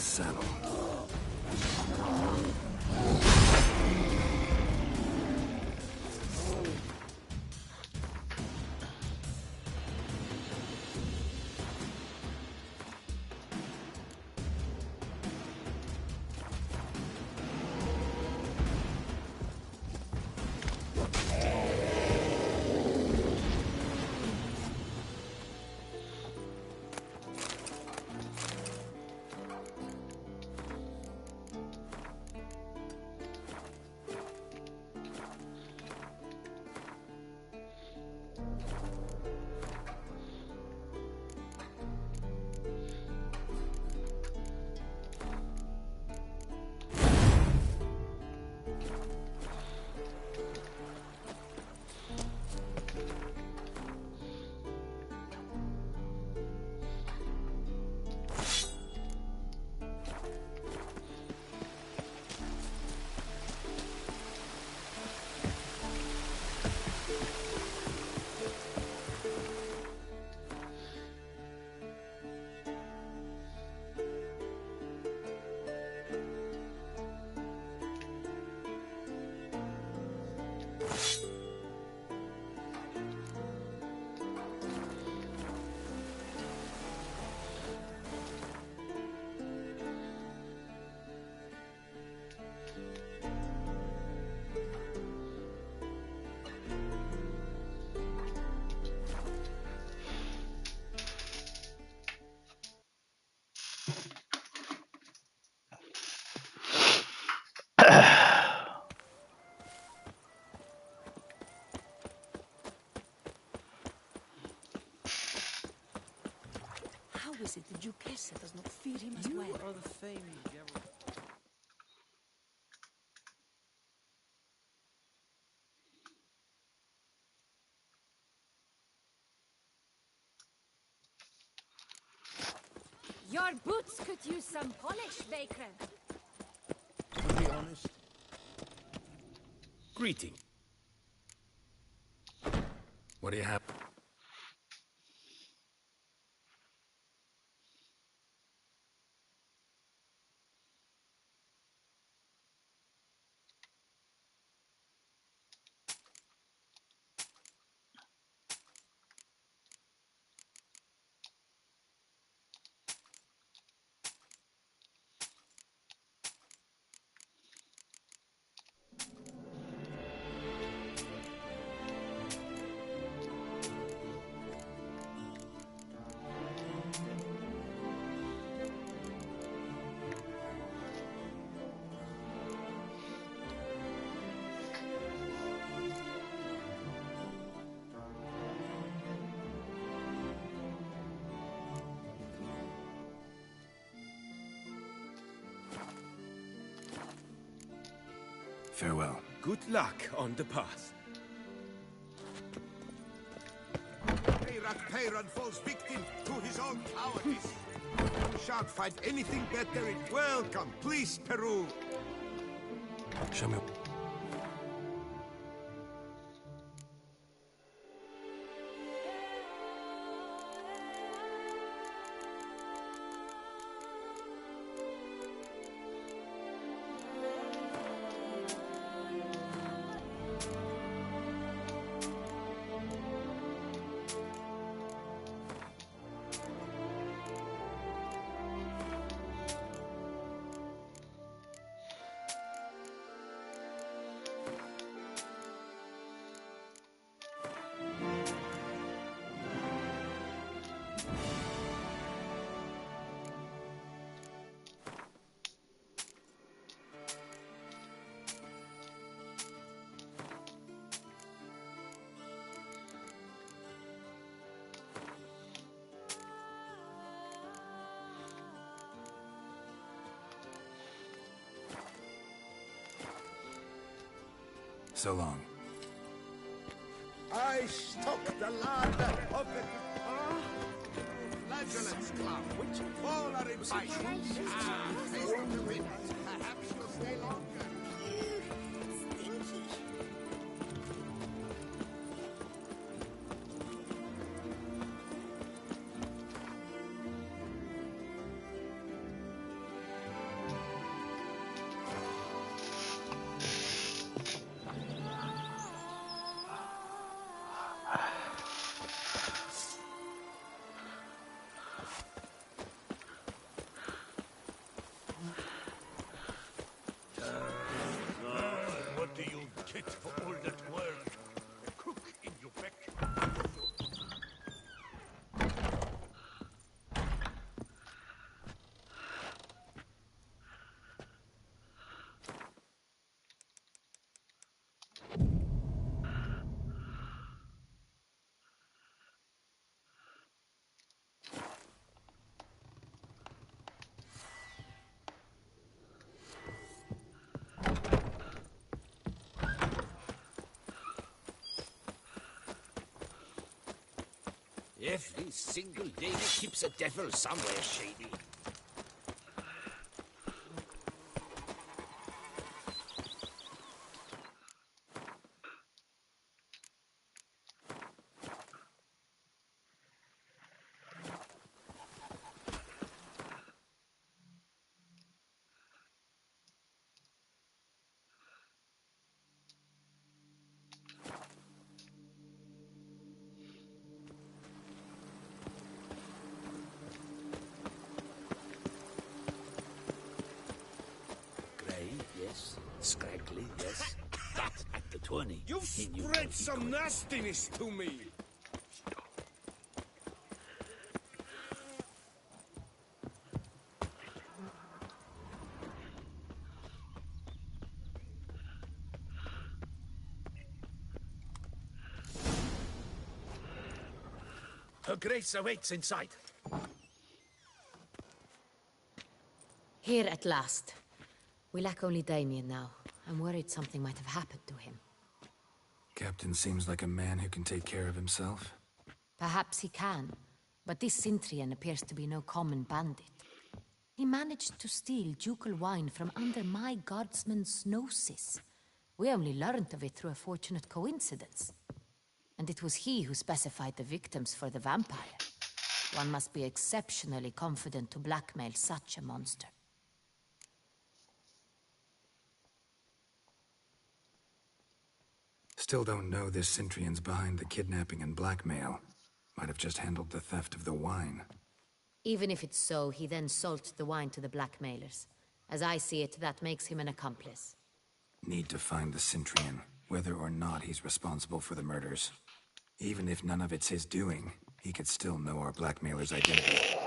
saddle. How is it the Duchessa does not fear him as well? You are the famed Geralt. Your boots could use some polish, Baker. To be honest. Greeting. What do you have? Farewell. Good luck on the path. Peyrat Peyran falls victim to his own cowardice. Shan't find anything better in... Welcome, please, Peru. Show me. So long. I stalk the land of the Flagellants Club, which all are invited. Taste of the wind. Perhaps you'll stay longer. Fit for all that world. Cook in your beck. Every single lady keeps a devil somewhere shady. Grey, yes. Scraggly, yes. But at the tourney, You've he knew spread what he some could. nastiness to me. Her grace awaits inside. Here at last. We lack only Damien now. I'm worried something might have happened to him. Captain seems like a man who can take care of himself. Perhaps he can, but this Sintrian appears to be no common bandit. He managed to steal ducal wine from under my guardsman's noses. We only learned of it through a fortunate coincidence. And it was he who specified the victims for the vampire. One must be exceptionally confident to blackmail such a monster. Still don't know this Sintrian's behind the kidnapping and blackmail. Might have just handled the theft of the wine. Even if it's so, he then sold the wine to the blackmailers. As I see it, that makes him an accomplice. Need to find the Sintrian, whether or not he's responsible for the murders. Even if none of it's his doing, he could still know our blackmailer's identity.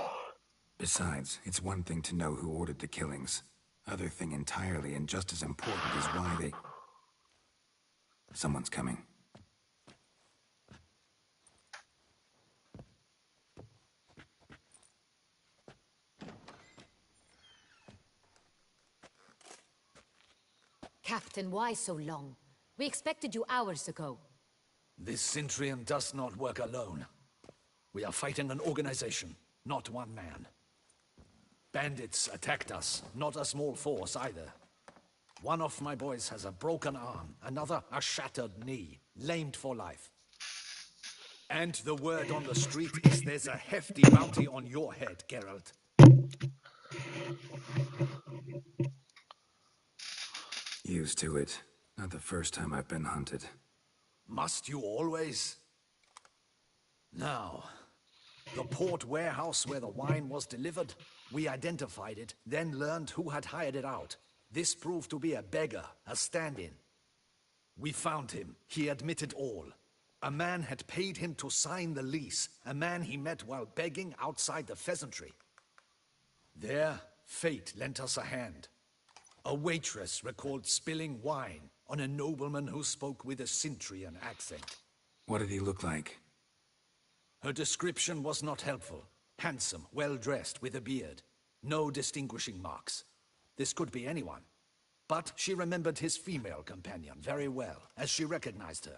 Besides, it's one thing to know who ordered the killings. Other thing entirely, and just as important, is why they... Someone's coming. Captain, why so long? We expected you hours ago. This Sintrian does not work alone. We are fighting an organization, not one man. Bandits attacked us, not a small force either. One of my boys has a broken arm, another a shattered knee, lamed for life. And the word on the street is there's a hefty bounty on your head, Geralt. Used to it. Not the first time I've been hunted. Must you always? Now, the port warehouse where the wine was delivered, we identified it, then learned who had hired it out. This proved to be a beggar, a stand-in. We found him. He admitted all. A man had paid him to sign the lease, a man he met while begging outside the pheasantry. There, fate lent us a hand. A waitress recalled spilling wine on a nobleman who spoke with a Sintrian accent. What did he look like? Her description was not helpful. Handsome, well-dressed, with a beard. No distinguishing marks. This could be anyone. But she remembered his female companion very well, as she recognized her.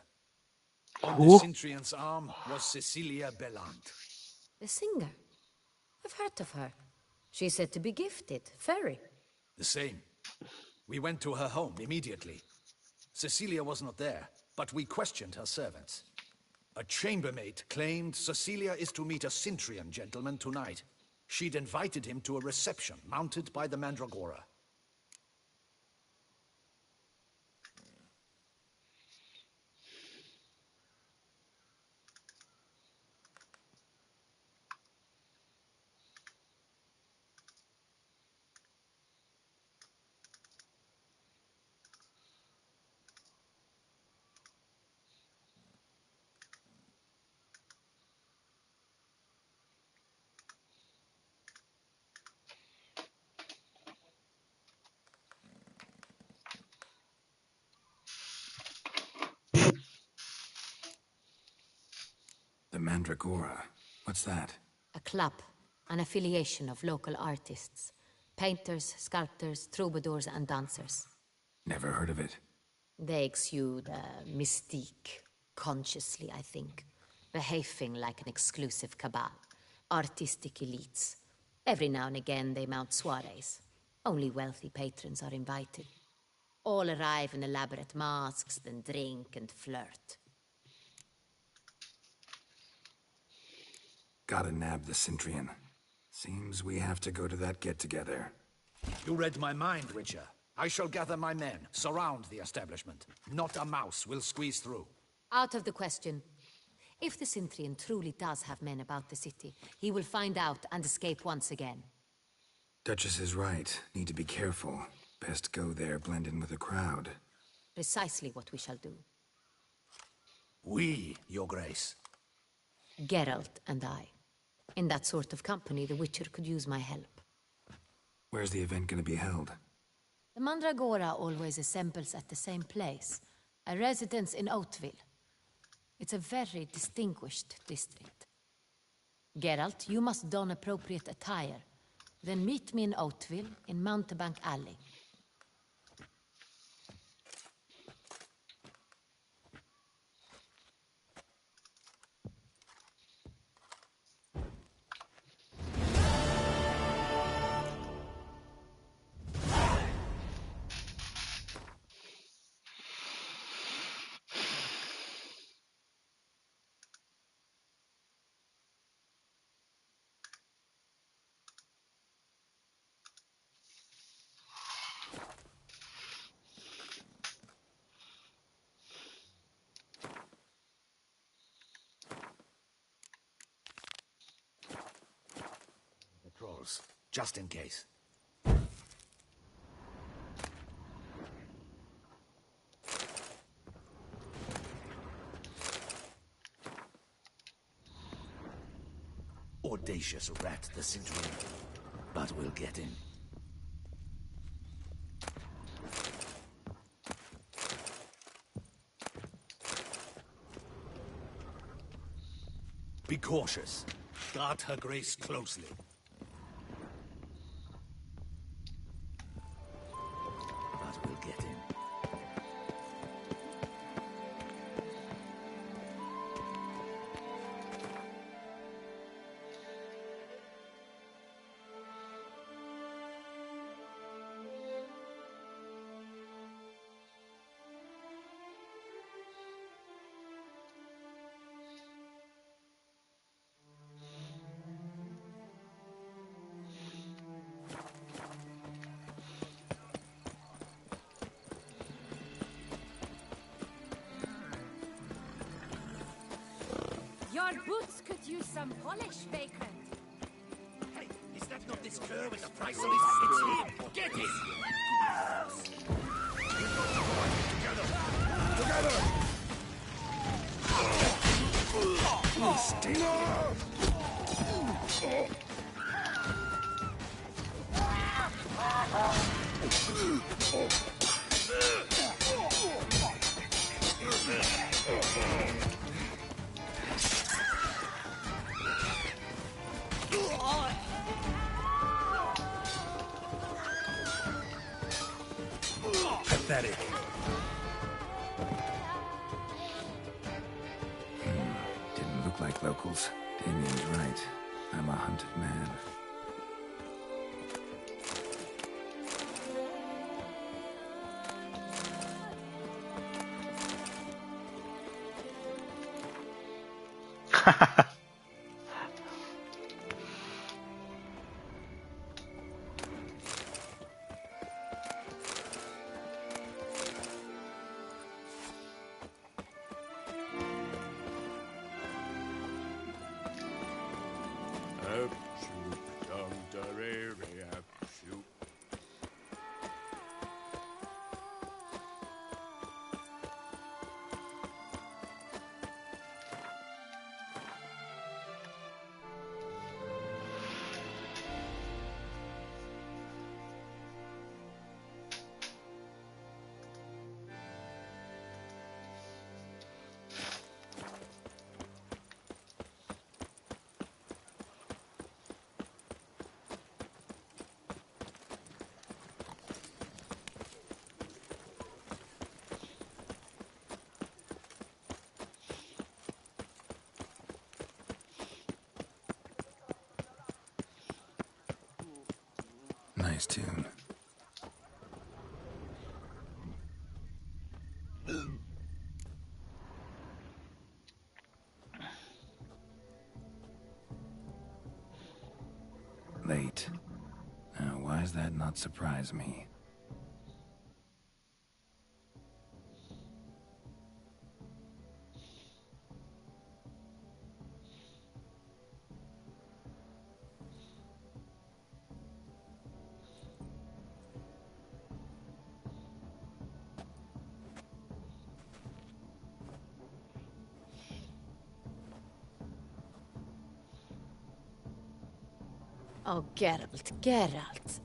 On the Sintrian's arm was Cecilia Bellant. The singer? I've heard of her. She's said to be gifted, very. The same. We went to her home immediately. Cecilia was not there, but we questioned her servants. A chambermaid claimed Cecilia is to meet a Sintrian gentleman tonight. She'd invited him to a reception mounted by the Mandragora. Mandragora. What's that? A club, an affiliation of local artists. Painters, sculptors, troubadours, and dancers. Never heard of it. They exude mystique, consciously, I think. Behaving like an exclusive cabal. Artistic elites. Every now and again they mount soirees. Only wealthy patrons are invited. All arrive in elaborate masks, then drink and flirt. Gotta nab the Cintrian. Seems we have to go to that get-together. You read my mind, Witcher. I shall gather my men, surround the establishment. Not a mouse will squeeze through. Out of the question. If the Cintrian truly does have men about the city, he will find out and escape once again. Duchess is right. Need to be careful. Best go there, blend in with the crowd. Precisely what we shall do. We, Your Grace. Geralt and I. In that sort of company, the Witcher could use my help. Where's the event gonna be held? The Mandragora always assembles at the same place, a residence in Oatville. It's a very distinguished district. Geralt, you must don appropriate attire. Then meet me in Oatville, in Mountebank Alley. Trolls, just in case. Audacious rat, the Cintrian. But we'll get him. Be cautious. Guard her grace closely. But we'll get him. Your boots could use some polish, Vagrant. Hey, is that not this cur with the price on his... It's him! Get him! Pathetic. Didn't look like locals. Damien's right. I'm a hunted man. Nice tune. Late. Now, why does that not surprise me? Oh, Geralt, Geralt.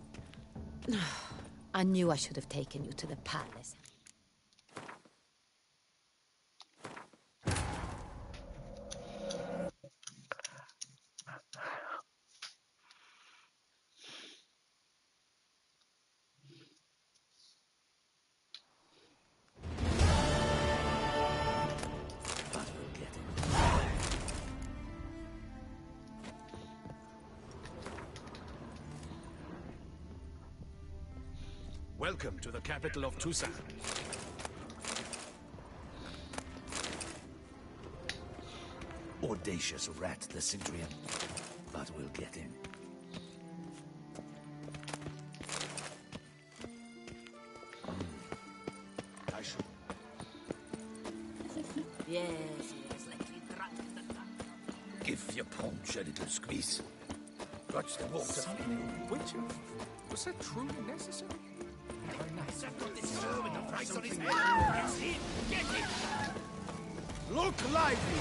I knew I should have taken you to the palace. But we'll get him. Welcome to the capital of Toussaint. Audacious rat, the Cintrian. But we'll get him. I should. Yes, yes, like we drunk the Give your paunch a little squeeze. Watch the water. Something Witcher? Was that truly necessary? Look lively!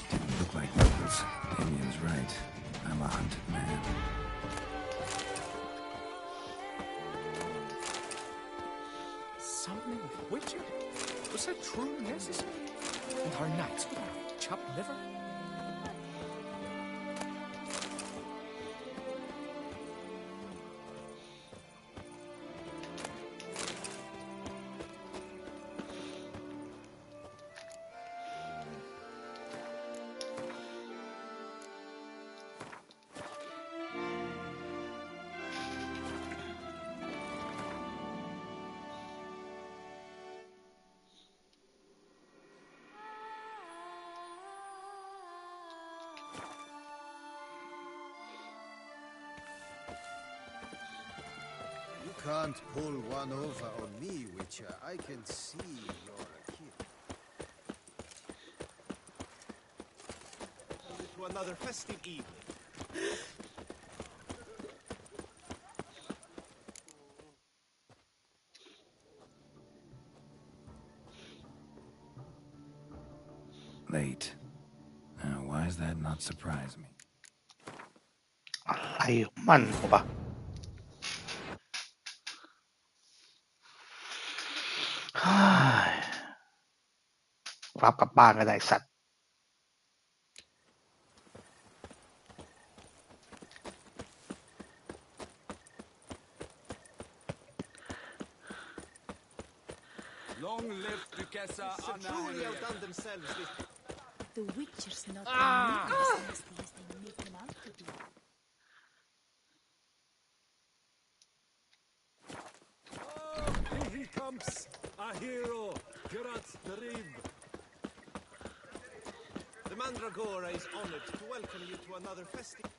Didn't look like nobles. Damien's right. I'm a hunted man. Summoning a Witcher? Was that truly necessary? And our knights without chopped liver? You can't pull one over on me, Witcher. I can see you're a kid. To another festive evening. Late. Now, why does that not surprise me? อะไรของมันวะเฮ้ยรับกลับบ้านก็ได้สัตว์ Long live Duchessa Anna. Truly outdone themselves. The Witcher's not as nasty as they make them out to be. Here he comes, a hero, Geralt the Rib. The Mandragora is honored to welcome you to another festive.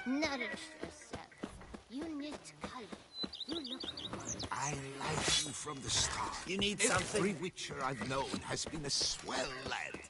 Nourish yourself. You need color. You look good. I like you from the start. You need Every something? Witcher I've known has been a swell lad.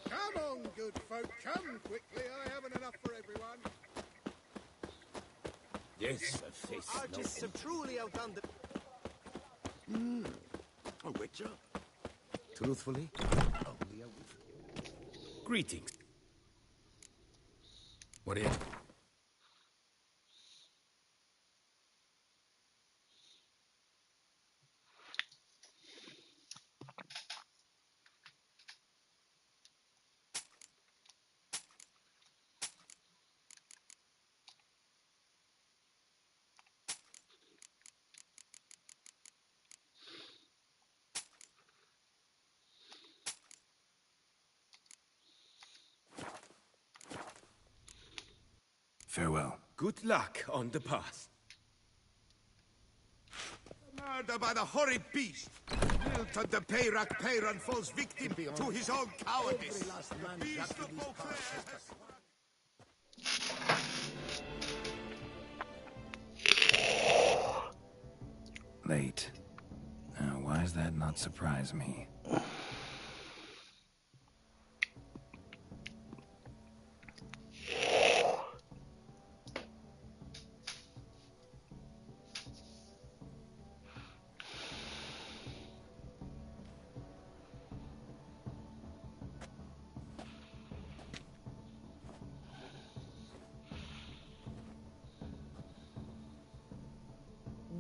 Come on, good folk, come quickly. I haven't enough for everyone. Yes, a face. Artists have truly outdone the... A Witcher? Truthfully, only a Witcher. Greetings. What are you... Farewell. Good luck on the path. Murder by the horrid beast! Milton de Peyrac Peyran falls victim to his own cowardice. The beast of Beauclair has... Late. Now, why does that not surprise me?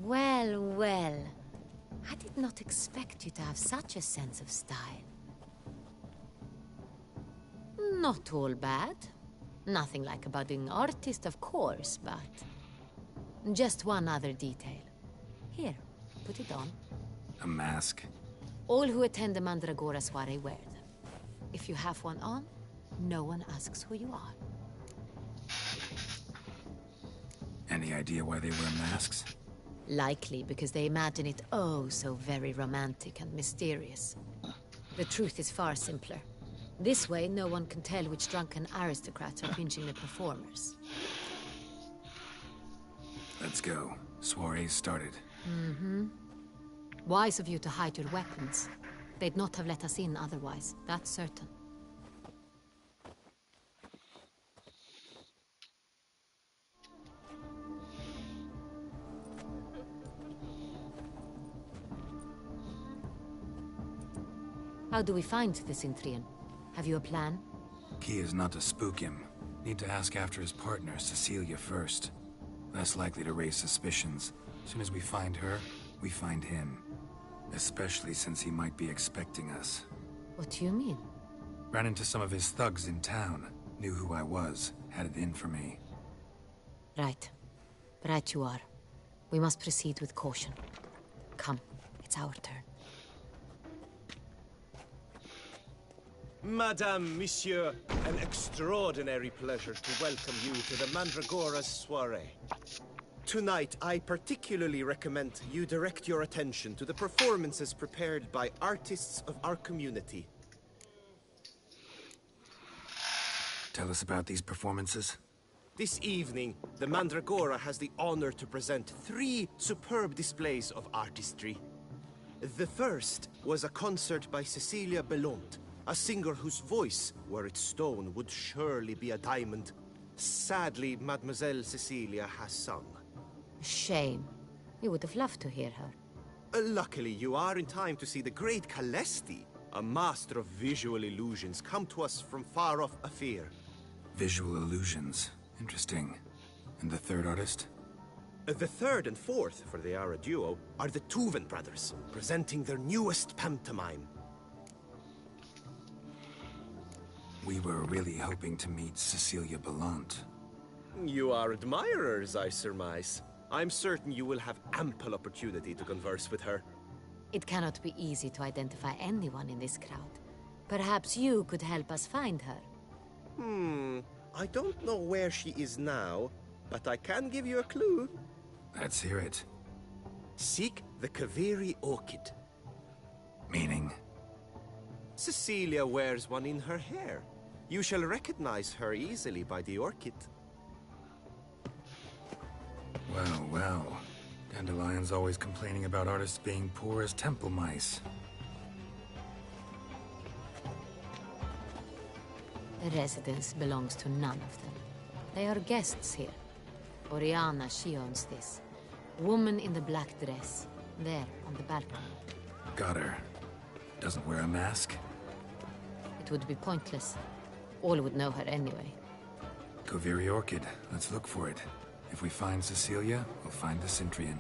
Well, well. I did not expect you to have such a sense of style. Not all bad. Nothing like a budding artist, of course, but... just one other detail. Here, put it on. A mask? All who attend the Mandragora soiree wear them. If you have one on, no one asks who you are. Any idea why they wear masks? Likely because they imagine it oh so very romantic and mysterious. The truth is far simpler. This way, no one can tell which drunken aristocrats are pinching the performers. Let's go. Soiree's started. Wise of you to hide your weapons. They'd not have let us in otherwise, that's certain. How do we find the Cintrian? Have you a plan? Key is not to spook him. Need to ask after his partner, Cecilia, first. Less likely to raise suspicions. As soon as we find her, we find him. Especially since he might be expecting us. What do you mean? Ran into some of his thugs in town. Knew who I was. Had it in for me. Right. Right you are. We must proceed with caution. Come, it's our turn. Madame, Monsieur, an extraordinary pleasure to welcome you to the Mandragora's soiree. Tonight, I particularly recommend you direct your attention to the performances prepared by artists of our community. Tell us about these performances. This evening, the Mandragora has the honor to present 3 superb displays of artistry. The first was a concert by Cecilia Bellont, a singer whose voice, were it stone, would surely be a diamond. Sadly, Mademoiselle Cecilia has sung. Shame. We would have loved to hear her. Luckily, you are in time to see the great Calesti, a master of visual illusions, come to us from far off Afir. Visual illusions. Interesting. And the third artist? The third and fourth, for they are a duo, are the Tuven brothers, presenting their newest pantomime. We were really hoping to meet Cecilia Bellont. You are admirers, I surmise. I'm certain you will have ample opportunity to converse with her. It cannot be easy to identify anyone in this crowd. Perhaps you could help us find her. I don't know where she is now, but I can give you a clue. Let's hear it. Seek the Kaveri orchid. Meaning? Cecilia wears one in her hair. You shall recognize her easily by the orchid. Well, well. Dandelion's always complaining about artists being poor as temple mice. The residence belongs to none of them. They are guests here. Oriana, she owns this. Woman in the black dress. There, on the balcony. Got her. Doesn't wear a mask? It would be pointless. All would know her anyway. Kaveri Orchid. Let's look for it. If we find Cecilia, we'll find the Cintrian.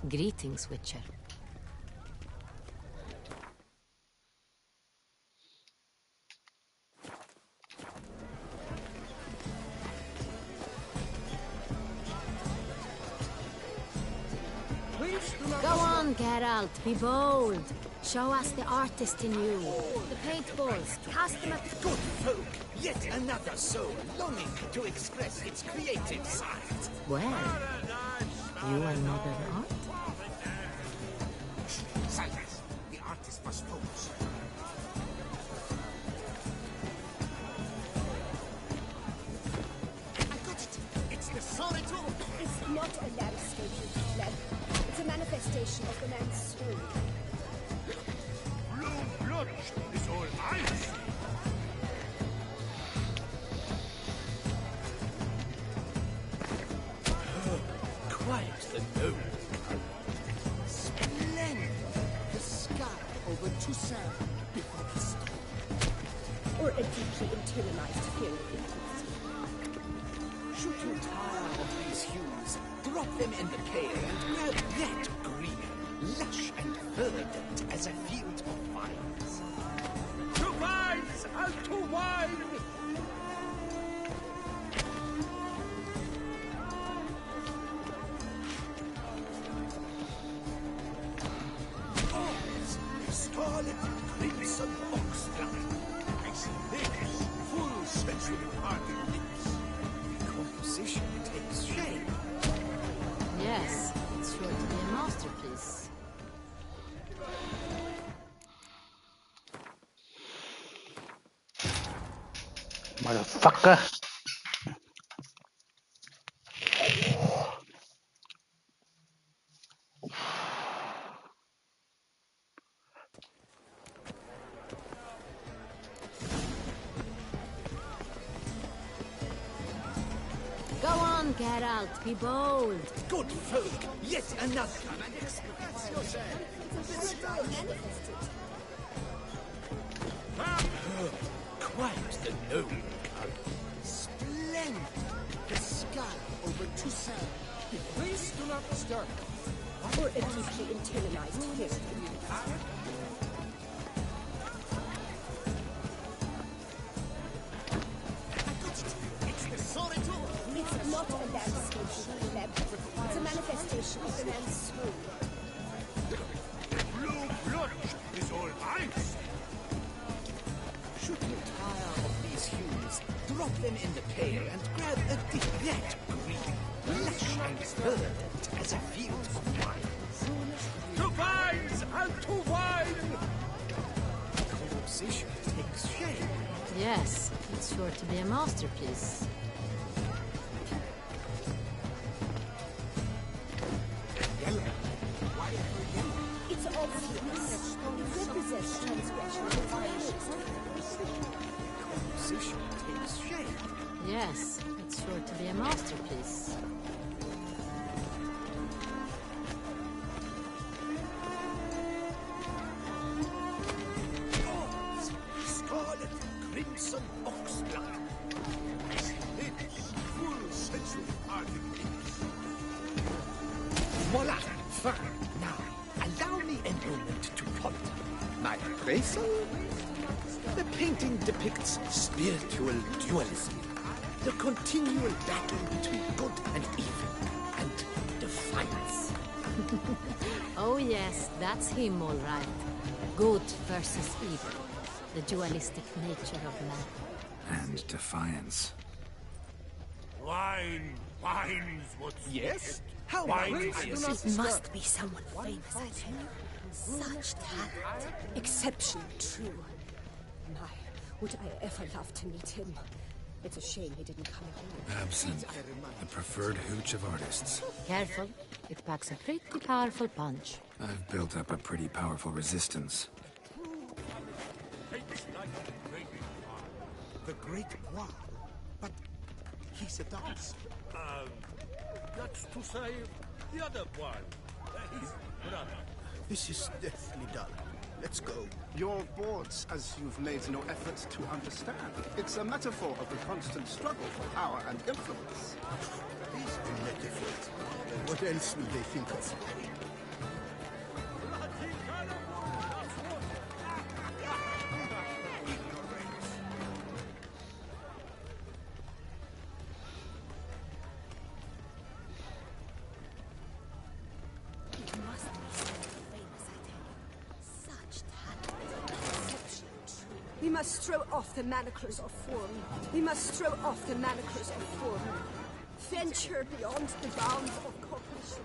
Greetings, Witcher. Go on, Geralt, be bold. Show us the artist in you. The paintballs, cast them at the... Good folk, yet another soul longing to express its creative side. Well, you are modern art? Silence. The artist must focus. I got it. It's the Solito. It's not a landscape, Leb. It's a manifestation of the man's soul. Blue blood is all ice. Quite the dome. Splendid. The sky over Toussaint before the storm. Or a deeply internalized fear of intimacy. Should you tire of these hues, drop them in the pail and grab that green, lush and verdant as a field of vines. To vines and to wine. Scarlet crimson oxblood. I see lips, full sensually parted lips. The composition takes shape. Yes, it's sure to be a masterpiece. Motherfucker. Go on, Geralt, be bold. Good folk, yet another. Quite the noble. Splendid. The sky over Toussaint. Please do not disturb. Or a deeply internalized fear of intimacy. It's not a landscape, Leb. It's a manifestation of the man's soul. Blue blood is all ice. Should you tire of these hues, drop them in the pail and grab a deep that green, lush and verdant as a field of vines. To vines and to wine. Composition takes shape. Yes, it's sure to be a masterpiece. Yellow. Why for yellow? It's obvious. It represents transgression of violence. Composition takes shape. Yes, it's sure to be a masterpiece. Scarlet crimson oxblood. Lips, full sensually parted lips. Voila! Fine. Now, allow me a moment to ponder. My appraisal? The painting depicts spiritual dualism. The continual battle between good and evil, and defiance. Oh yes, that's him all right. Good versus evil. The dualistic nature of man. And defiance. Wine's what's Yes? How Wine great is- is It must be someone famous, I think. Such talent. Exceptionally true. My, would I ever love to meet him. It's a shame he didn't come home. Absinthe, the preferred hooch of artists. Careful, it packs a pretty powerful punch. I've built up a pretty powerful resistance. The Great Wall. But he's a dancer. That's to say, the other one. His brother. This is deathly dull. Let's go. You're boards, as you've made no effort to understand. It's a metaphor of the constant struggle for power and influence. These metaphors. What else will they think of? It must be someone famous, I think. Such talent. Exceptionally true. We must throw off the manacles of form. We must throw off the manacles of form. Venture beyond the bounds of cognition.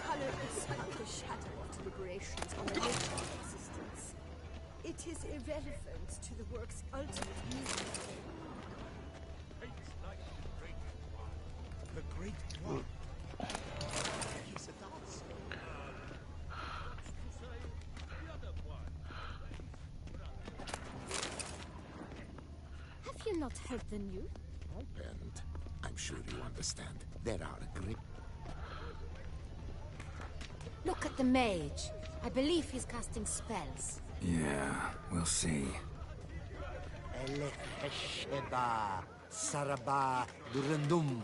Color is but the shadow of deliberations on the nature of existence. It is irrelevant to the work's ultimate meaning. The Great Wall. He's a dancer. Have you not heard the news? And I'm sure you understand. There are great. Look at the mage. I believe he's casting spells. Yeah, we'll see. Elekesheba, Saraba, Durandum,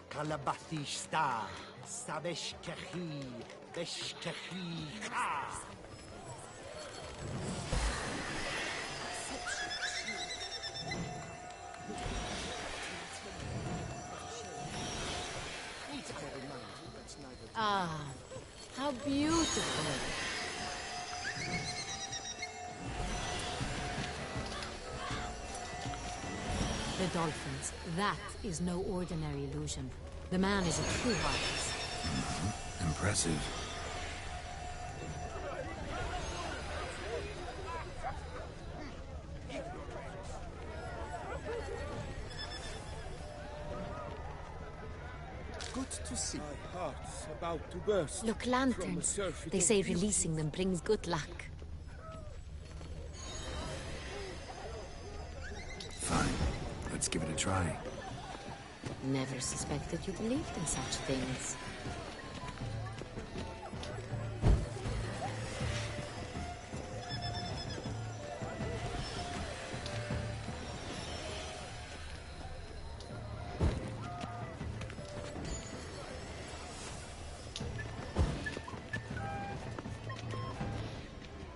Kalabathista, Sabeshkehi, Beshkehi, Ha! Ah, how beautiful. The dolphins. That is no ordinary illusion. The man is a true artist. Impressive. Good to see. My heart's about to burst. Look, lanterns. They say releasing them brings good luck. Fine. Let's give it a try. Never suspected you believed in such things.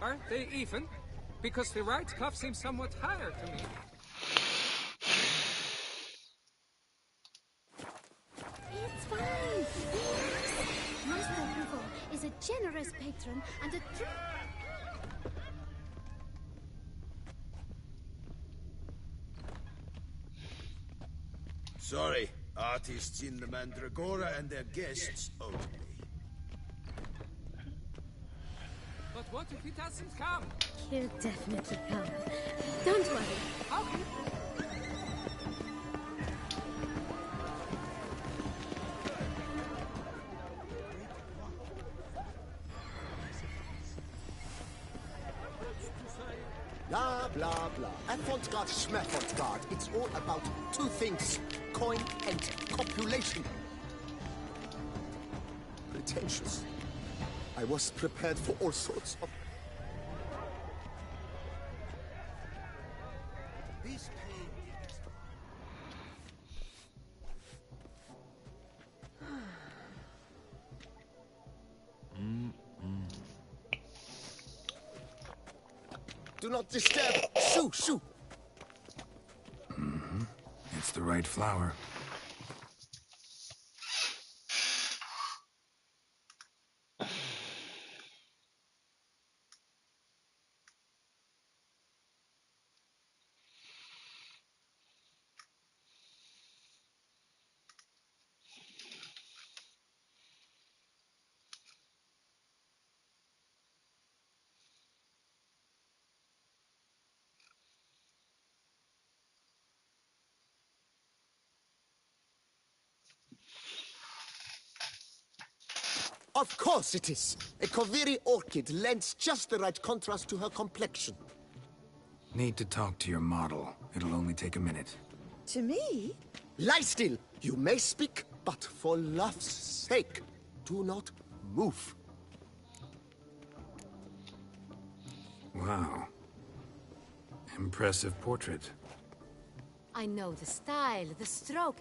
Aren't they even? Because the right cuff seems somewhat higher to me. It's fine. Master Hugo is a generous patron and a true... Sorry, artists in the Mandragora and their guests only. But what if he doesn't come? He'll definitely come. Don't worry. How can... Blah, blah, blah. Avant-garde, schmavant-garde. It's all about two things. Coin and copulation. Pretentious. I was prepared for all sorts of... These paintings. Do not disturb. Shoo, shoo. It's the right flower. Of course it is. A Koviri orchid lends just the right contrast to her complexion. Need to talk to your model. It'll only take a minute. To me? Lie still! You may speak, but for love's sake, do not move. Wow. Impressive portrait. I know the style, the stroke.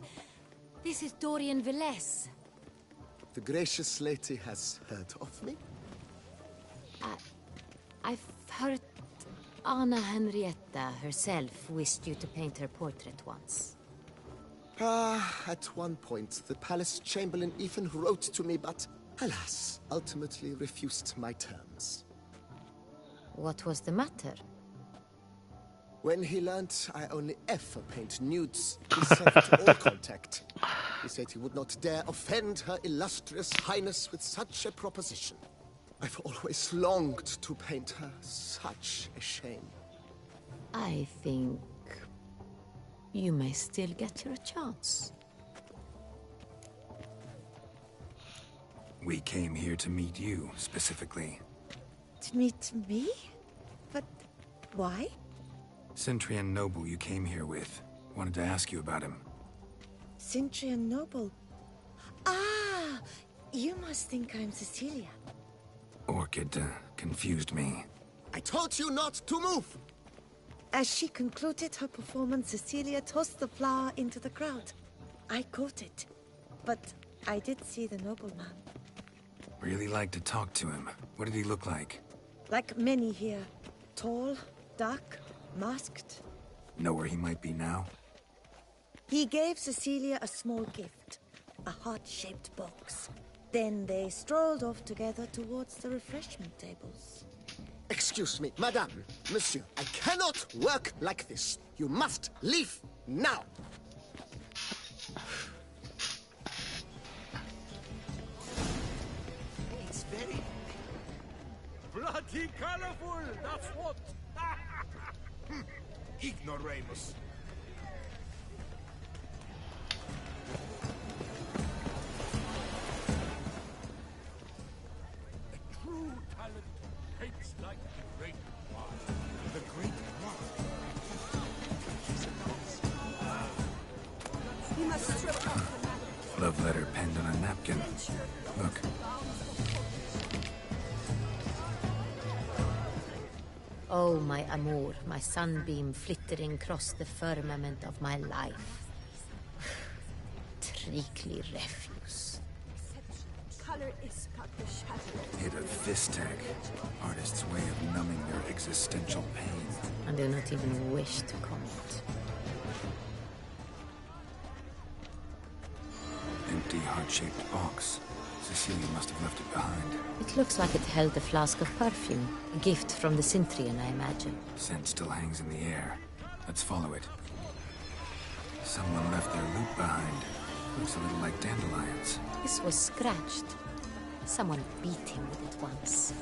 This is Dorian Velez. The gracious lady has heard of me? I've heard Anna Henrietta herself wished you to paint her portrait once. At one point, the palace chamberlain even wrote to me, but alas, ultimately refused my terms. What was the matter? When he learned I only ever paint nudes, he severed all contact. He said he would not dare offend her illustrious highness with such a proposition. I've always longed to paint her. Such a shame. I think you may still get your chance. We came here to meet you, specifically. To meet me? But why? Cintrian Noble you came here with. Wanted to ask you about him. Cintrian Noble. Ah! You must think I'm Cecilia. Orchid confused me. I told you not to move! As she concluded her performance, Cecilia tossed the flower into the crowd. I caught it, but I did see the nobleman. Really like to talk to him. What did he look like? Like many here. Tall, dark, masked. Know where he might be now? He gave Cecilia a small gift, a heart-shaped box. Then they strolled off together towards the refreshment tables. Excuse me, madame, monsieur, I cannot work like this. You must leave now. It's very bloody colorful, that's what. Ignoramus. A true talent paints like the great one. The great one. We must strip off the Love letter penned on a napkin. Look. Oh, my amour, my sunbeam flittering across the firmament of my life. Treacly refuse. color is but the shadow. Hit a fist tag. Artist's way of numbing their existential pain. I do not even wish to comment. Empty, heart-shaped box. Cecilia must have left it behind. It looks like it held a flask of perfume. A gift from the Cintrian, I imagine. Scent still hangs in the air. Let's follow it. Someone left their loot behind. Looks a little like dandelions. This was scratched. Someone beat him with it once.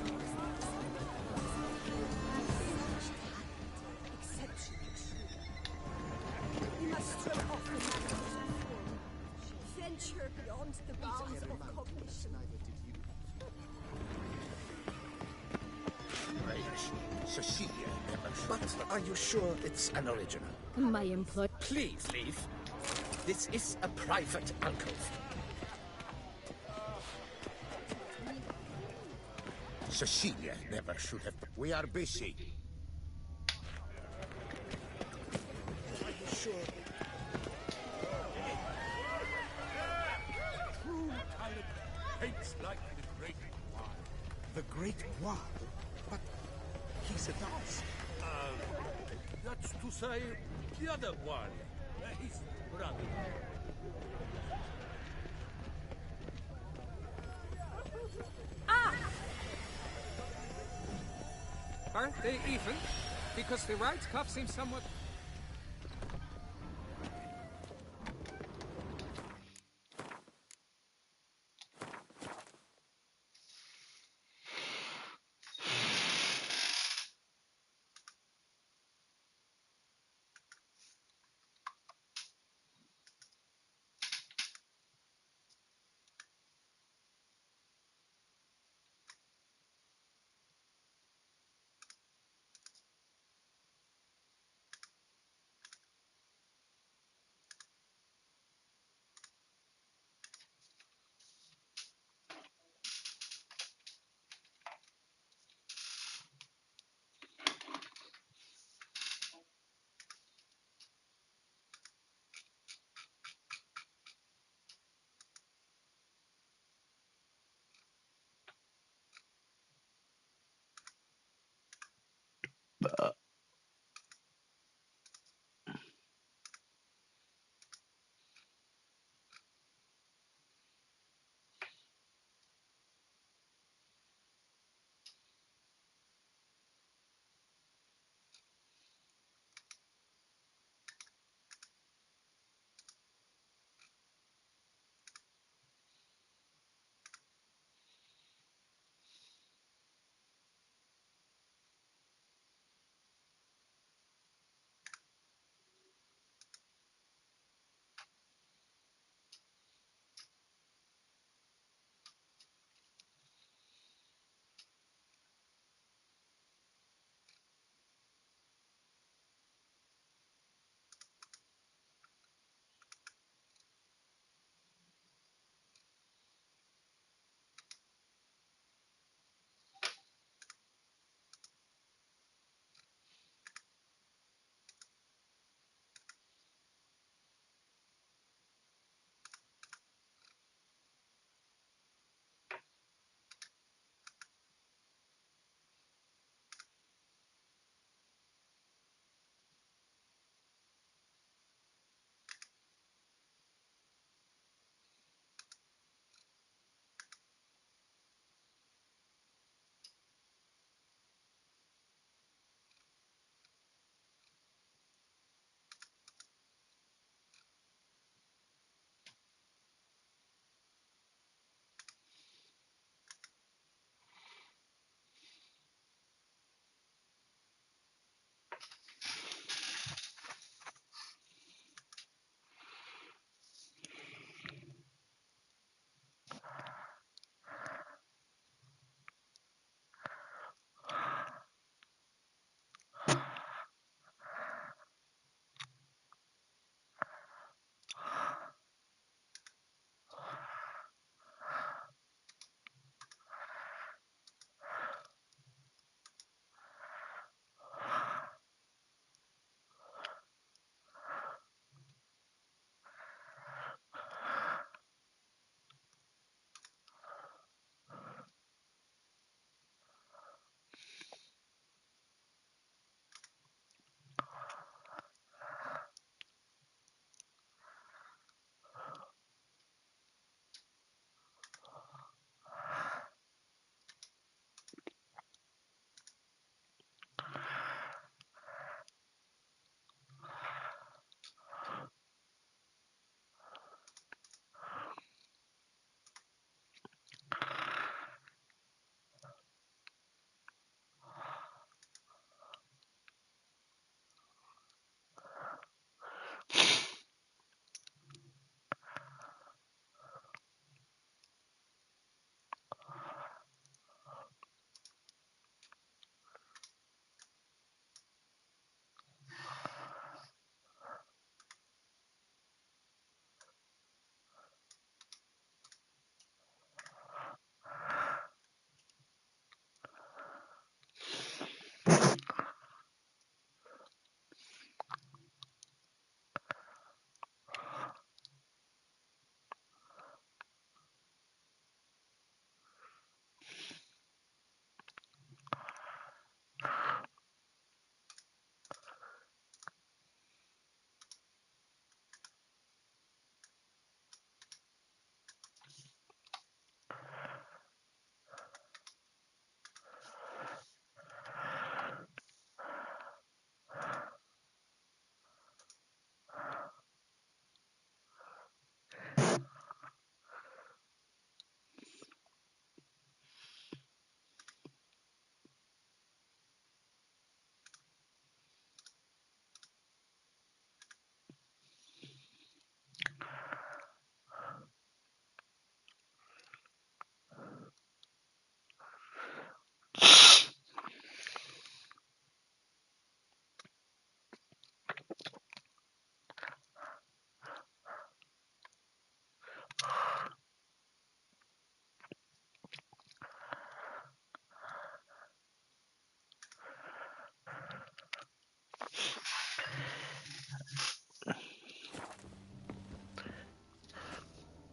We must throw off the mask of form. Venture beyond the bounds of cognition. Cecilia never. But are you sure it's an original? My employer. Please leave. This is a private alcove. Cecilia never should have. We are busy. Are you sure? True talent paints like the great one. The Great One? But he's a dance. That's to say, the other one. His brother. another. Aren't they even? Because the right cuff seems somewhat...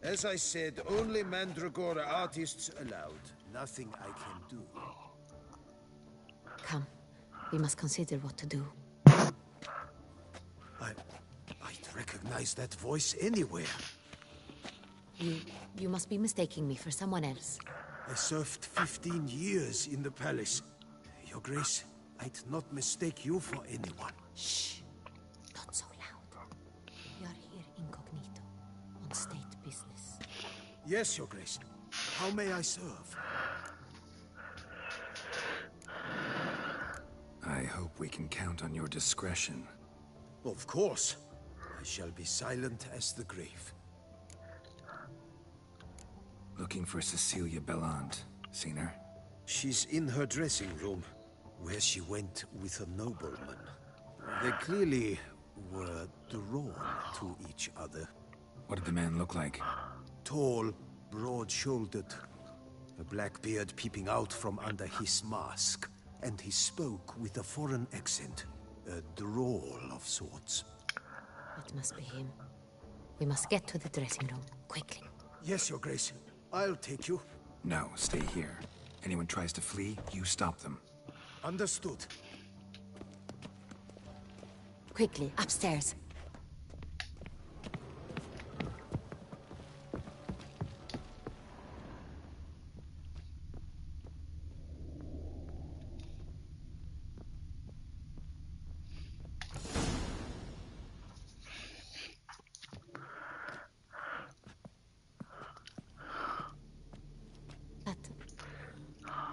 As I said, only Mandragora artists allowed. Nothing I can do. Come, we must consider what to do. I'd recognize that voice anywhere. You must be mistaking me for someone else. I served 15 years in the palace. Your Grace, I'd not mistake you for anyone. Shh. Not so loud. We are here incognito, on state business. Yes, Your Grace. How may I serve? I hope we can count on your discretion. Of course. I shall be silent as the grave. Looking for Cecilia Bellant. Seen her? She's in her dressing room, where she went with a nobleman. They clearly were drawn to each other. What did the man look like? Tall, broad-shouldered, a black beard peeping out from under his mask, and he spoke with a foreign accent, a drawl of sorts. It must be him. We must get to the dressing room, quickly. Yes, Your Grace. I'll take you. No, stay here. Anyone tries to flee, you stop them. Understood. Quickly, upstairs.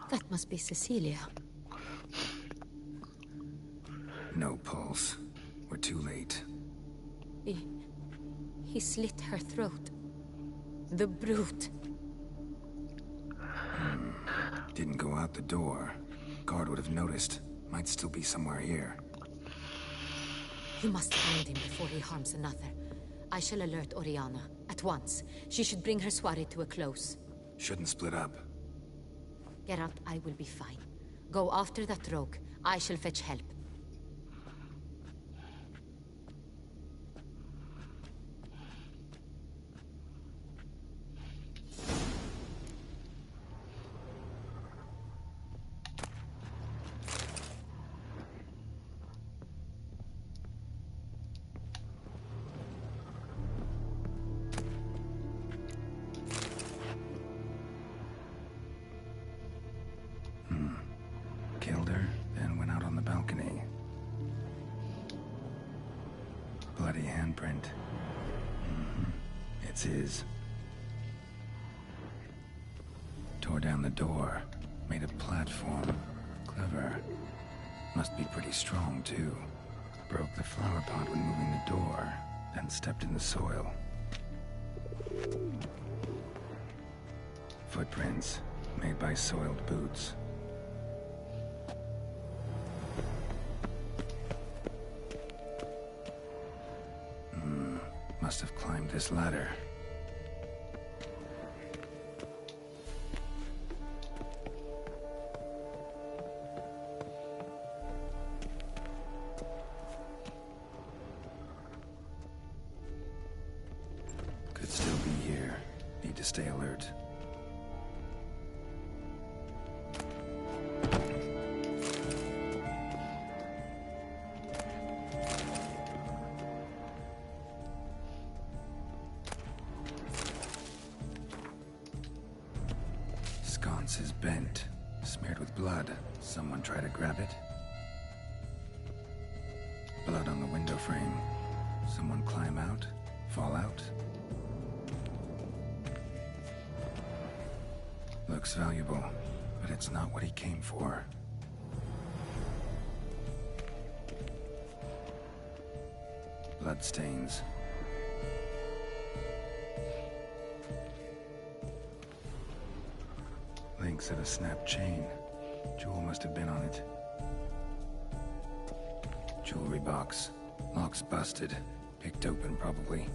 That must be Cecilia. No pulse. We're too late. He slit her throat. The brute. Didn't go out the door. Guard would have noticed. Might still be somewhere here. You must find him before he harms another. I shall alert Oriana. At once. She should bring her soirée to a close. Shouldn't split up. Geralt, I will be fine. Go after that rogue. I shall fetch help. Killed her, then went out on the balcony. Bloody handprint. It's his. Tore down the door. Made a platform. Clever. Must be pretty strong, too. Broke the flower pot when moving the door, then stepped in the soil. Footprints, made by soiled boots. Must have climbed this ladder. Could still be here. Need to stay alert. Sconce is bent, smeared with blood. Someone try to grab it? Blood on the window frame. Someone climb out? Fall out? Looks valuable, but it's not what he came for. Bloodstains. Links of a snapped chain. Jewel must have been on it. Jewelry box. Lock's busted. Picked open, probably.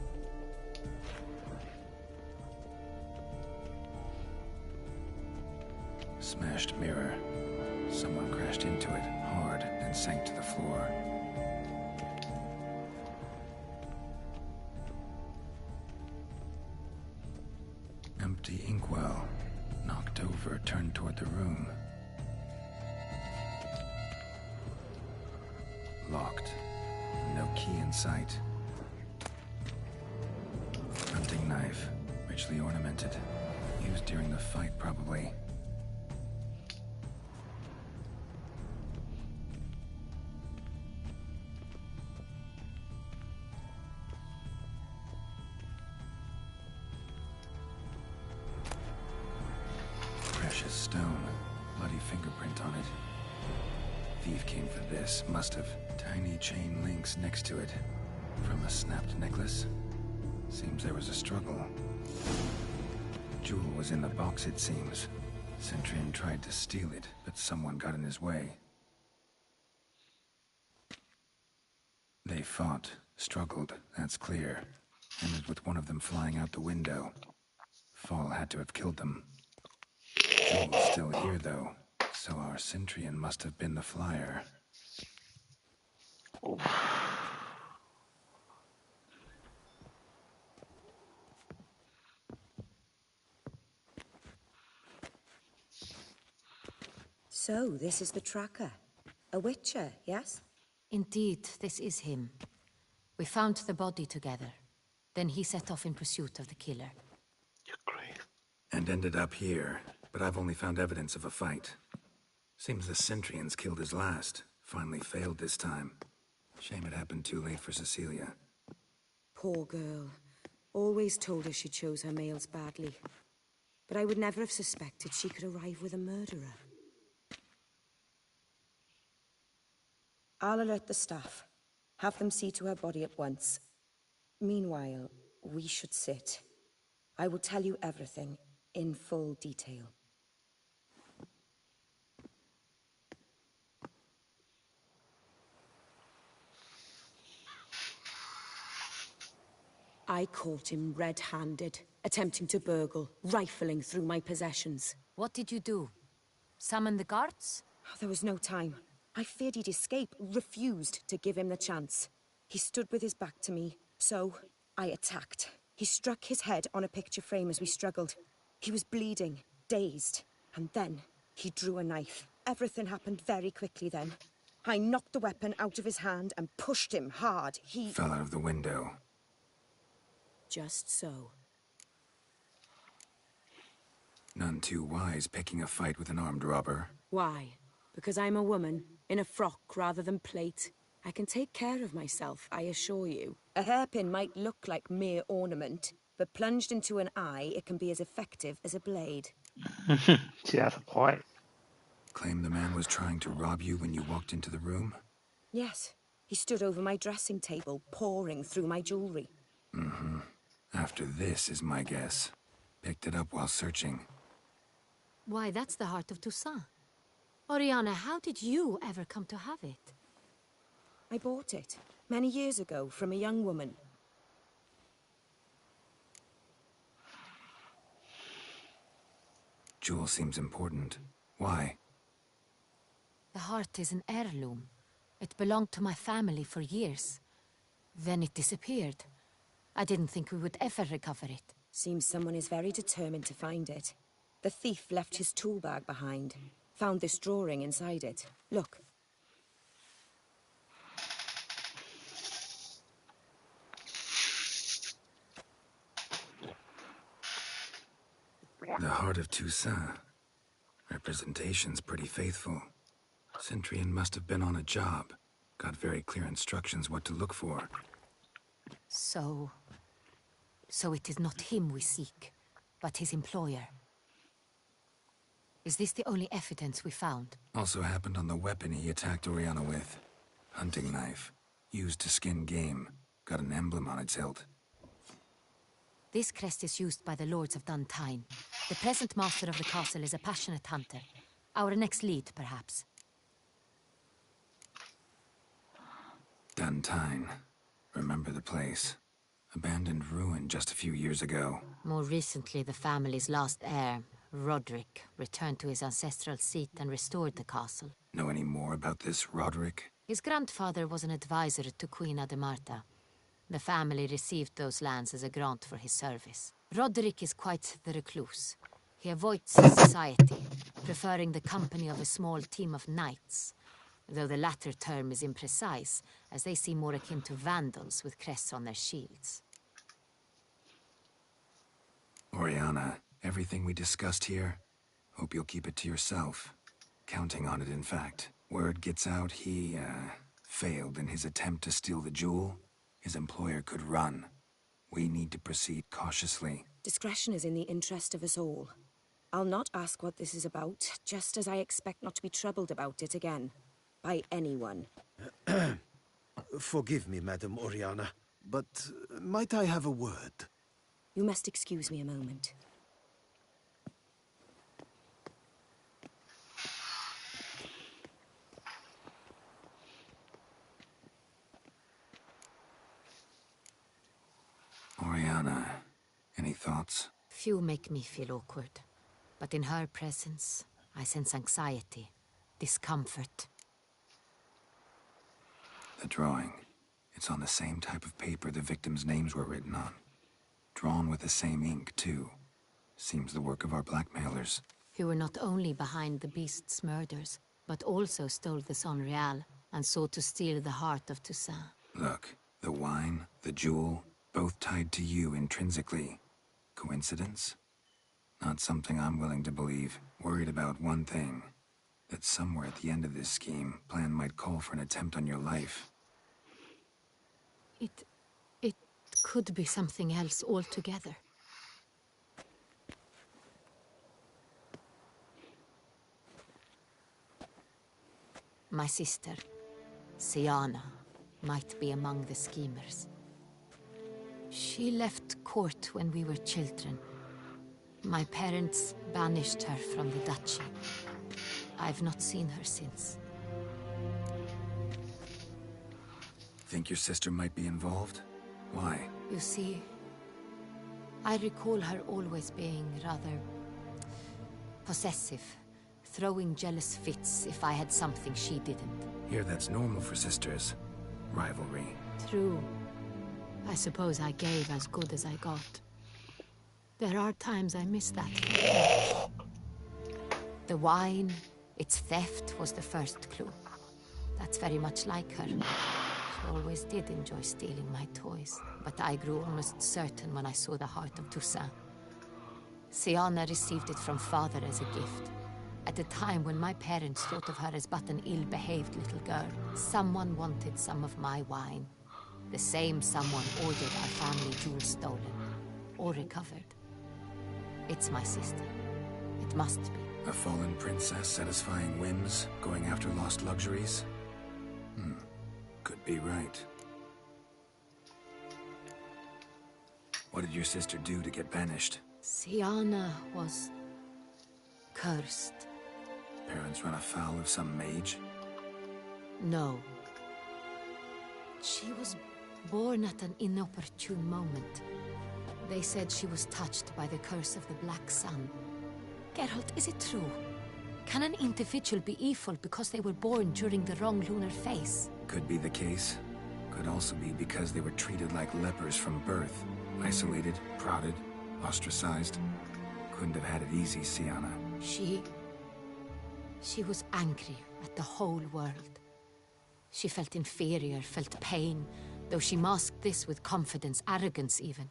Smashed mirror. Someone crashed into it hard and sank to the floor. Empty inkwell. Knocked over, turned toward the room. Locked. No key in sight. Hunting knife. Richly ornamented. Used during the fight, probably. Precious stone. Bloody fingerprint on it. Thief came for this, must have. Tiny chain links next to it. From a snapped necklace? Seems there was a struggle. Jewel was in the box, it seems. Centurion tried to steal it, but someone got in his way. They fought, struggled, that's clear. Ended with one of them flying out the window. Fall had to have killed them. Jewel's still here, though, so our Centurion must have been the flyer. So, this is the tracker. A witcher, yes? Indeed, this is him. We found the body together. Then he set off in pursuit of the killer. And ended up here, but I've only found evidence of a fight. Seems the Centurions killed his last. Finally failed this time. Shame it happened too late for Cecilia. Poor girl. Always told her she chose her males badly. But I would never have suspected she could arrive with a murderer. I'll alert the staff. Have them see to her body at once. Meanwhile, we should sit. I will tell you everything, in full detail. I caught him red-handed, attempting to burgle, rifling through my possessions. What did you do? Summon the guards? There was no time. I feared he'd escape, refused to give him the chance. He stood with his back to me, so I attacked. He struck his head on a picture frame as we struggled. He was bleeding, dazed, and then he drew a knife. Everything happened very quickly then. I knocked the weapon out of his hand and pushed him hard. He fell out of the window. Just so. None too wise picking a fight with an armed robber. Why? Because I'm a woman, in a frock rather than plate. I can take care of myself, I assure you. A hairpin might look like mere ornament, but plunged into an eye, it can be as effective as a blade. She has a point. Claim the man was trying to rob you when you walked into the room? Yes. He stood over my dressing table, pouring through my jewelry. Mm-hmm. After this is my guess. Picked it up while searching. Why, that's the heart of Toussaint. Oriana, how did you ever come to have it? I bought it, many years ago, from a young woman. Jewel seems important. Why? The heart is an heirloom. It belonged to my family for years. Then it disappeared. I didn't think we would ever recover it. Seems someone is very determined to find it. The thief left his tool bag behind. Found this drawing inside it. Look. The heart of Toussaint. Representation's pretty faithful. Centurion must have been on a job. Got very clear instructions what to look for. So it is not him we seek, but his employer. Is this the only evidence we found? Also happened on the weapon he attacked Oriana with. Hunting knife. Used to skin game. Got an emblem on its hilt. This crest is used by the Lords of Duntine. The present master of the castle is a passionate hunter. Our next lead, perhaps. Duntine. Remember the place. Abandoned ruin just a few years ago. More recently, the family's last heir, Roderick, returned to his ancestral seat and restored the castle. Know any more about this Roderick? His grandfather was an advisor to Queen Ademarta. The family received those lands as a grant for his service. Roderick is quite the recluse. He avoids society, preferring the company of a small team of knights, though the latter term is imprecise, as they seem more akin to vandals with crests on their shields. Oriana, everything we discussed here, hope you'll keep it to yourself. Counting on it, in fact. Word gets out he, failed in his attempt to steal the jewel. His employer could run. We need to proceed cautiously. Discretion is in the interest of us all. I'll not ask what this is about, just as I expect not to be troubled about it again. By anyone. Forgive me, Madam Oriana, but might I have a word? You must excuse me a moment. Oriana, any thoughts? Few make me feel awkward, but in her presence, I sense anxiety, discomfort. The drawing. It's on the same type of paper the victims' names were written on. Drawn with the same ink, too. Seems the work of our blackmailers. Who were not only behind the beast's murders, but also stole the Sonreal and sought to steal the heart of Toussaint. Look, the wine, the jewel, both tied to you intrinsically. Coincidence? Not something I'm willing to believe. Worried about one thing. That somewhere at the end of this scheme, plan might call for an attempt on your life. It could be something else altogether. My sister, Siana, might be among the schemers. She left court when we were children. My parents banished her from the duchy. I've not seen her since. Think your sister might be involved? Why? You see, I recall her always being rather possessive, throwing jealous fits if I had something she didn't. Here, that's normal for sisters. Rivalry. True. I suppose I gave as good as I got. There are times I miss that. The wine, its theft, was the first clue. That's very much like her. She always did enjoy stealing my toys, but I grew almost certain when I saw the heart of Toussaint. Siana received it from father as a gift. At a time when my parents thought of her as but an ill-behaved little girl, someone wanted some of my wine. The same someone ordered our family jewels stolen, or recovered. It's my sister. It must be. A fallen princess satisfying whims, going after lost luxuries? Could be right. What did your sister do to get banished? Siana was cursed. Parents run afoul of some mage? No. She was born at an inopportune moment. They said she was touched by the curse of the Black Sun. Geralt, is it true? Can an individual be evil because they were born during the wrong lunar phase? Could be the case. Could also be because they were treated like lepers from birth. Isolated, prodded, ostracized. Couldn't have had it easy, Siana. She was angry at the whole world. She felt inferior, felt pain, though she masked this with confidence, arrogance even.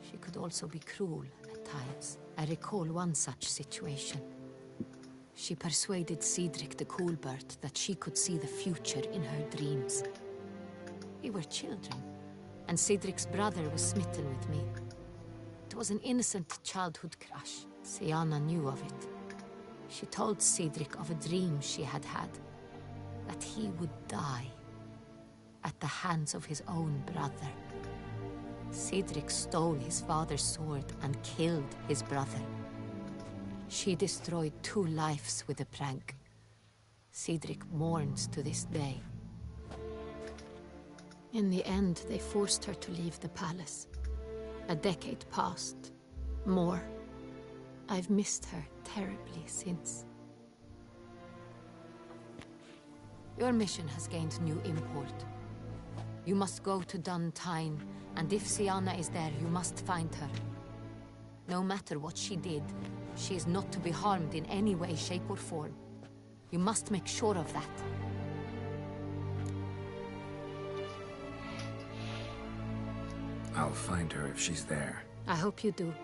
She could also be cruel at times. I recall one such situation. She persuaded Cedric the Coolbert that she could see the future in her dreams. We were children, and Cedric's brother was smitten with me. It was an innocent childhood crush. Siana knew of it. She told Cedric of a dream she had had, that he would die at the hands of his own brother. Cedric stole his father's sword and killed his brother. She destroyed 2 lives with a prank. Cedric mourns to this day. In the end, they forced her to leave the palace. A decade passed. More. I've missed her terribly since. Your mission has gained new import. You must go to Duntine, and if Sienna is there, you must find her. No matter what she did, she is not to be harmed in any way, shape, or form. You must make sure of that. I'll find her if she's there. I hope you do.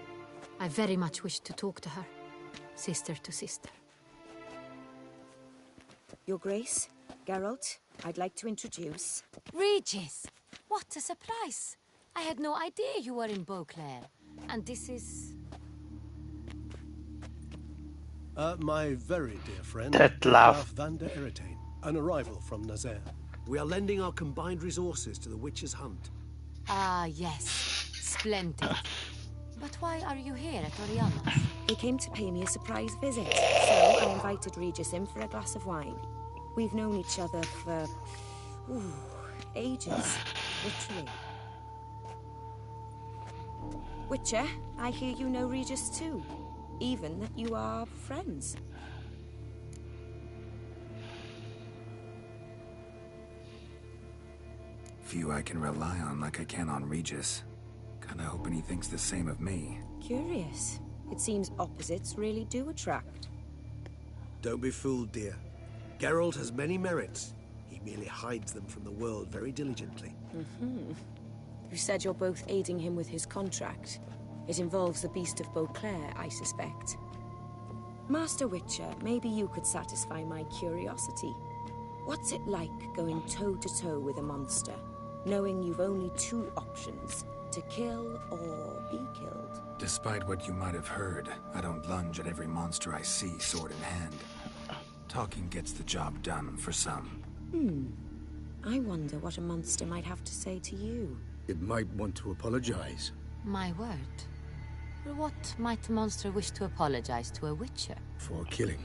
I very much wish to talk to her. Sister to sister. Your Grace, Geralt, I'd like to introduce... Regis! What a surprise! I had no idea you were in Beauclair. And this is... My very dear friend, Dettlaff van der Eretain, an arrival from Nazaire. We are lending our combined resources to the Witch's Hunt. Ah, yes. Splendid. But why are you here at Oriana's? They came to pay me a surprise visit, so I invited Regis in for a glass of wine. We've known each other for... ages. Literally. Witcher, I hear you know Regis too. Even that you are friends. Few I can rely on like I can on Regis. Kinda hoping he thinks the same of me. Curious. It seems opposites really do attract. Don't be fooled, dear. Geralt has many merits. He merely hides them from the world very diligently. You said you're both aiding him with his contract. It involves the Beast of Beauclair, I suspect. Master Witcher, maybe you could satisfy my curiosity. What's it like going toe-to-toe with a monster, knowing you've only two options, to kill or be killed? Despite what you might have heard, I don't lunge at every monster I see sword in hand. Talking gets the job done for some. I wonder what a monster might have to say to you. It might want to apologize. My word. What might a monster wish to apologize to a Witcher? For killing.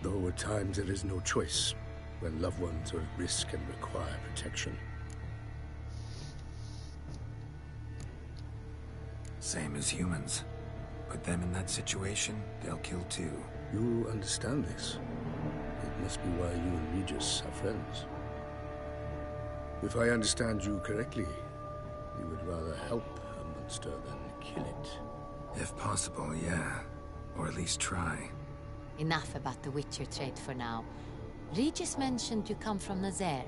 Though at times there is no choice, when loved ones are at risk and require protection. Same as humans. Put them in that situation, they'll kill too. You understand this. It must be why you and Regis are friends. If I understand you correctly, you would rather help a monster than kill it. If possible, yeah. Or at least try. Enough about the Witcher trade for now. Regis mentioned you come from Nazaire.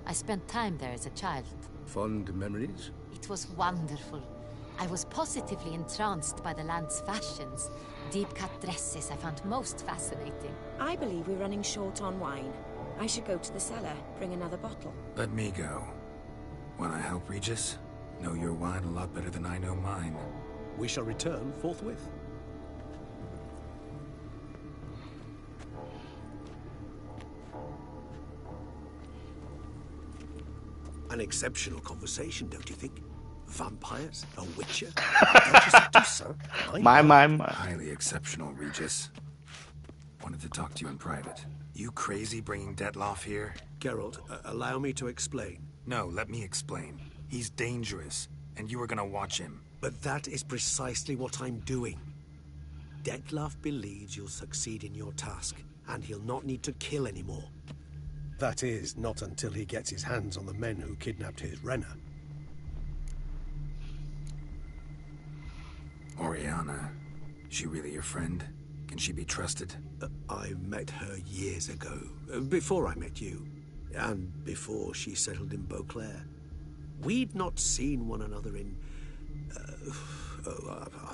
I spent time there as a child. Fond memories? It was wonderful. I was positively entranced by the land's fashions. Deep-cut dresses I found most fascinating. I believe we're running short on wine. I should go to the cellar, bring another bottle. Let me go. Wanna help, Regis? Know your wine a lot better than I know mine. We shall return forthwith. An exceptional conversation, don't you think? Vampires? A Witcher? Duchess of Toussaint? My. Highly exceptional, Regis. Wanted to talk to you in private. You crazy bringing Dettlaff here? Geralt, allow me to explain. No, let me explain. He's dangerous, and you are gonna watch him. But that is precisely what I'm doing. Dettlaff believes you'll succeed in your task, and he'll not need to kill anymore. That is, not until he gets his hands on the men who kidnapped his Renna. Oriana, she really your friend? Can she be trusted? I met her years ago, before I met you, and before she settled in Beauclair. We'd not seen one another in...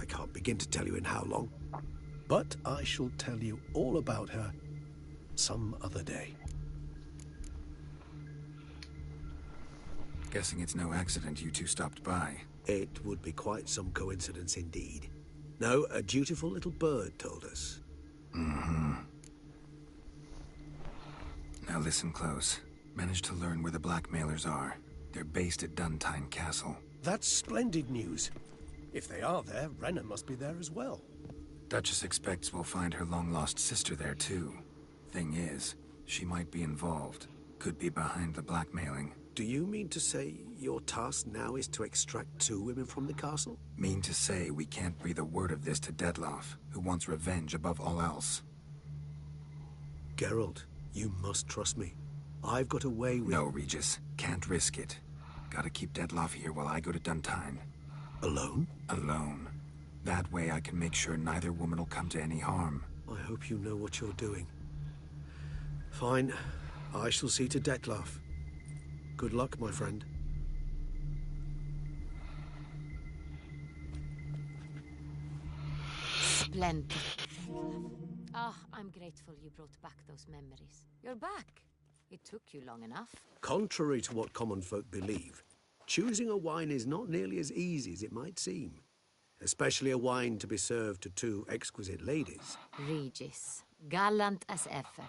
I can't begin to tell you in how long. But I shall tell you all about her some other day. Guessing it's no accident you two stopped by. It would be quite some coincidence indeed. No, a dutiful little bird told us. Now listen close. Managed to learn where the blackmailers are. They're based at Duntine Castle. That's splendid news. If they are there, Renna must be there as well. Duchess expects we'll find her long-lost sister there too. Thing is, she might be involved. Could be behind the blackmailing. Do you mean to say your task now is to extract 2 women from the castle? Mean to say we can't breathe a word of this to Dettlaff, who wants revenge above all else. Geralt, you must trust me. I've got a way with... No, Regis. Can't risk it. Gotta keep Detloff here while I go to Duntine. Alone? Alone. That way I can make sure neither woman will come to any harm. I hope you know what you're doing. Fine. I shall see to Detloff. Good luck, my friend. Splendid. Ah, I'm grateful you brought back those memories. You're back. It took you long enough. Contrary to what common folk believe, choosing a wine is not nearly as easy as it might seem. Especially a wine to be served to two exquisite ladies. Regis, gallant as ever.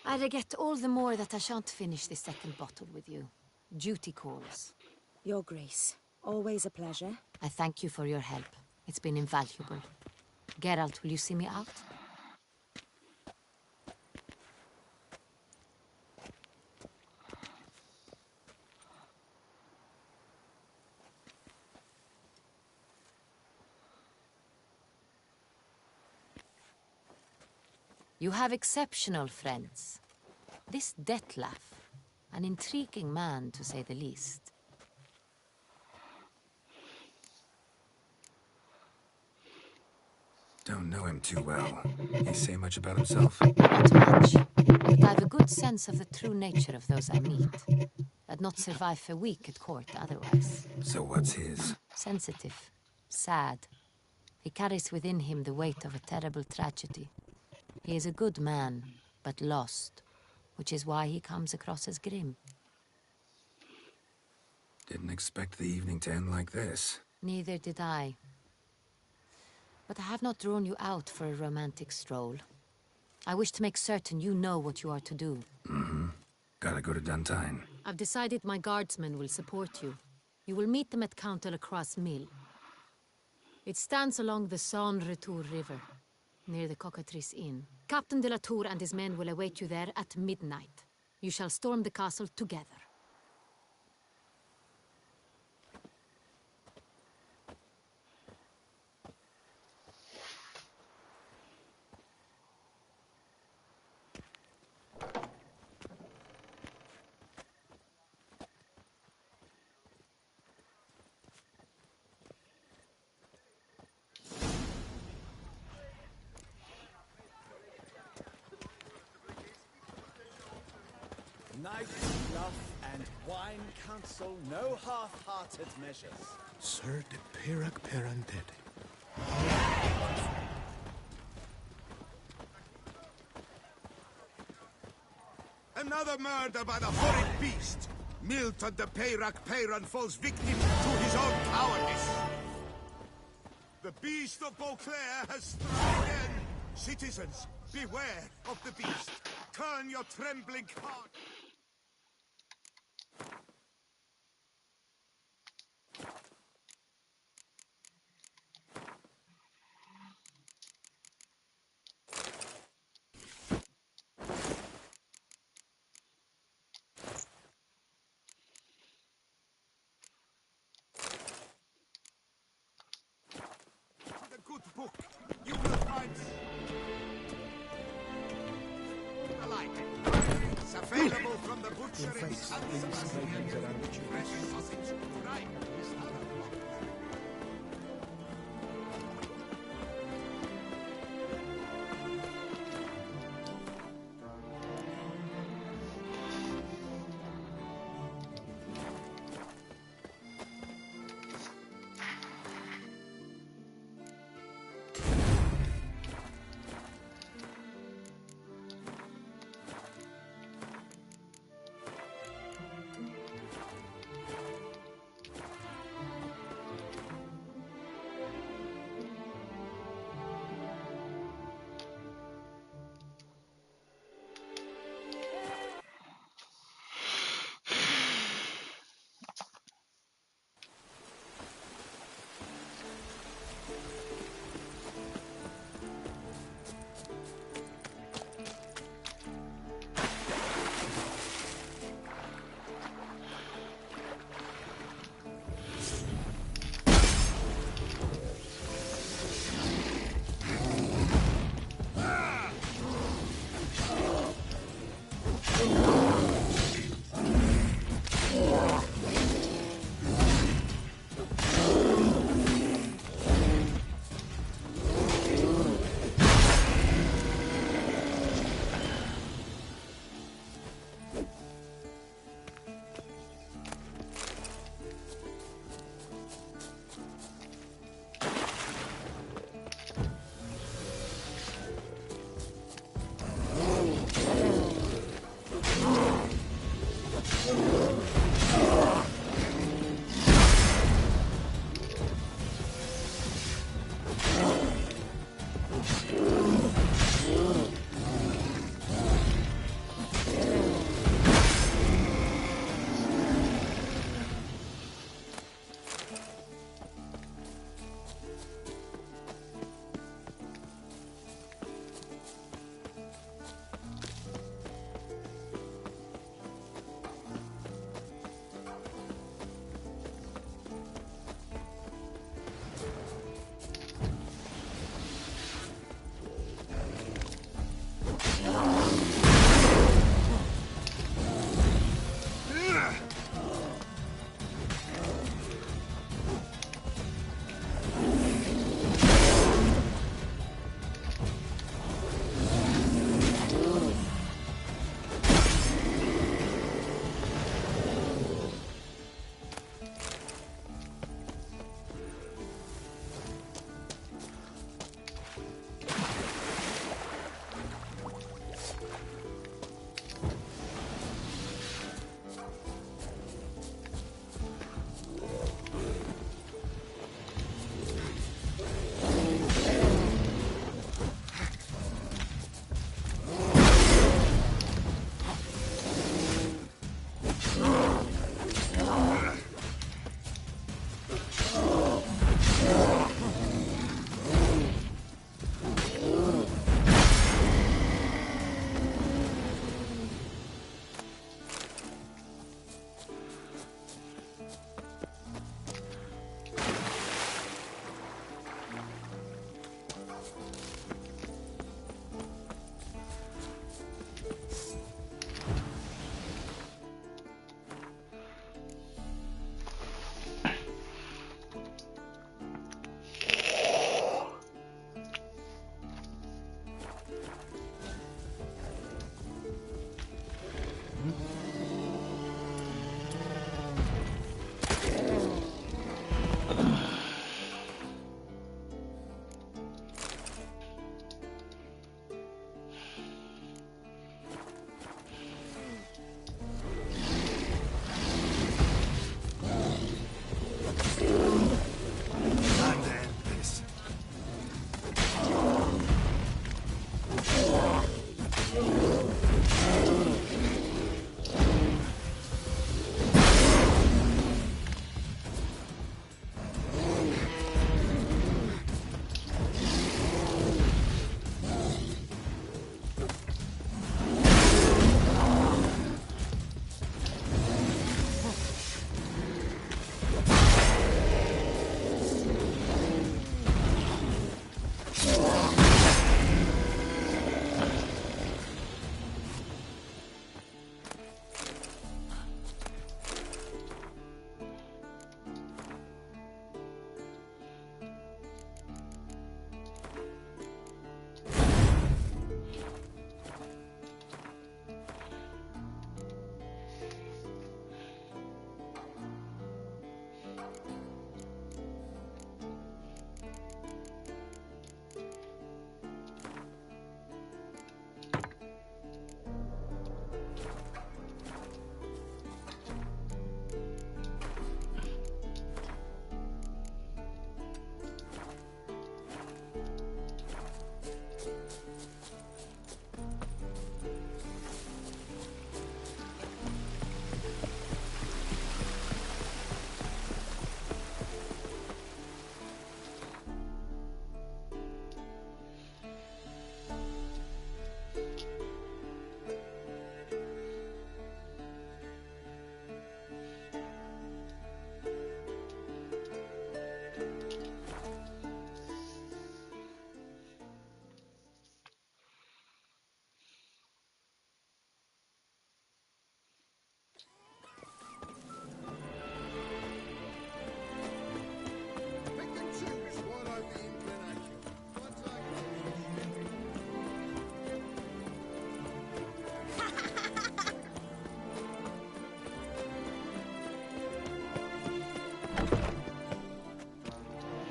I regret all the more that I shan't finish the second bottle with you. Duty calls. Your Grace, always a pleasure. I thank you for your help. It's been invaluable. Geralt, will you see me out? You have exceptional friends. This Detlaff, an intriguing man to say the least. Don't know him too well. He say much about himself? Not much, but I've a good sense of the true nature of those I meet. I'd not survive a week at court otherwise. So what's his? Sensitive, sad. He carries within him the weight of a terrible tragedy. He is a good man, but lost, which is why he comes across as grim. Didn't expect the evening to end like this. Neither did I. But I have not drawn you out for a romantic stroll. I wish to make certain you know what you are to do. Mm-hmm. Gotta go to Duntine. I've decided my guardsmen will support you. You will meet them at Count Delacroix' mill. It stands along the Saône-Retour River, near the Cockatrice Inn. Captain de la Tour and his men will await you there at midnight. You shall storm the castle together. Knight, bluff, and wine counsel no half-hearted measures. Sir de Peyrac Perranted. Another murder by the horrid beast! Milton de Peyrac Peyran falls victim to his own cowardice! The beast of Beauclair has struck again! Citizens, beware of the beast! Turn your trembling heart! Book. You will find a light. It's available from the butcher in fresh sausage, right?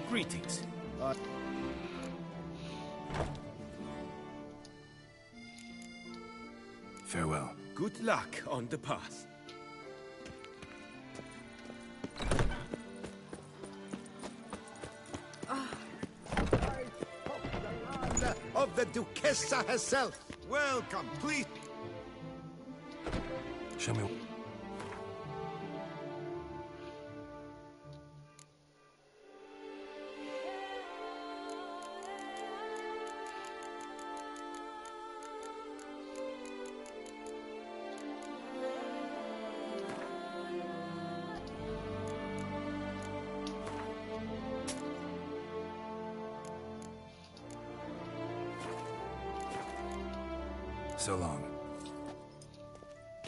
Greetings. Farewell. Good luck on the path. Of the Duquesa herself. Welcome, please. Show me. So long.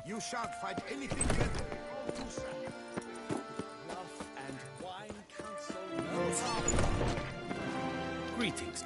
You shan't find anything better. All too sad. Love and wine counsel no harm. Greetings.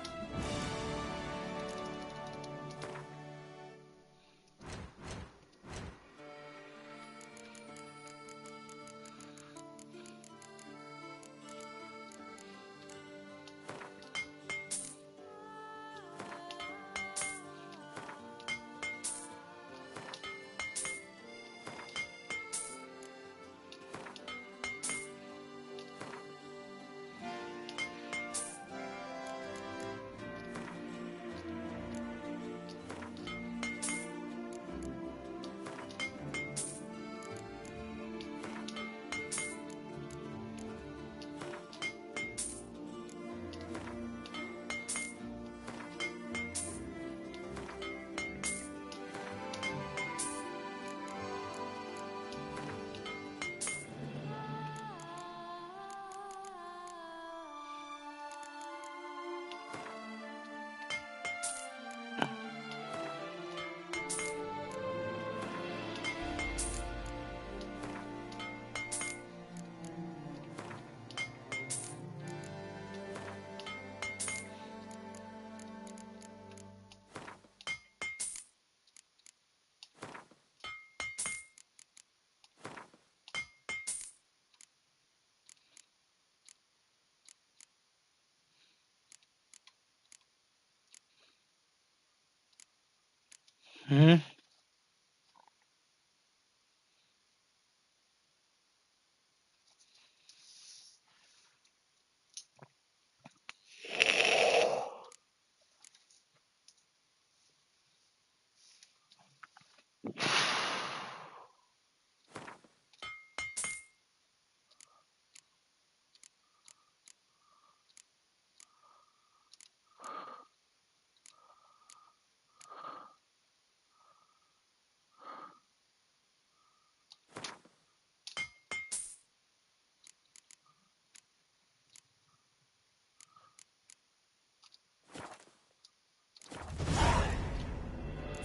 Hmm?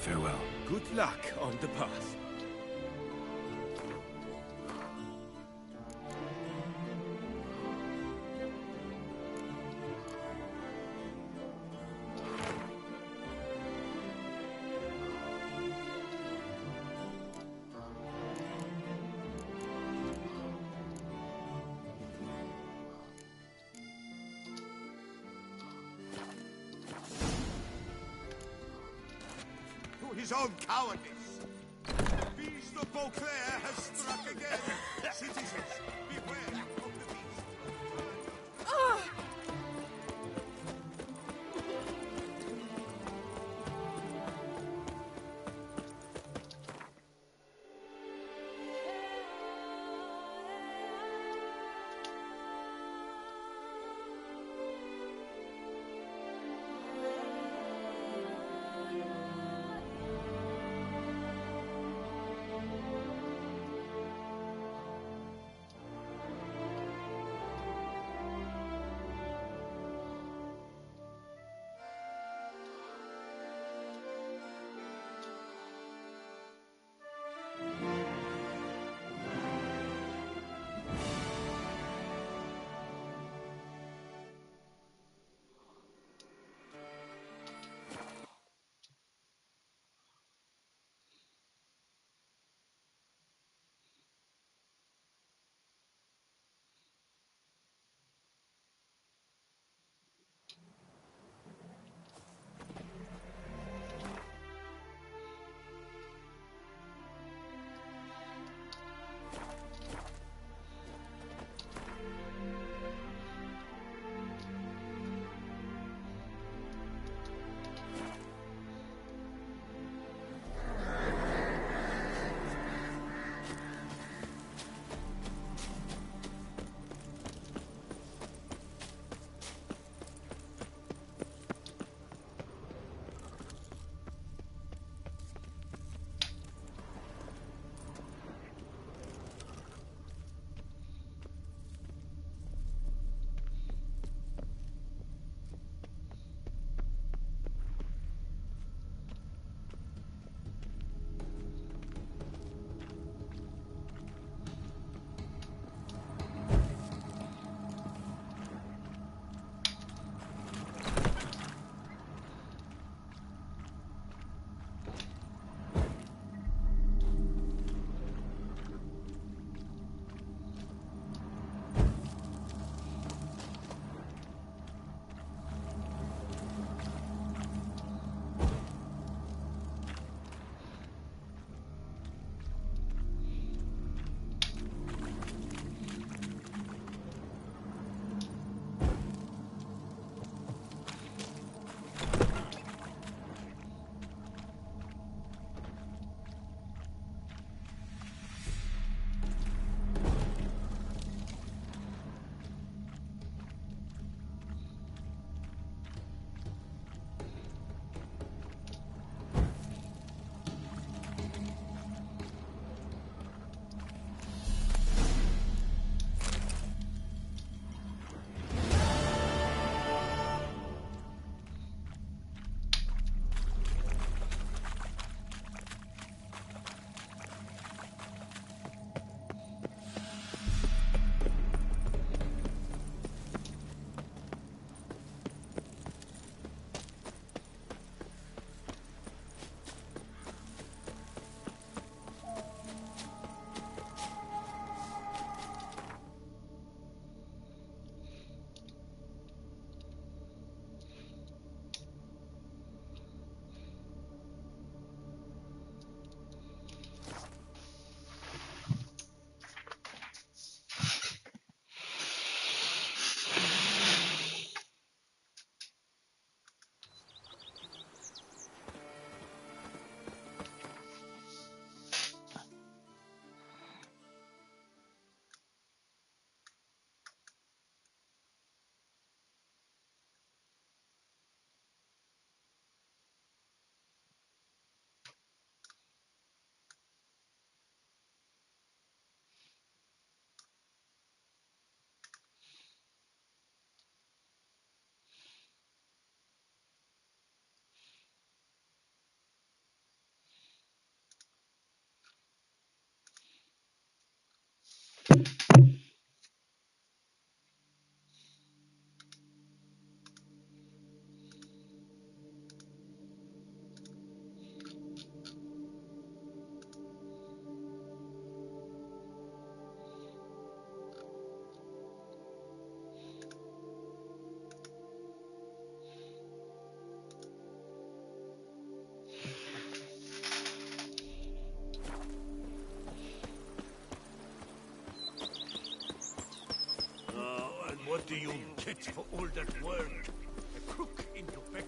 Farewell. Good luck on the path. To his own cowardice. The beast of Beauclair has struck again. Citizens, beware of the beast. And what do you get for all that work? A crook in your back.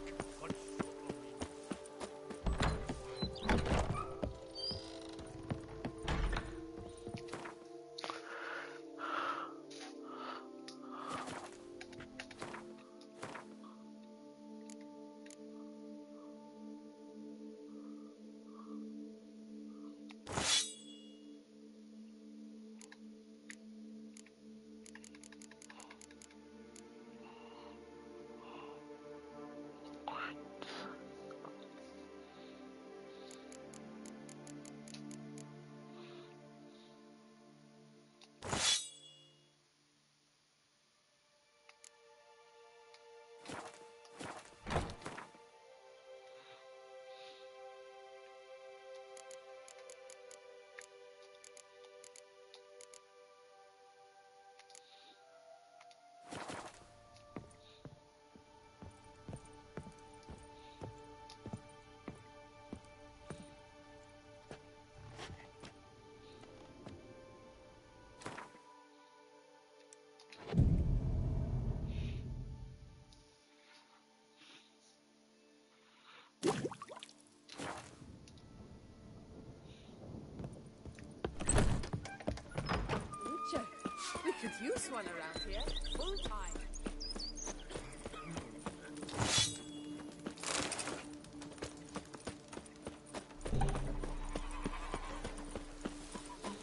We could use one around here, full time.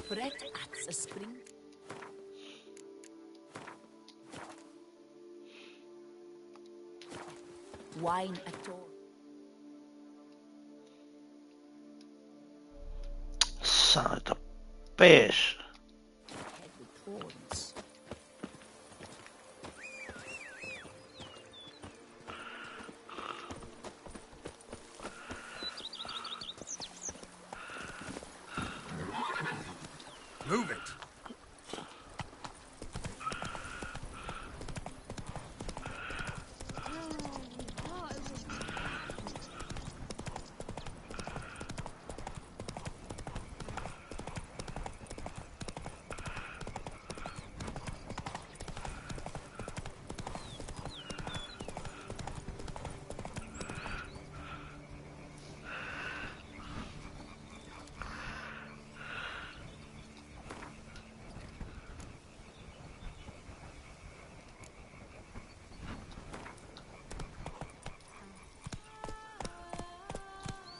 Bread at a spring. Wine at all. Son of a bitch. Head with thorns. Move it.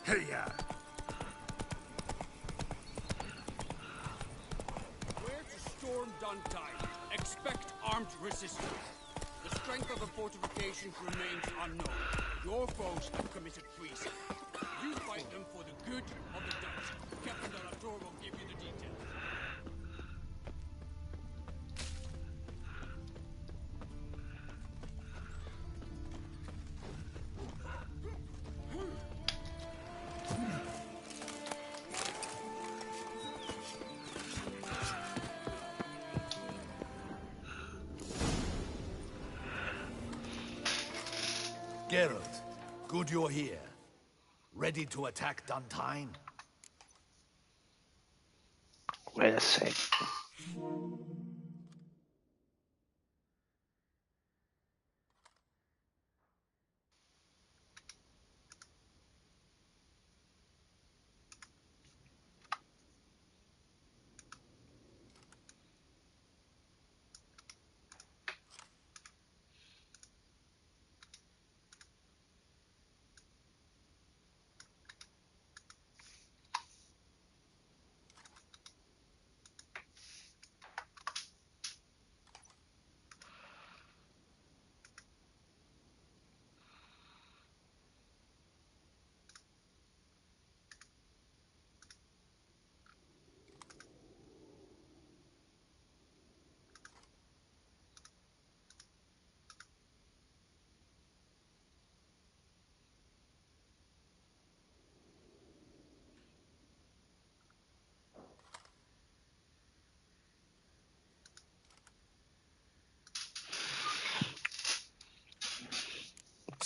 Hey-ya! Where to storm Duntine? Expect armed resistance. The strength of the fortifications remains unknown. Your foes have committed treason. You fight them for the good of the Dutch. Captain de la Tour will give you the details. Geralt, good you're here. Ready to attack Duntine? Wait a sec.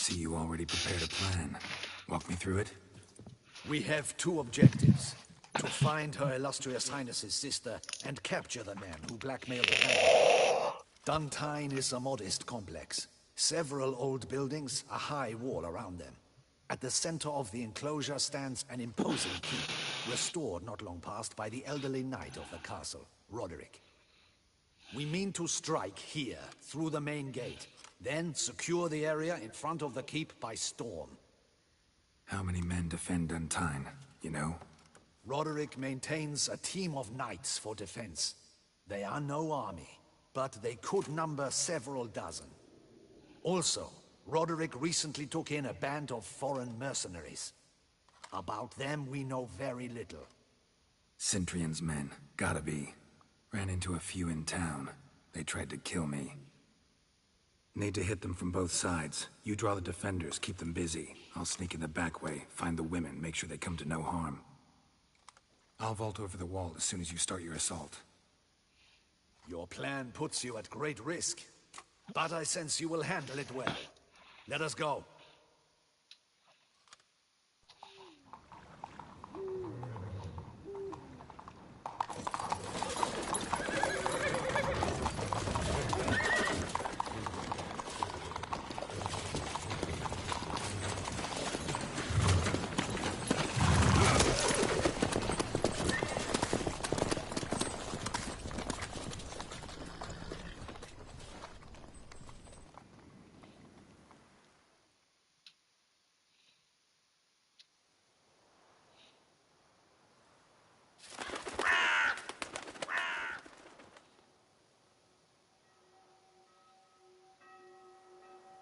see you already prepared a plan. Walk me through it. We have two objectives. To find Her Illustrious Highness's sister and capture the man who blackmailed the family. Duntine is a modest complex. Several old buildings, a high wall around them. At the center of the enclosure stands an imposing keep, restored not long past by the elderly knight of the castle, Roderick. We mean to strike here, through the main gate, then secure the area in front of the keep by storm. How many men defend Duntine, you know? Roderick maintains a team of knights for defense. They are no army, but they could number several dozen. Also, Roderick recently took in a band of foreign mercenaries. About them we know very little. Cintrian's men, gotta be. Ran into a few in town. They tried to kill me. Need to hit them from both sides. You draw the defenders, keep them busy. I'll sneak in the back way, find the women, make sure they come to no harm. I'll vault over the wall as soon as you start your assault. Your plan puts you at great risk, but I sense you will handle it well. Let us go.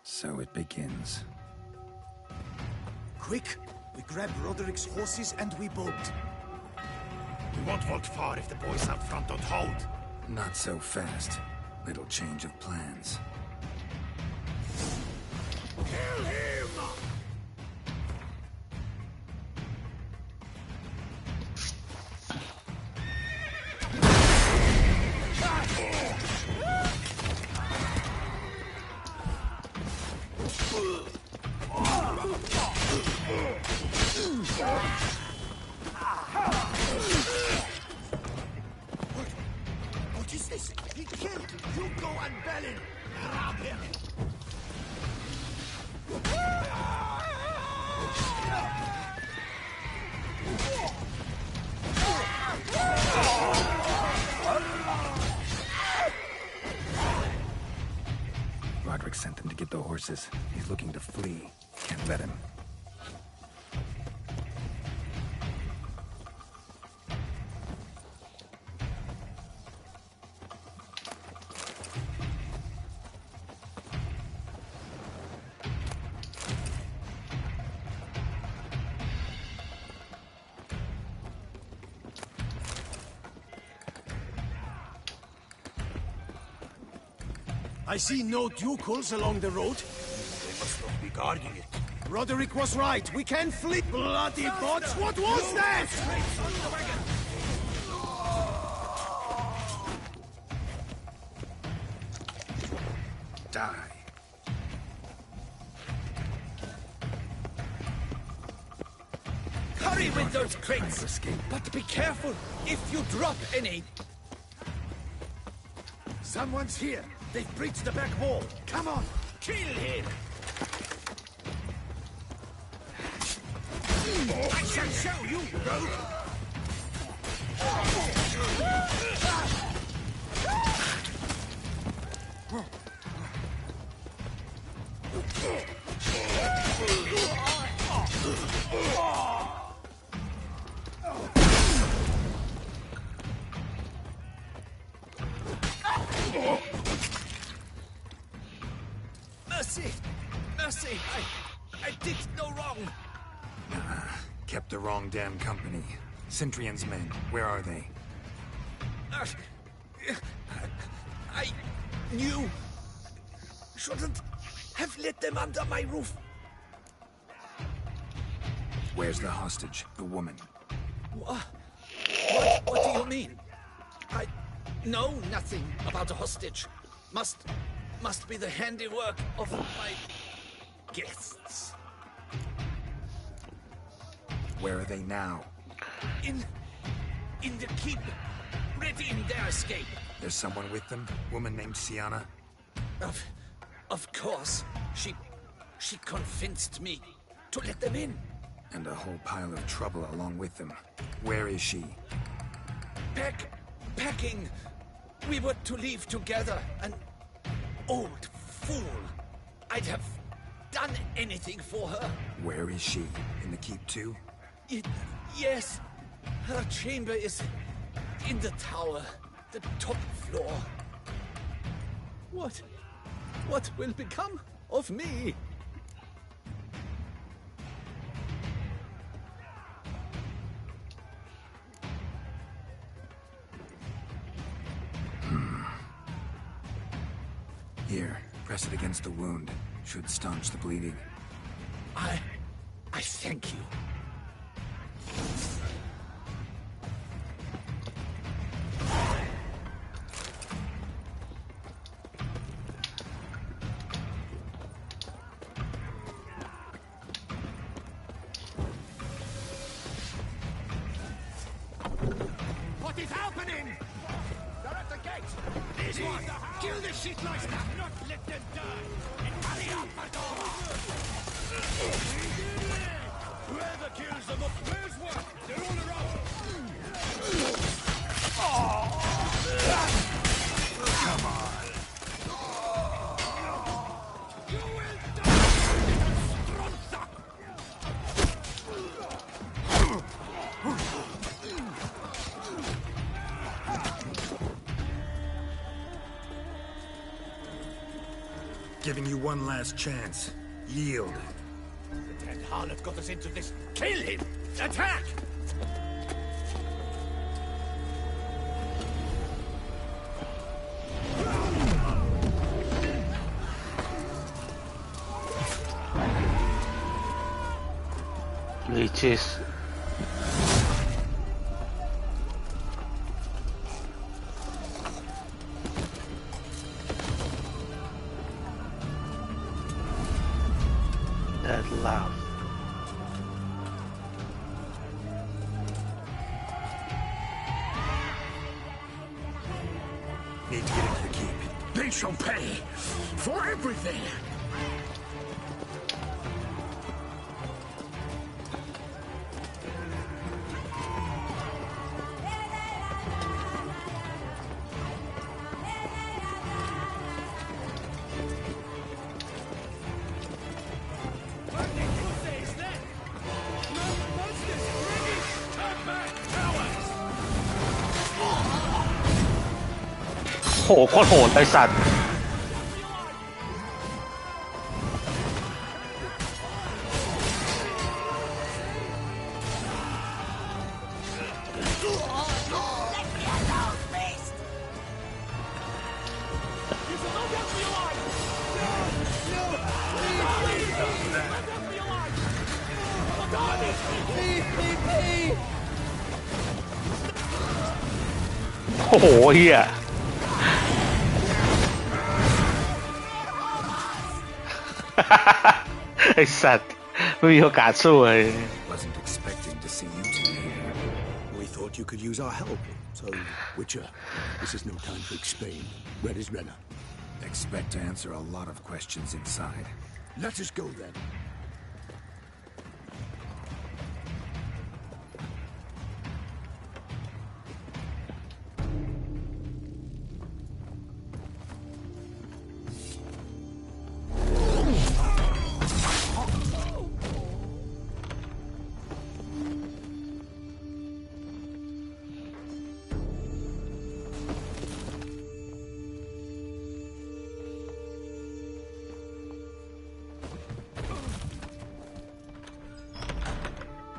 So it begins. Quick! We grab Roderick's horses and we bolt. We won't vault far if the boys out front don't hold. Not so fast. Little change of plans. Kill him! What is this? He killed Hugo and Belin! Grab him! Roderick sent them to get the horses. He's looking to flee. Can't let him. I see no ducals along the road. They must not be guarding it. Roderick was right. We can flee. Bloody bots! What was that? Die. Hurry with those crates! But be careful if you drop any. Someone's here. They've breached the back wall. Come on, kill him! I shall show you, rogue! Mercy! Mercy! I did no wrong! Kept the wrong damn company. Cintrian's men, where are they? I knew... shouldn't have let them under my roof. Where's the hostage, the woman? What do you mean? I know nothing about a hostage. Must be the handiwork of my guests. Where are they now? In the keep, ready in their escape. There's someone with them? Woman named Sienna? Of course. She convinced me to let them in. And a whole pile of trouble along with them. Where is she? Packing. We were to leave together. An old fool. I'd have done anything for her. Where is she? In the keep too? Yes. Her chamber is in the tower. The top floor. What will become of me? Here, press it against the wound. Should staunch the bleeding. I thank you. What is happening? They're at the gate. This one. Kill the shitmeister. Not let them die. And hurry up, Padova. Whoever kills them up, where's one? They're all around. Come on. You will die. Giving you one last chance. Yield. The Dead Harlot got us into this. Kill him! Attack! Leeches. That laugh. Need to get into the keep. They shall pay for everything.โหโคตรโหดไอ้สัตว์ โอ้โหเฮีย ไอ้สัตว์ไม่มีโอกาสสู้เลย Wasn't expecting to see you today. We thought you could use our help. So, Witcher, this is no time to explain. Where is Renna? Expect to answer a lot of questions inside. Let us go then.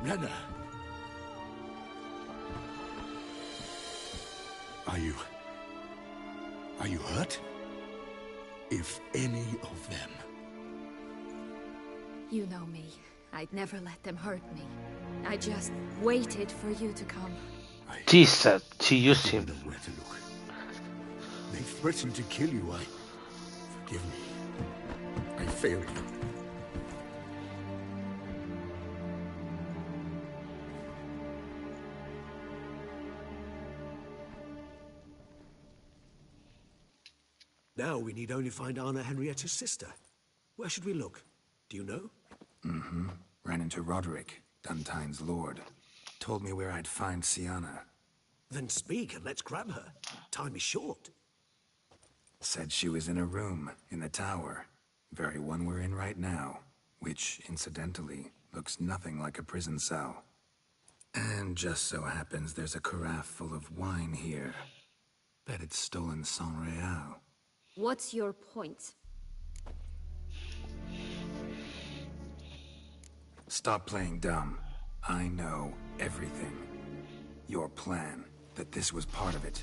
Renna. Are you hurt? If any of them. You know me. I'd never let them hurt me. I just waited for you to come. Jesus, she used him. Where to look. They threatened to kill you. Forgive me. I failed you. Now we need only find Anna Henrietta's sister. Where should we look? Do you know? Mm-hmm. Ran into Roderick, Duntine's lord. Told me where I'd find Sienna. Then speak and let's grab her. Time is short. Said she was in a room in the tower. Very one we're in right now. Which, incidentally, looks nothing like a prison cell. And just so happens there's a carafe full of wine here. Bet it's stolen San Real. What's your point? Stop playing dumb. I know everything. Your plan, that this was part of it.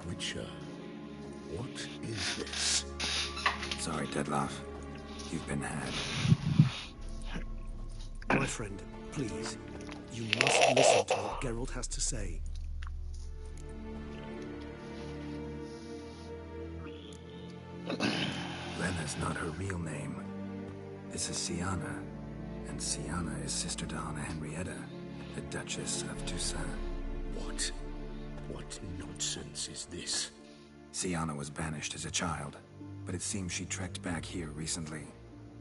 Witcher, what is this? Sorry, Dettlaff. You've been had. My friend, please, you must listen to what Geralt has to say. Lenna's not her real name. This is Siana, and Siana is sister to Anna Henrietta, the Duchess of Toussaint. What? What nonsense is this? Siana was banished as a child, but it seems she trekked back here recently.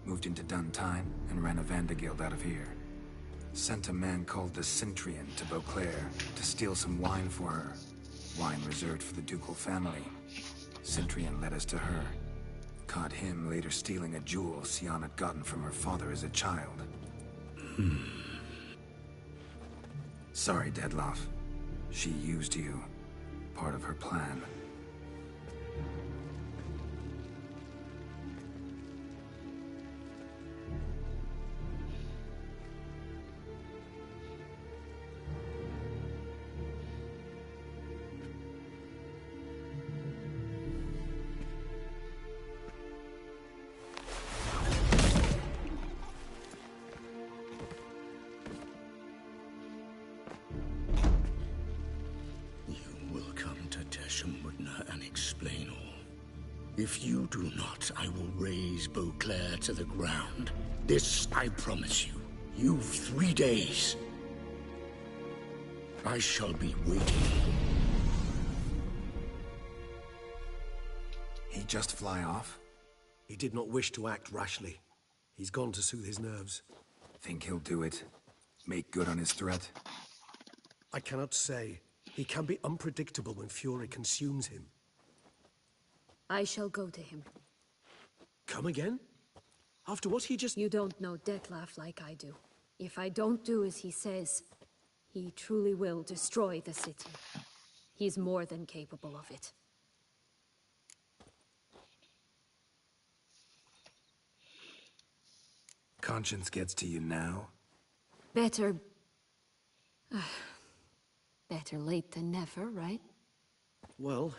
Moved into Duntine and ran a Vandergild out of here. Sent a man called the Cintrian to Beauclair to steal some wine for her. Wine reserved for the ducal family. Cintrian led us to her. Caught him later stealing a jewel Siana had gotten from her father as a child. Sorry, Dettlaff. She used you. Part of her plan. If you do not, I will raise Beauclair to the ground. This I promise you. You've 3 days. I shall be waiting. He just fly off? He did not wish to act rashly. He's gone to soothe his nerves. Think he'll do it? Make good on his threat? I cannot say. He can be unpredictable when fury consumes him. I shall go to him. Come again? After what he just... You don't know Dettlaff like I do. If I don't do as he says, he truly will destroy the city. He's more than capable of it. Conscience gets to you now? Better... better late than never, right? Well...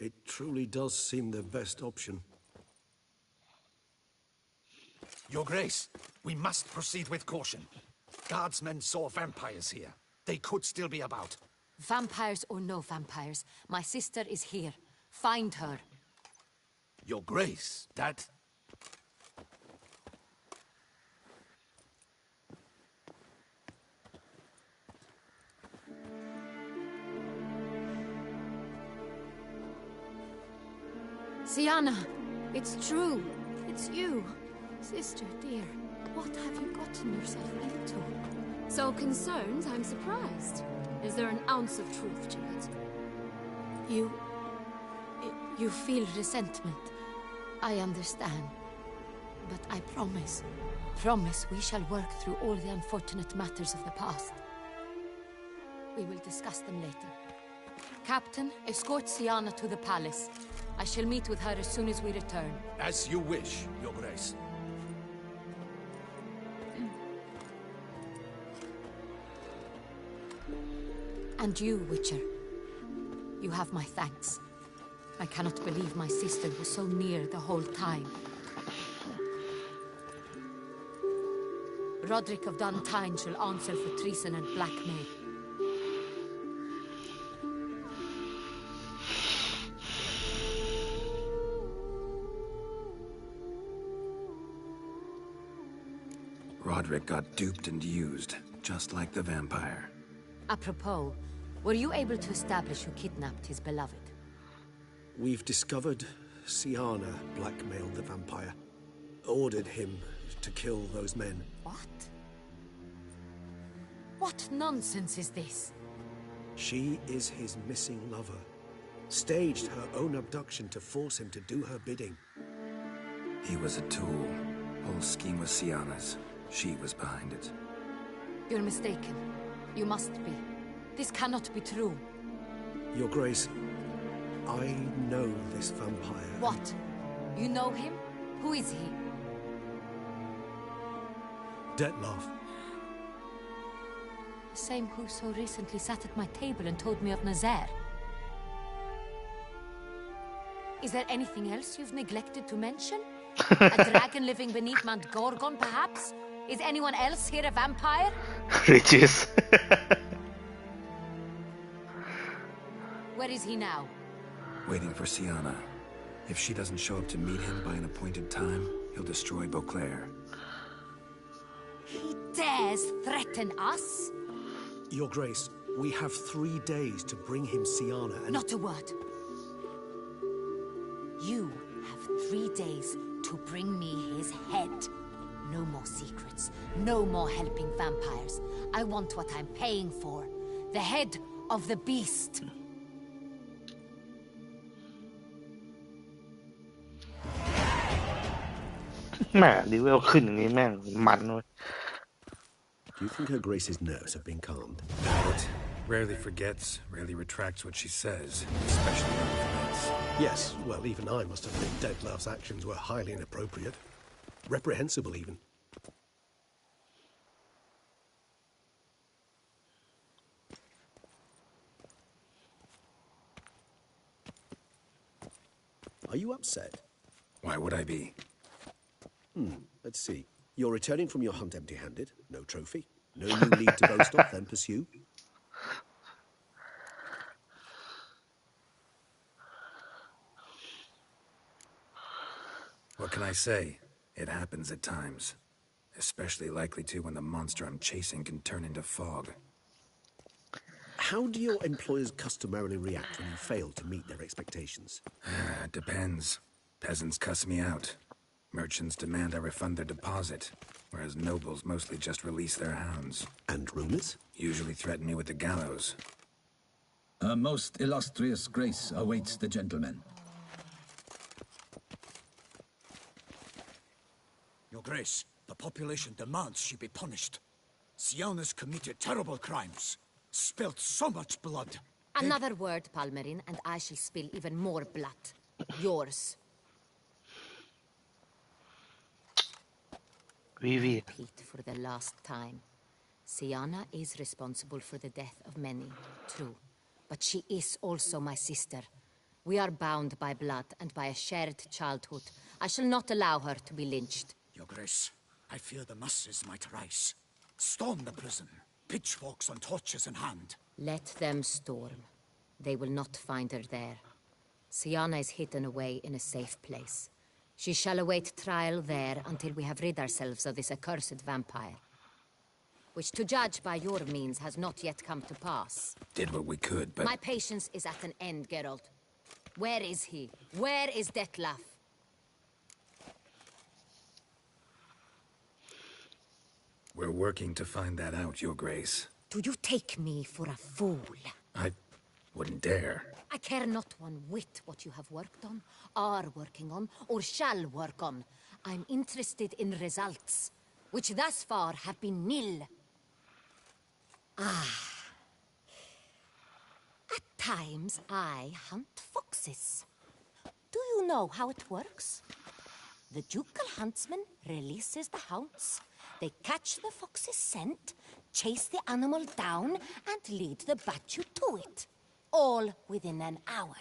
it truly does seem the best option. Your Grace, we must proceed with caution. Guardsmen saw vampires here. They could still be about. Vampires or no vampires, my sister is here. Find her. Your Grace, that... Siana, it's true. It's you. Sister, dear, what have you gotten yourself into? So concerned, I'm surprised. Is there an ounce of truth to it? You feel resentment. I understand. But I promise we shall work through all the unfortunate matters of the past. We will discuss them later. Captain, escort Siana to the palace. I shall meet with her as soon as we return. As you wish, Your Grace. And you, Witcher. You have my thanks. I cannot believe my sister was so near the whole time. Roderick of Duntine shall answer for treason and blackmail. Roderick got duped and used, just like the vampire. Apropos, were you able to establish who kidnapped his beloved? We've discovered Siana blackmailed the vampire. Ordered him to kill those men. What? What nonsense is this? She is his missing lover. Staged her own abduction to force him to do her bidding. He was a tool. Whole scheme was Siana's. She was behind it. You're mistaken. You must be. This cannot be true. Your Grace, I know this vampire. What? You know him? Who is he? Dettlaff. The same who so recently sat at my table and told me of Nazaire. Is there anything else you've neglected to mention? A dragon living beneath Mount Gorgon, perhaps? Is anyone else here a vampire? Riches. Where is he now? Waiting for Siana. If she doesn't show up to meet him by an appointed time, he'll destroy Beauclair. He dares threaten us? Your Grace, we have 3 days to bring him Siana and... Not a word. You have 3 days to bring me his head. No more secrets. No more helping vampires. I want what I'm paying for. The head of the beast.ดีเวลขึ้นอย่างนี้แม่งมันเว้ย Do you think Her Grace's nerves have been calmed? Doubt. Rarely forgets, rarely retracts what she says, especially on comments. Yes, well, even I must admit Dettlaff's actions were highly inappropriate. Reprehensible, even. Are you upset? Why would I be? Let's see. You're returning from your hunt empty-handed. No trophy. No new lead to boast of, then pursue. What can I say? It happens at times. Especially likely to when the monster I'm chasing can turn into fog. How do your employers customarily react when you fail to meet their expectations? It depends. Peasants cuss me out. Merchants demand I refund their deposit, whereas nobles mostly just release their hounds. And rulers? Usually threaten me with the gallows. A most illustrious grace awaits the gentleman. Your Grace, the population demands she be punished. Siana's committed terrible crimes. Spilt so much blood. Another word, Palmerin, and I shall spill even more blood. Yours. Repeat for the last time. Siana is responsible for the death of many, true. But she is also my sister. We are bound by blood and by a shared childhood. I shall not allow her to be lynched. Your Grace, I fear the masses might rise. Storm the prison, pitchforks and torches in hand. Let them storm. They will not find her there. Siana is hidden away in a safe place. She shall await trial there until we have rid ourselves of this accursed vampire. Which, to judge by your means, has not yet come to pass. Did what we could, but... My patience is at an end, Geralt. Where is he? Where is Dettlaff? We're working to find that out, Your Grace. Do you take me for a fool? I wouldn't dare. I care not one whit what you have worked on, are working on, or shall work on. I'm interested in results, which thus far have been nil. At times, I hunt foxes. Do you know how it works? The ducal huntsman releases the hounds. They catch the fox's scent, chase the animal down, and lead the Batu to it. All within an hour.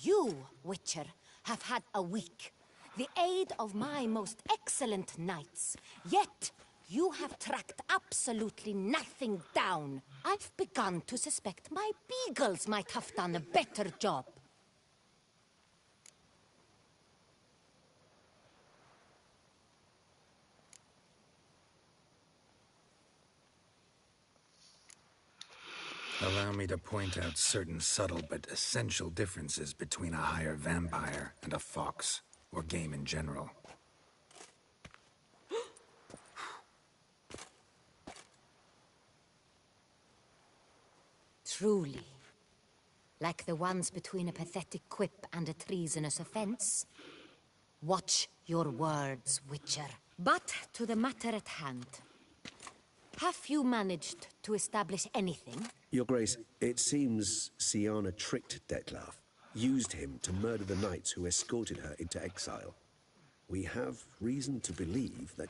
You, Witcher, have had a week. The aid of my most excellent knights. Yet, you have tracked absolutely nothing down. I've begun to suspect my beagles might have done a better job. Allow me to point out certain subtle but essential differences between a higher vampire and a fox, or game in general. Truly. Like the ones between a pathetic quip and a treasonous offense. Watch your words, Witcher. But to the matter at hand. Have you managed to establish anything? Your Grace, it seems Syanna tricked Dettlaff, used him to murder the knights who escorted her into exile. We have reason to believe that...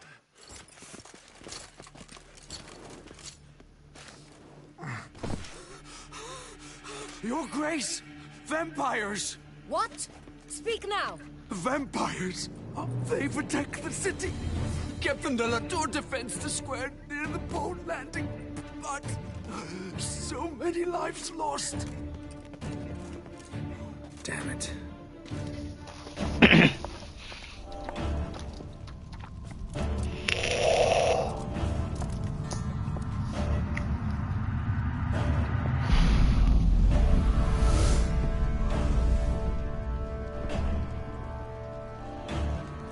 Your Grace! Vampires! What? Speak now! Vampires! They've attacked the city! Captain de la Tour defends the square near the boat landing, but so many lives lost. Damn it.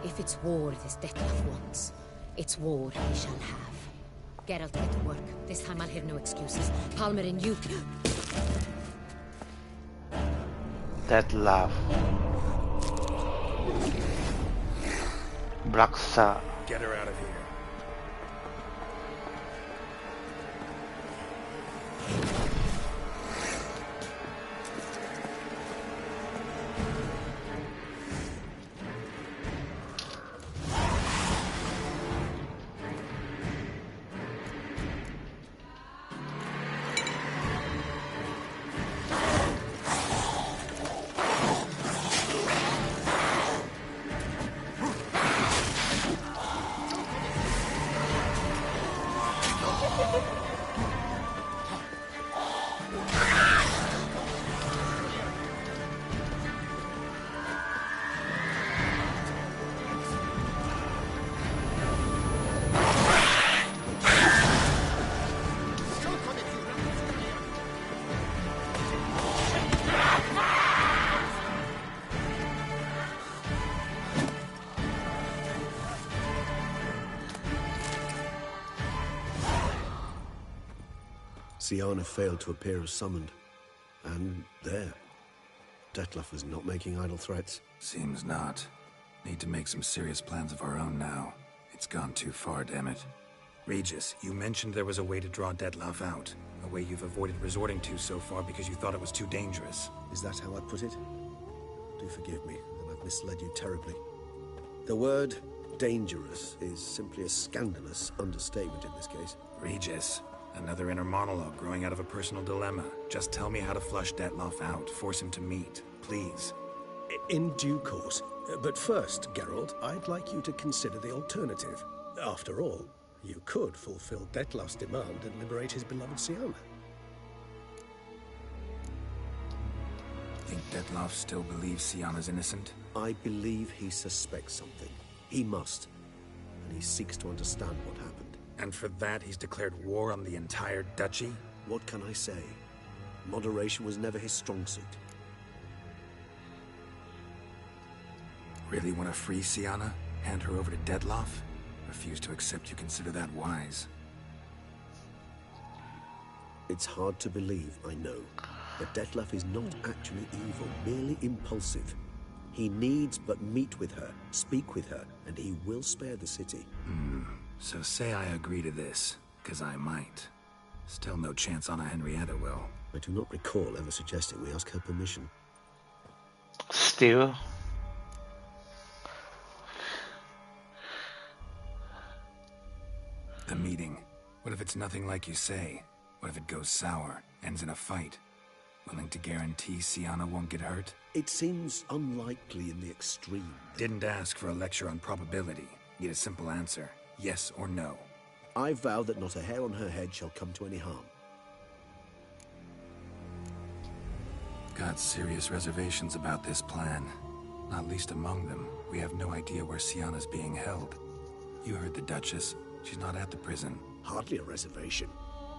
If it's war this Dettlaff wants, it's war he shall have. Geralt, get to work. This time I'll hear no excuses. Palmer and you... Dettlaff. Braxa. Get her out of here. Syanna failed to appear as summoned. And there. Dettlaff was not making idle threats. Seems not. Need to make some serious plans of our own now. It's gone too far, damn it. Regis, you mentioned there was a way to draw Dettlaff out. A way you've avoided resorting to so far because you thought it was too dangerous. Is that how I put it? Do forgive me, that I've misled you terribly. The word dangerous is simply a scandalous understatement in this case. Regis, another inner monologue growing out of a personal dilemma. Just tell me how to flush Dettlaff out. Force him to meet, please. In due course. But first, Geralt, I'd like you to consider the alternative. After all, you could fulfill Dettlaff's demand and liberate his beloved Syanna. Think Dettlaff still believes Syanna's innocent? I believe he suspects something. He must. And he seeks to understand what happened. And for that, he's declared war on the entire duchy? What can I say? Moderation was never his strong suit. Really want to free Syanna? Hand her over to Dettlaff? Refuse to accept you consider that wise. It's hard to believe, I know. But Dettlaff is not actually evil, merely impulsive. He needs but meet with her, speak with her, and he will spare the city. So say I agree to this, because I might. Still no chance Anna Henrietta will. I do not recall ever suggesting we ask her permission. Still. The meeting. What if it's nothing like you say? What if it goes sour, ends in a fight? Willing to guarantee Syanna won't get hurt? It seems unlikely in the extreme. Didn't ask for a lecture on probability. Need a simple answer. Yes or no. I vow that not a hair on her head shall come to any harm. Got serious reservations about this plan. Not least among them, we have no idea where Syanna's being held. You heard the Duchess. She's not at the prison. Hardly a reservation.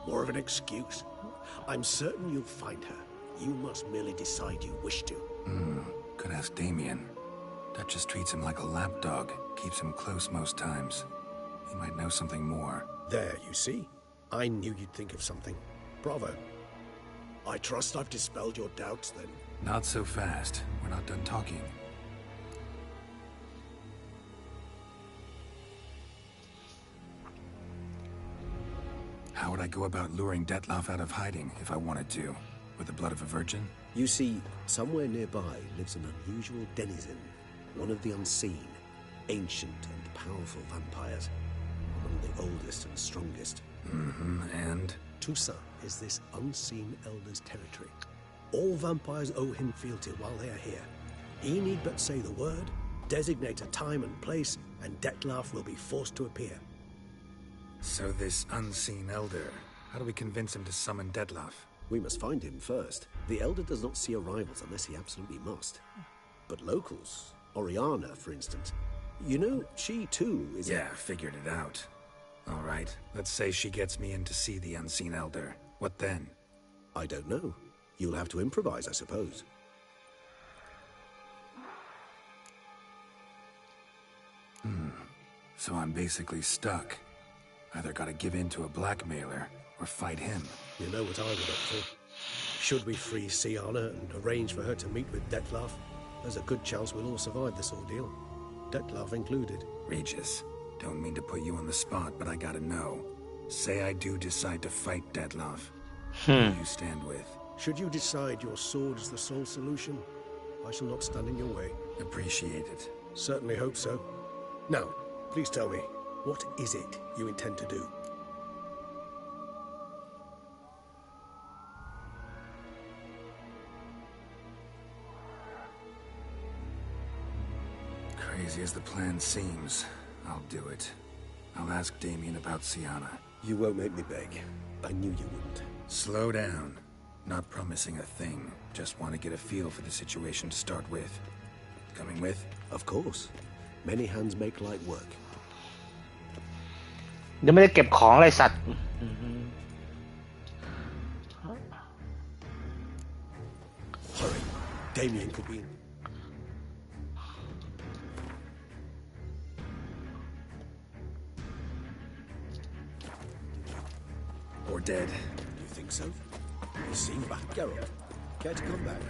More of an excuse. I'm certain you'll find her. You must merely decide you wish to. Could ask Damien. Duchess treats him like a lapdog, keeps him close most times. He might know something more. There, you see? I knew you'd think of something. Bravo. I trust I've dispelled your doubts, then. Not so fast. We're not done talking. How would I go about luring Dettlaff out of hiding if I wanted to? With the blood of a virgin? You see, somewhere nearby lives an unusual denizen. One of the unseen, ancient and powerful vampires. Among the oldest and strongest. And? Toussaint is this unseen elder's territory. All vampires owe him fealty while they are here. He need but say the word, designate a time and place, and Dettlaff will be forced to appear. So this unseen elder, how do we convince him to summon Dettlaff? We must find him first. The elder does not see arrivals unless he absolutely must. But locals, Oriana, for instance, you know, she too is... Yeah, figured it out. All right, let's say she gets me in to see the unseen elder. What then? I don't know. You'll have to improvise, I suppose. So I'm basically stuck. Either gotta give in to a blackmailer, or fight him. You know what I would opt for. Should we free Syanna and arrange for her to meet with Dettlaff, there's a good chance we'll all survive this ordeal. Dettlaff included. Regis, don't mean to put you on the spot, but I gotta know. Say I do decide to fight Dettlaff. Who do you stand with? Should you decide your sword is the sole solution, I shall not stand in your way. Appreciate it. Certainly hope so. Now, please tell me, what is it you intend to do? Crazy as the plan seems, I'll do it. I'll ask Damien about Syanna. You won't make me beg. I knew you wouldn't. Slow down. Not promising a thing. Just want to get a feel for the situation to start with. Coming with? Of course. Many hands make light work. ยังไม่ได้เก็บของเลยสัตว์ Hurry. Damien could be... Or dead. You think so? You seem back, Geralt. Care to come back?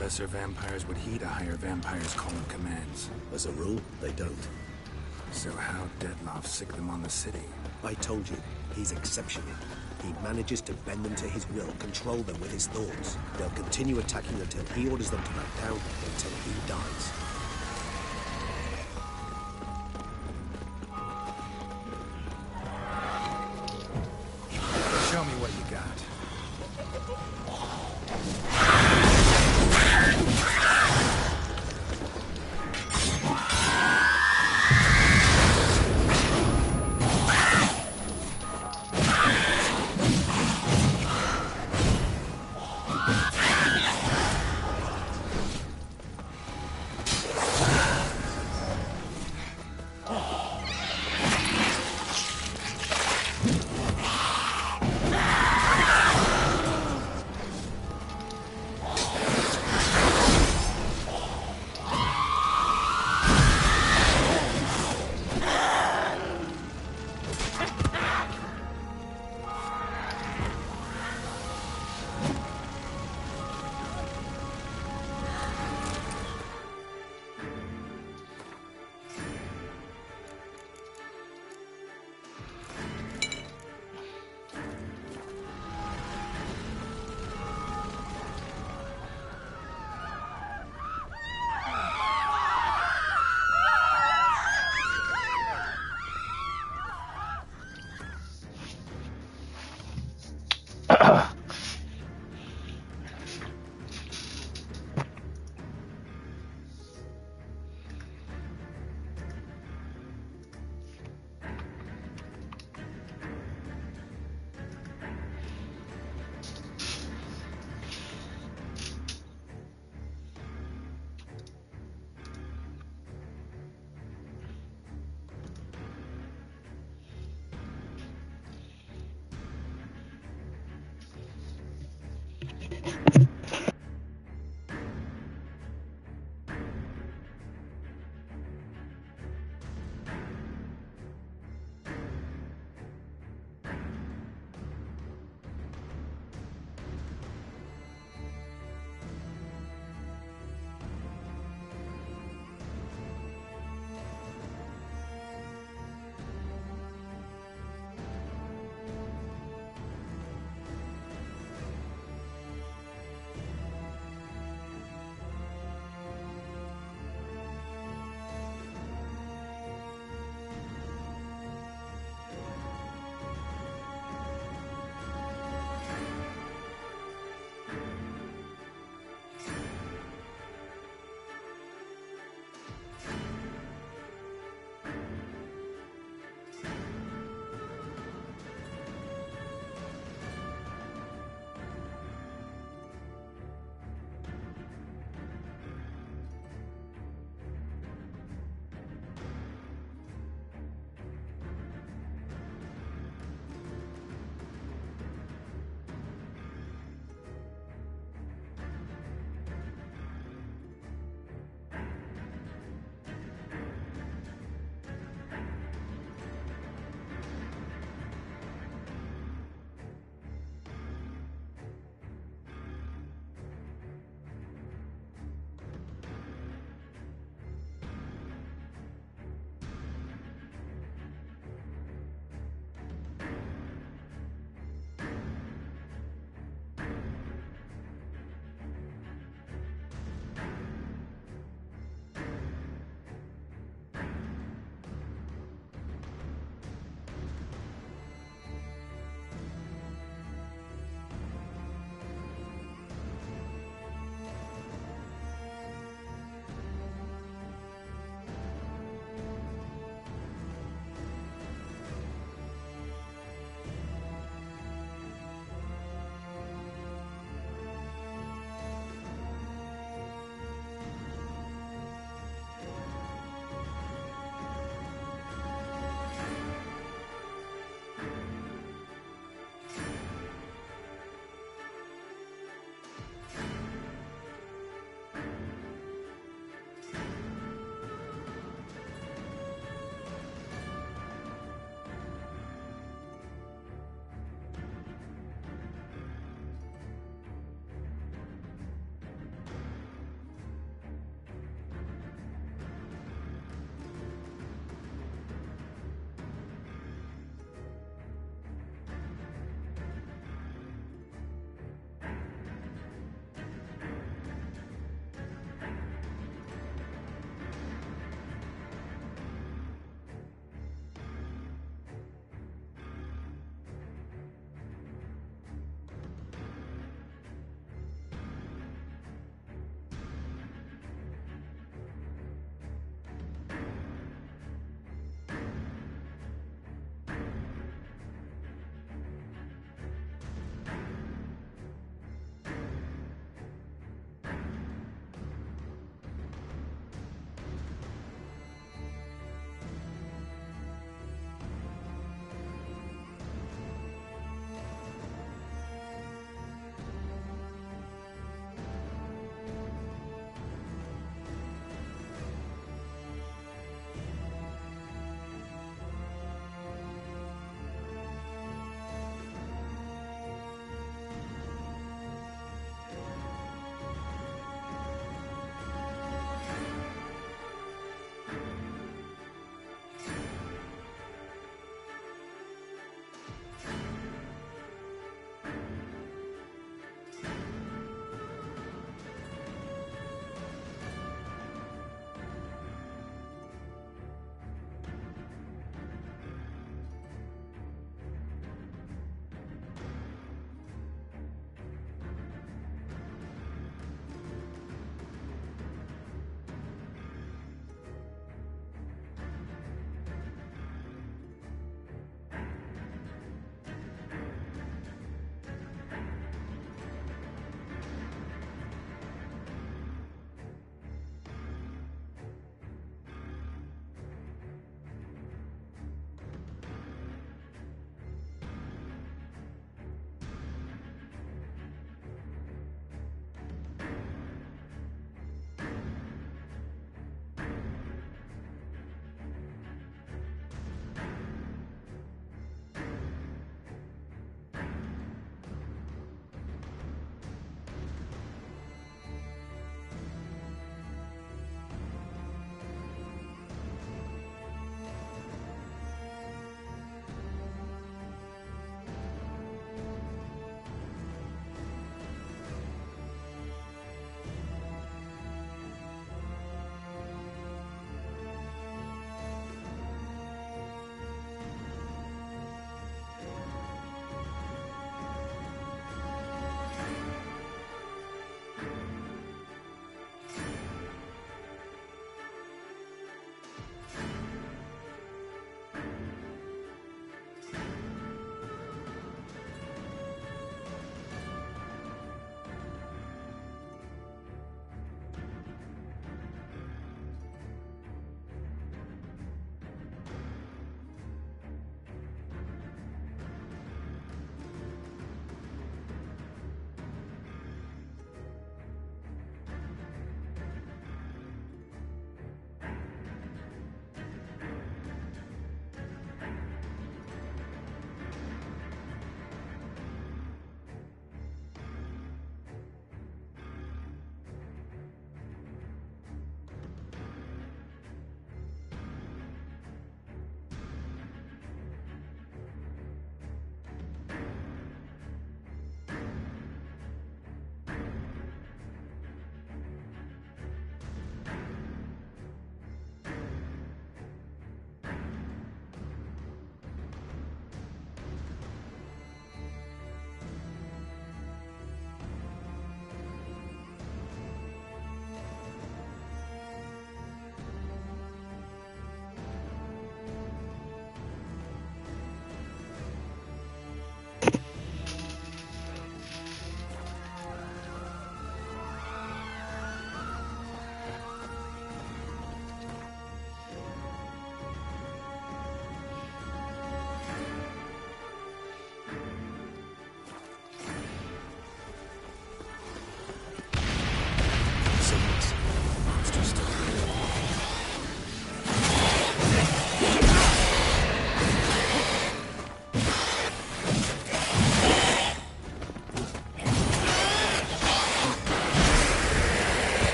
Lesser vampires would heed a higher vampire's call of commands. As a rule, they don't. So how'd Dettlaff sick them on the city? I told you, he's exceptional. He manages to bend them to his will, control them with his thoughts. They'll continue attacking until he orders them to back down, until he dies. Show me what you got.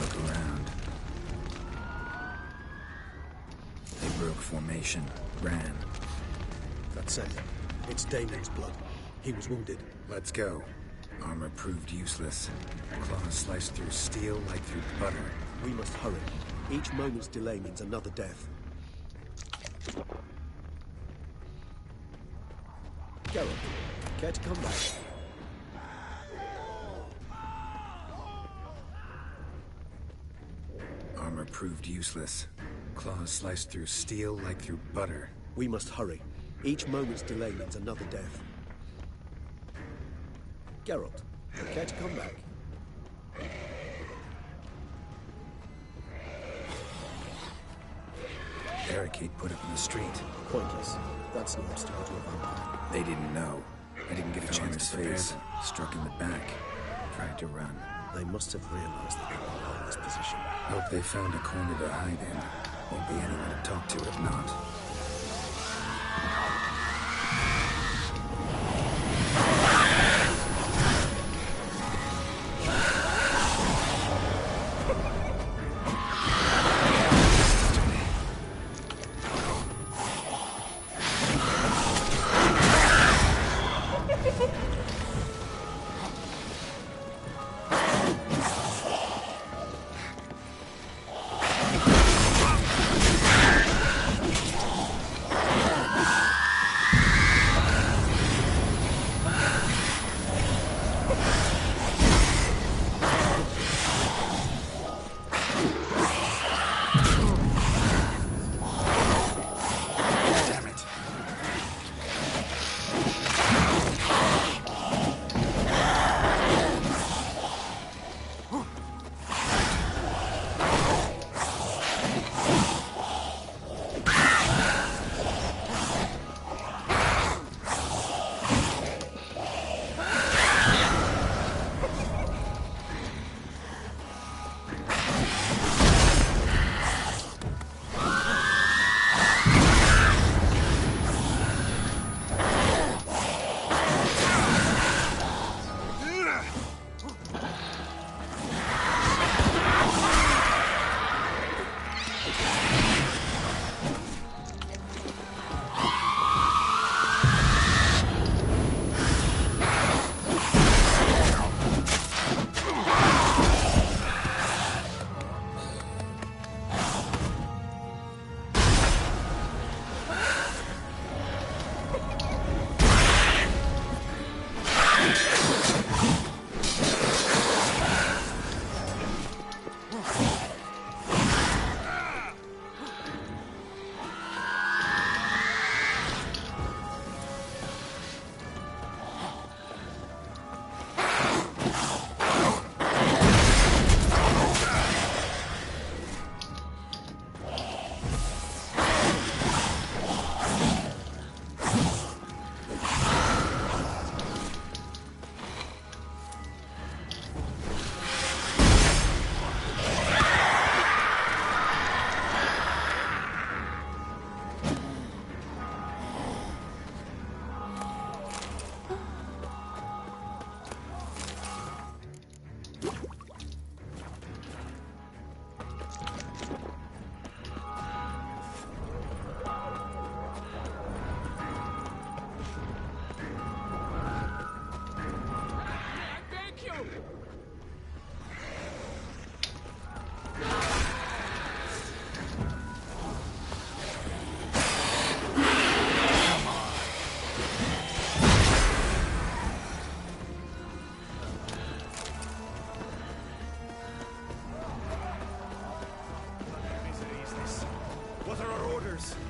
look around. They broke formation, ran. That's it. It's Damon's blood. He was wounded. Let's go. Armor proved useless. Claws sliced through steel like through butter. We must hurry. Each moment's delay means another death. Geralt, care to come back? Armor proved useless. Claws sliced through steel like through butter. We must hurry. Each moment's delay means another death. Geralt, care to come back? Barricade put up in the street. Pointless. That's no obstacle to a vampire. They didn't know. I didn't get a chance to face. Struck in the back. Tried to run. They must have realized they couldn't hold this position. Hope they found a corner to hide in. Won't be anyone to talk to if not.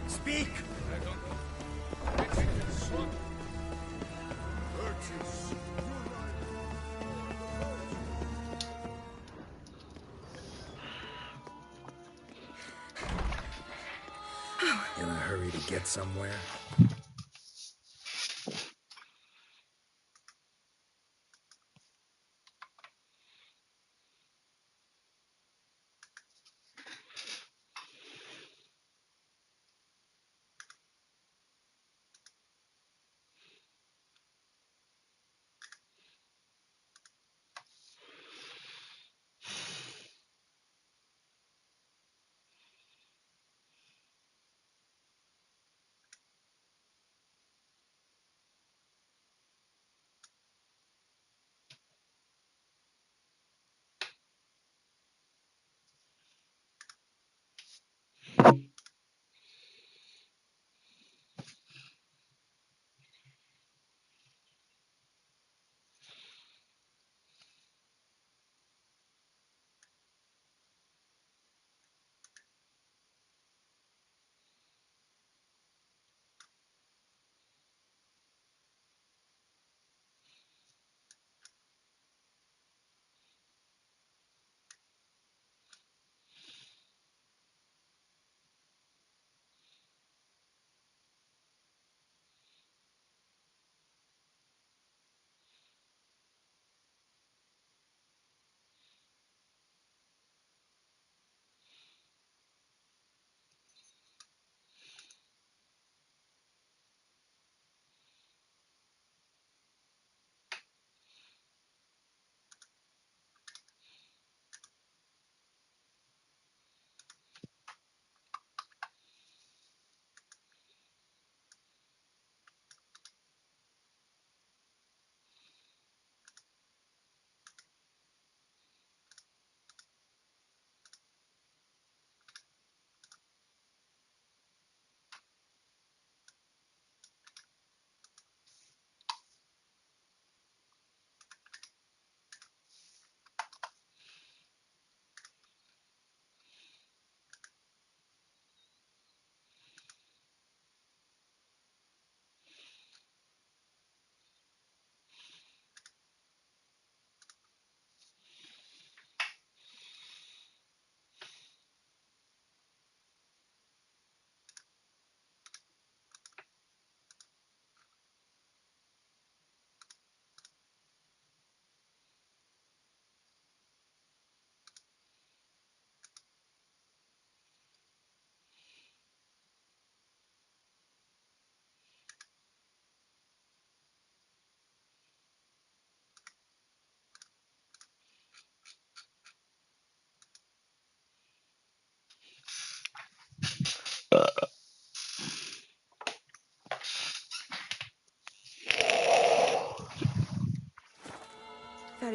Speak! In a hurry to get somewhere?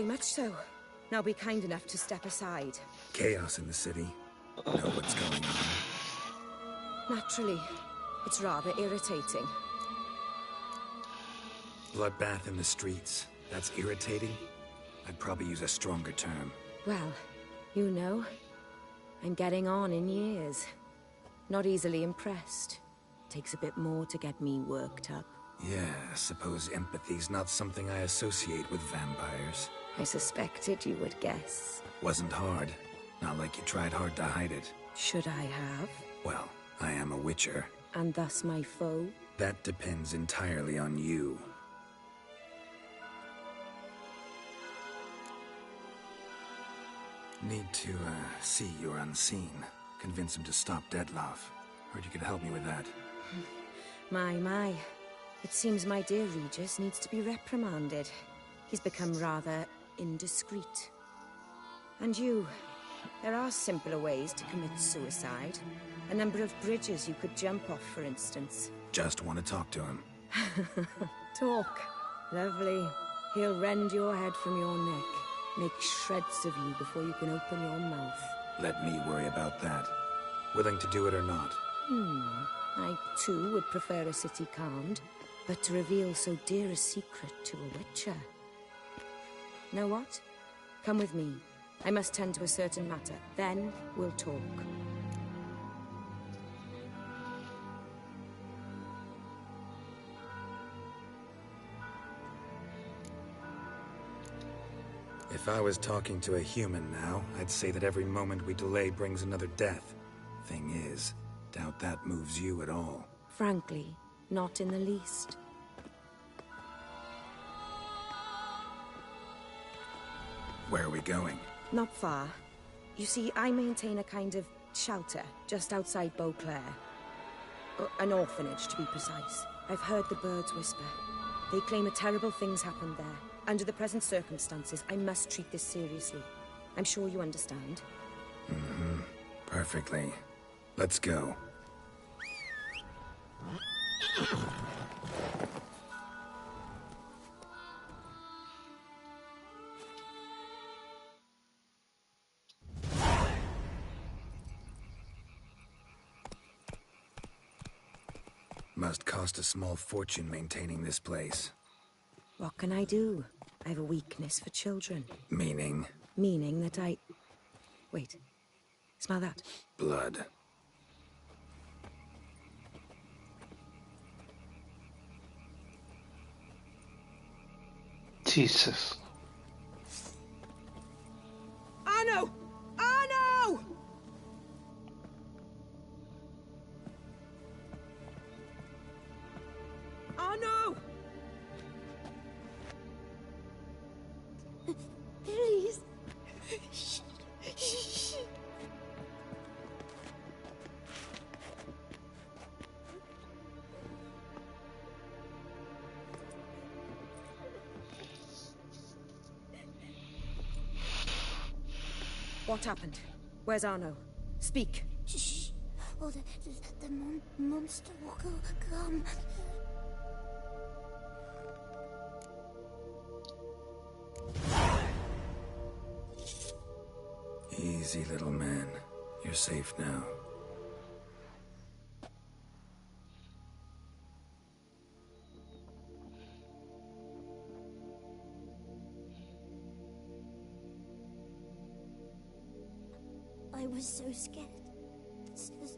Very much so. Now be kind enough to step aside. Chaos in the city. Know what's going on. Naturally. It's rather irritating. Bloodbath in the streets. That's irritating? I'd probably use a stronger term. Well, you know, I'm getting on in years. Not easily impressed. Takes a bit more to get me worked up. Yeah, I suppose empathy's not something I associate with vampires. I suspected you would guess. Wasn't hard. Not like you tried hard to hide it. Should I have? Well, I am a witcher. And thus my foe? That depends entirely on you. Need to, see you're unseen. Convince him to stop Dettlaff. Heard you could help me with that. My. It seems my dear Regis needs to be reprimanded. He's become rather indiscreet. And you, there are simpler ways to commit suicide. A number of bridges you could jump off, for instance. Just want to talk to him. Talk. Lovely. He'll rend your head from your neck. Make shreds of you before you can open your mouth. Let me worry about that. Willing to do it or not? I too would prefer a city calmed, but to reveal so dear a secret to a witcher. Know what? Come with me. I must tend to a certain matter. Then we'll talk. If I was talking to a human now, I'd say that every moment we delay brings another death. Thing is, doubt that moves you at all. Frankly, not in the least. Where are we going? Not far. You see, I maintain a kind of shelter just outside Beauclair. An orphanage, to be precise. I've heard the birds whisper. They claim a terrible thing's happened there. Under the present circumstances, I must treat this seriously. I'm sure you understand. Perfectly. Let's go. Must cost a small fortune maintaining this place. What can I do? I have a weakness for children. Meaning? Meaning that I... Wait. Smell that? Blood. Jesus. Arno! Arno! Arno! Please. What happened? Where's Arno? Speak. Shh. Oh, the monster will come. Easy, little man. You're safe now. I was so scared.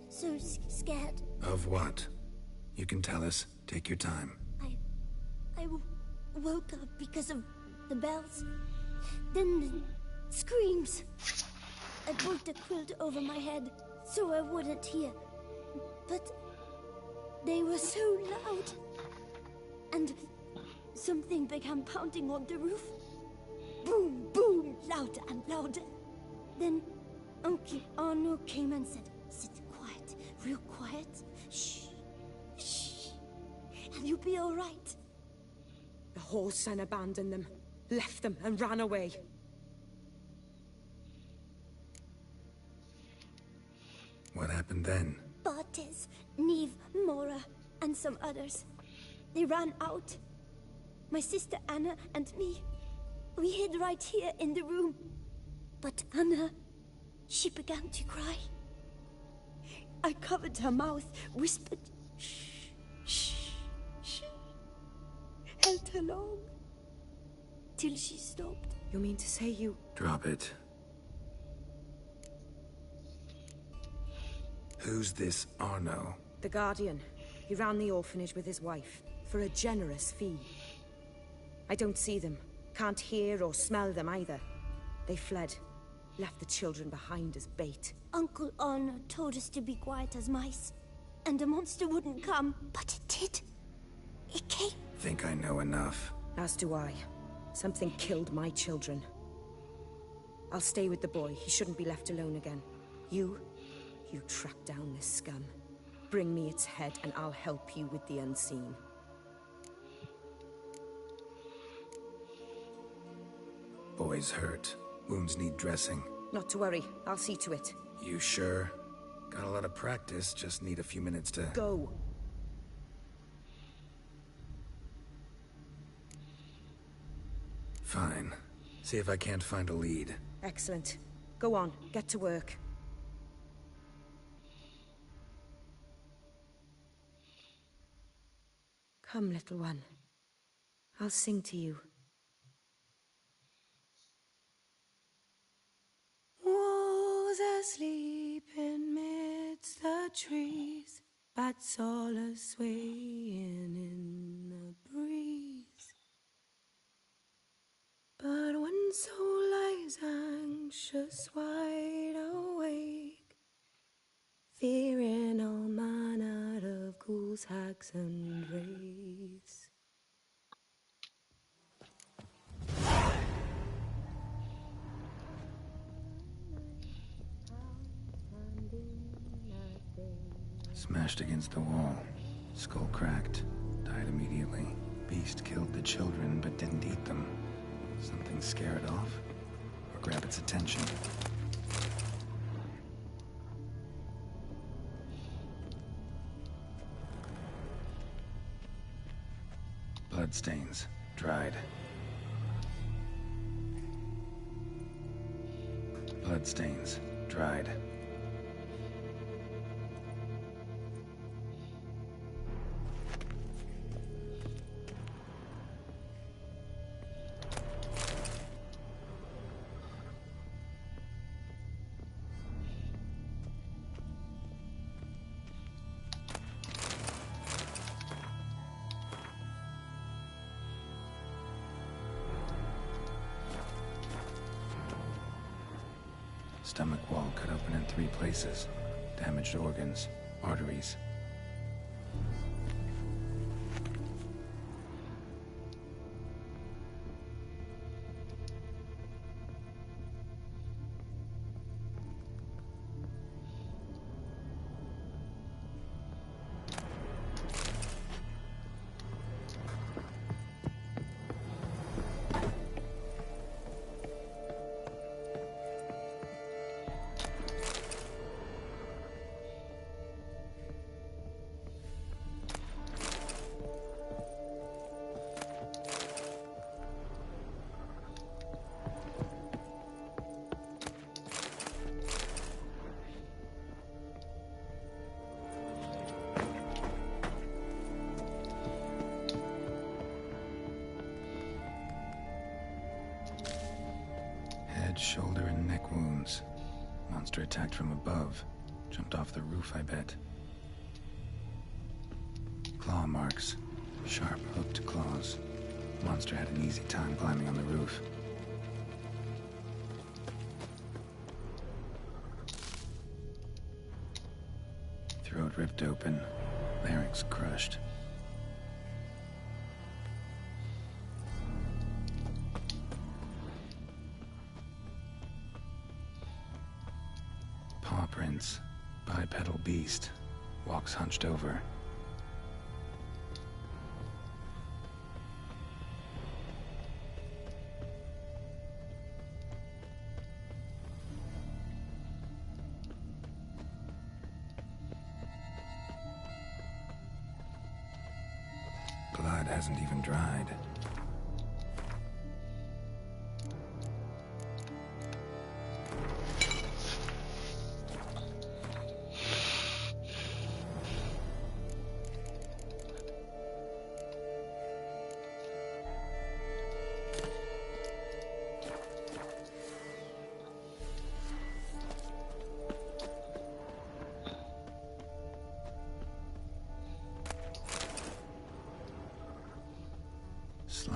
So scared. Of what? You can tell us. Take your time. I woke up because of the bells. Then the screams. I pulled the quilt over my head so I wouldn't hear. But they were so loud. And something began pounding on the roof. Boom, boom, louder and louder. Then Uncle Arno came and said, "Sit quiet, real quiet. Shh, shh, and you'll be all right." The whoreson abandoned them, left them and ran away. What happened then? Bartes, Neve, Mora, and some others. They ran out. My sister Anna and me. We hid right here in the room. But Anna, she began to cry. I covered her mouth, whispered, shh, shh, shh. Held her long. Till she stopped. You mean to say you... Drop it. Who's this Arno? The Guardian. He ran the orphanage with his wife, for a generous fee. I don't see them. Can't hear or smell them either. They fled. Left the children behind as bait. Uncle Arno told us to be quiet as mice. And the monster wouldn't come. But it did. It came. Think I know enough. As do I. Something killed my children. I'll stay with the boy. He shouldn't be left alone again. You track down this scum. Bring me its head and I'll help you with the unseen. Boy's hurt. Wounds need dressing. Not to worry. I'll see to it. You sure? Got a lot of practice, just need a few minutes to... Go! Fine. See if I can't find a lead. Excellent. Go on, get to work. Come, little one. I'll sing to you. Wolves asleep in midst the trees, bats all a swaying in the breeze. But when soul lies anxious, wide awake, fearing all manner of ghouls, hags, and wraiths. Smashed against the wall. Skull cracked. Died immediately. Beast killed the children, but didn't eat them. Something scare it off? Or grab its attention? Bloodstains. Dried. Bloodstains. Dried. Stomach wall cut open in 3 places. Damaged organs, arteries. Shoulder and neck wounds. Monster attacked from above. Jumped off the roof, I bet. Claw marks. Sharp, hooked claws. Monster had an easy time climbing on the roof. Throat ripped open. Larynx crushed. Paw prints. Bipedal beast. Walks hunched over. Blood hasn't even dried.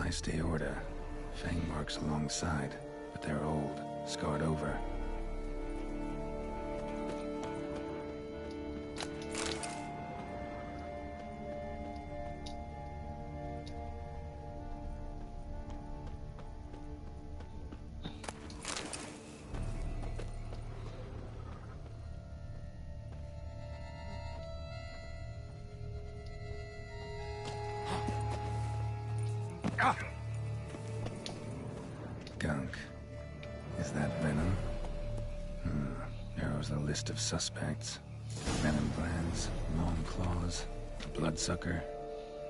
Nice aorta. Fang marks alongside, but they're old, scarred over. Gunk. Is that venom? Narrows the list of suspects. Venom glands, long claws, a bloodsucker.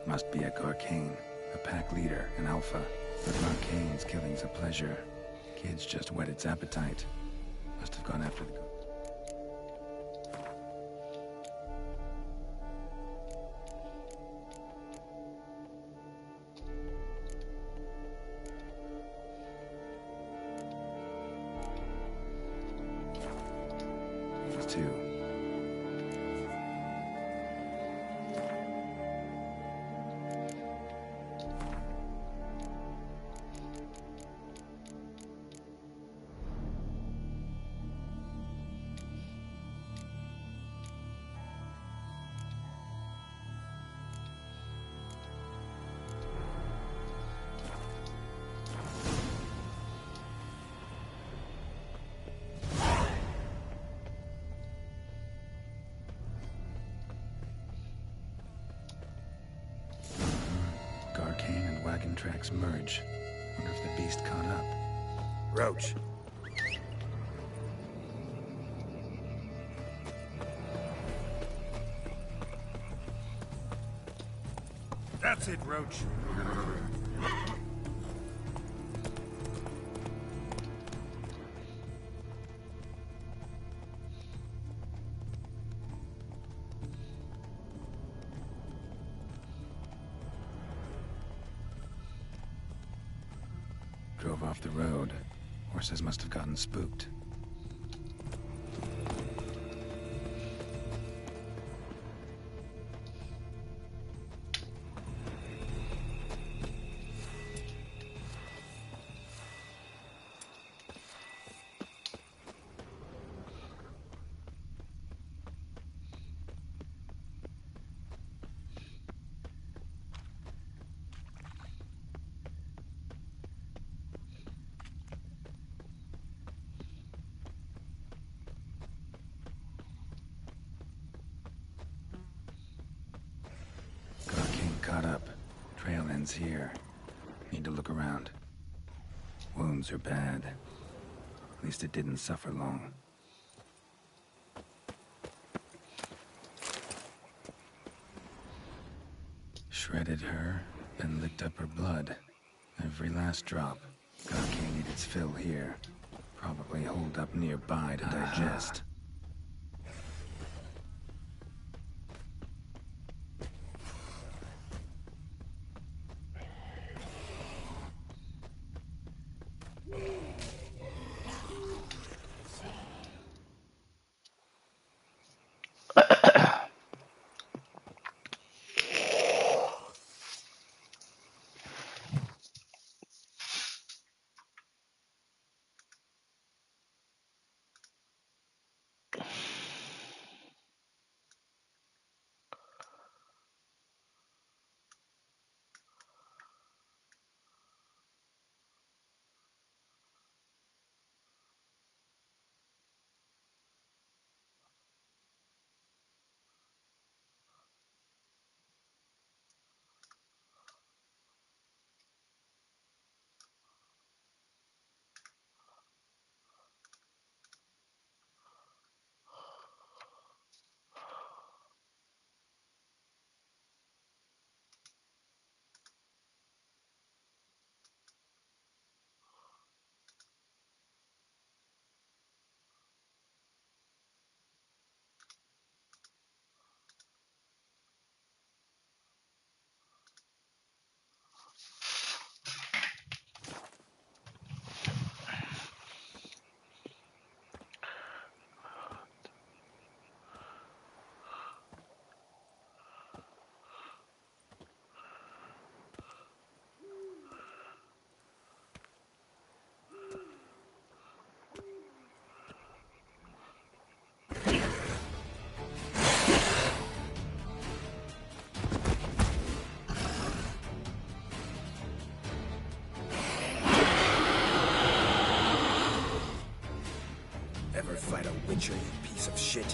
Must be a Garcane, a pack leader, an alpha. But Garcane's killing's a pleasure. Kid's just whet its appetite. Must have gone after the... Two. Garcane and wagon tracks merge. Wonder if the beast caught up. Roach. That's it, Roach. Drove off the road. Horses must have gotten spooked. Caught up. Trail ends here. Need to look around. Wounds are bad. At least it didn't suffer long. Shredded her, then licked up her blood. Every last drop. Garcane need its fill here. Probably holed up nearby to digest. ever fight a Witcher, you piece of shit?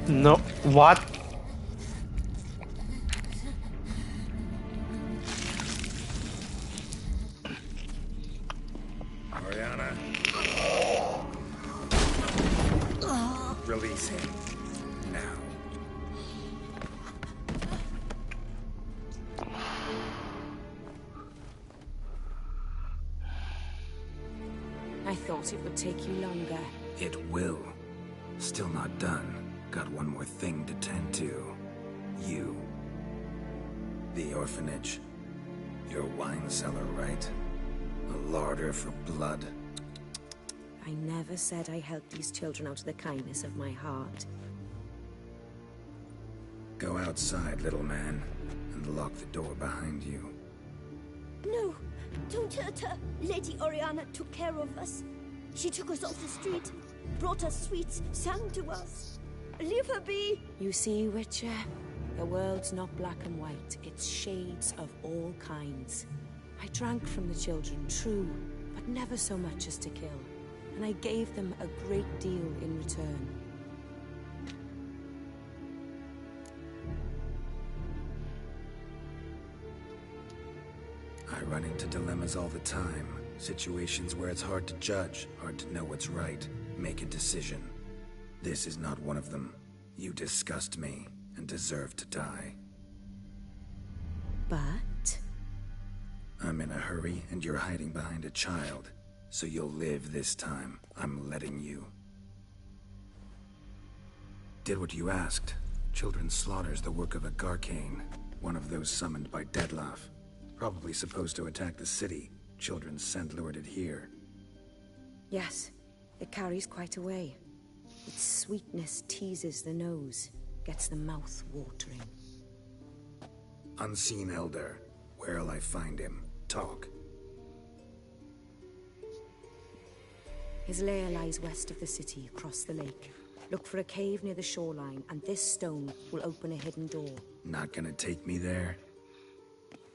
No, what? Oriana. Release him. Now. I thought it would take you longer. It will. Still not done. Got one more thing to tend to. You. The orphanage. Your wine cellar, right? A larder for blood. I never said I helped these children out of the kindness of my heart. Go outside, little man, and lock the door behind you. No, don't hurt her. Lady Oriana took care of us. She took us off the street, brought us sweets, sang to us. Leave her be. You see, Witcher, the world's not black and white. It's shades of all kinds. I drank from the children, true, but never so much as to kill. And I gave them a great deal in return. I run into dilemmas all the time. Situations where it's hard to judge, hard to know what's right, make a decision. This is not one of them. You disgust me and deserve to die. But? I'm in a hurry and you're hiding behind a child. So you'll live this time. I'm letting you. Did what you asked. Children's slaughter's the work of a Garcane, one of those summoned by Dettlaff. Probably supposed to attack the city. Children's scent lured it here. Yes, it carries quite a way. Its sweetness teases the nose, gets the mouth watering. Unseen Elder. Where'll I find him? Talk. His lair lies west of the city, across the lake. Look for a cave near the shoreline, and this stone will open a hidden door. Not gonna take me there?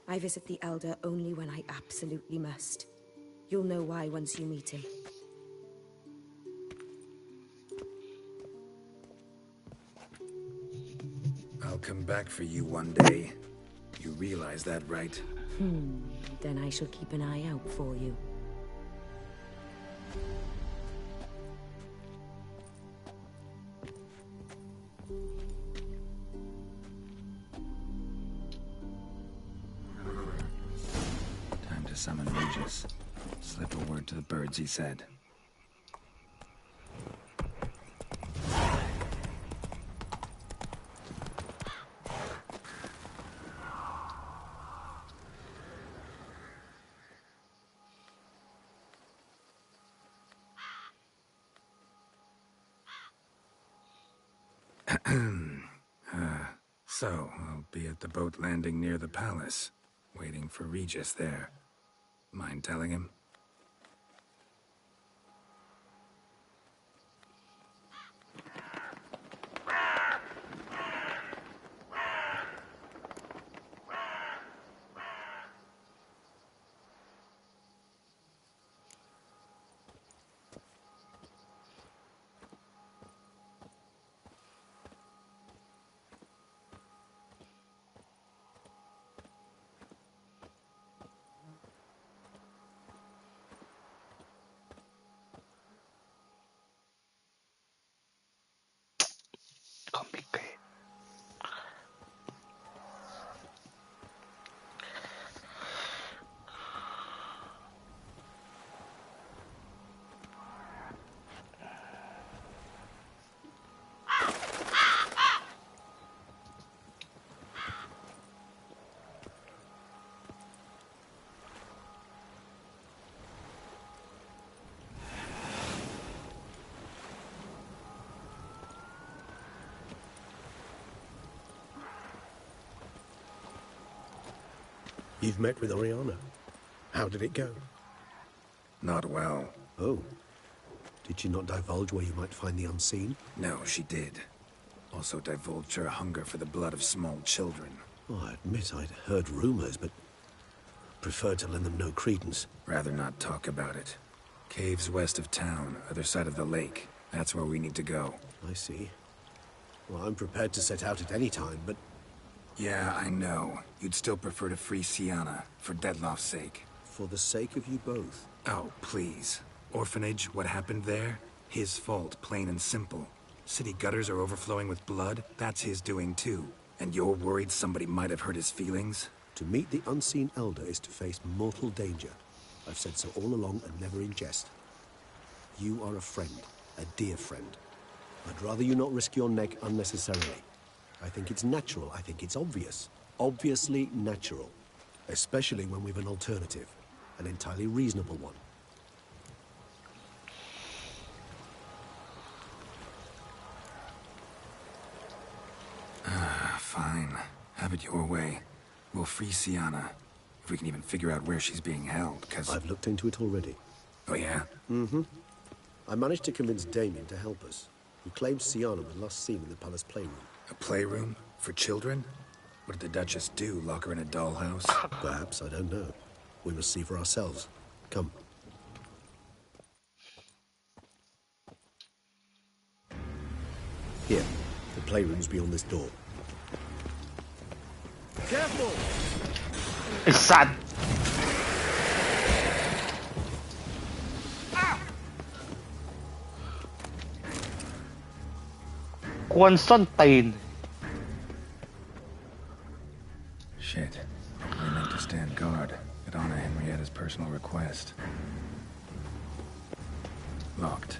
I visit the Elder only when I absolutely must. You'll know why once you meet him. I'll come back for you one day. You realize that, right? Then I shall keep an eye out for you. Time to summon Regis. Slip a word to the birds, he said. So, I'll be at the boat landing near the palace, waiting for Regis there. Mind telling him? Complicated. You've met with Oriana. How did it go? Not well. Oh. Did she not divulge where you might find the unseen? No, she did. Also divulged her hunger for the blood of small children. Oh, I admit I'd heard rumors, but preferred to lend them no credence. Rather not talk about it. Caves west of town, other side of the lake. That's where we need to go. I see. Well, I'm prepared to set out at any time, but... Yeah, I know. You'd still prefer to free Sienna, for Dettlaff's sake. For the sake of you both. Oh, please. Orphanage, what happened there? His fault, plain and simple. City gutters are overflowing with blood, that's his doing too. And you're worried somebody might have hurt his feelings? To meet the unseen elder is to face mortal danger. I've said so all along and never in jest. You are a friend. A dear friend. I'd rather you not risk your neck unnecessarily. I think it's natural. I think it's obvious. Obviously natural. Especially when we've an alternative. An entirely reasonable one. Fine. Have it your way. We'll free Sienna. If we can even figure out where she's being held, because... I've looked into it already. Oh, yeah? Mm-hmm. I managed to convince Damien to help us. He claims Sienna was last seen in the palace playroom. A playroom? For children? What did the Duchess do? Lock her in a dollhouse? Perhaps, I don't know. We must see for ourselves. Come. Here. The playroom's beyond this door. Careful! ไอ้สัตว์กวนส้นตีน Shit. I meant to stand guard at Anna Henrietta's personal request. Locked.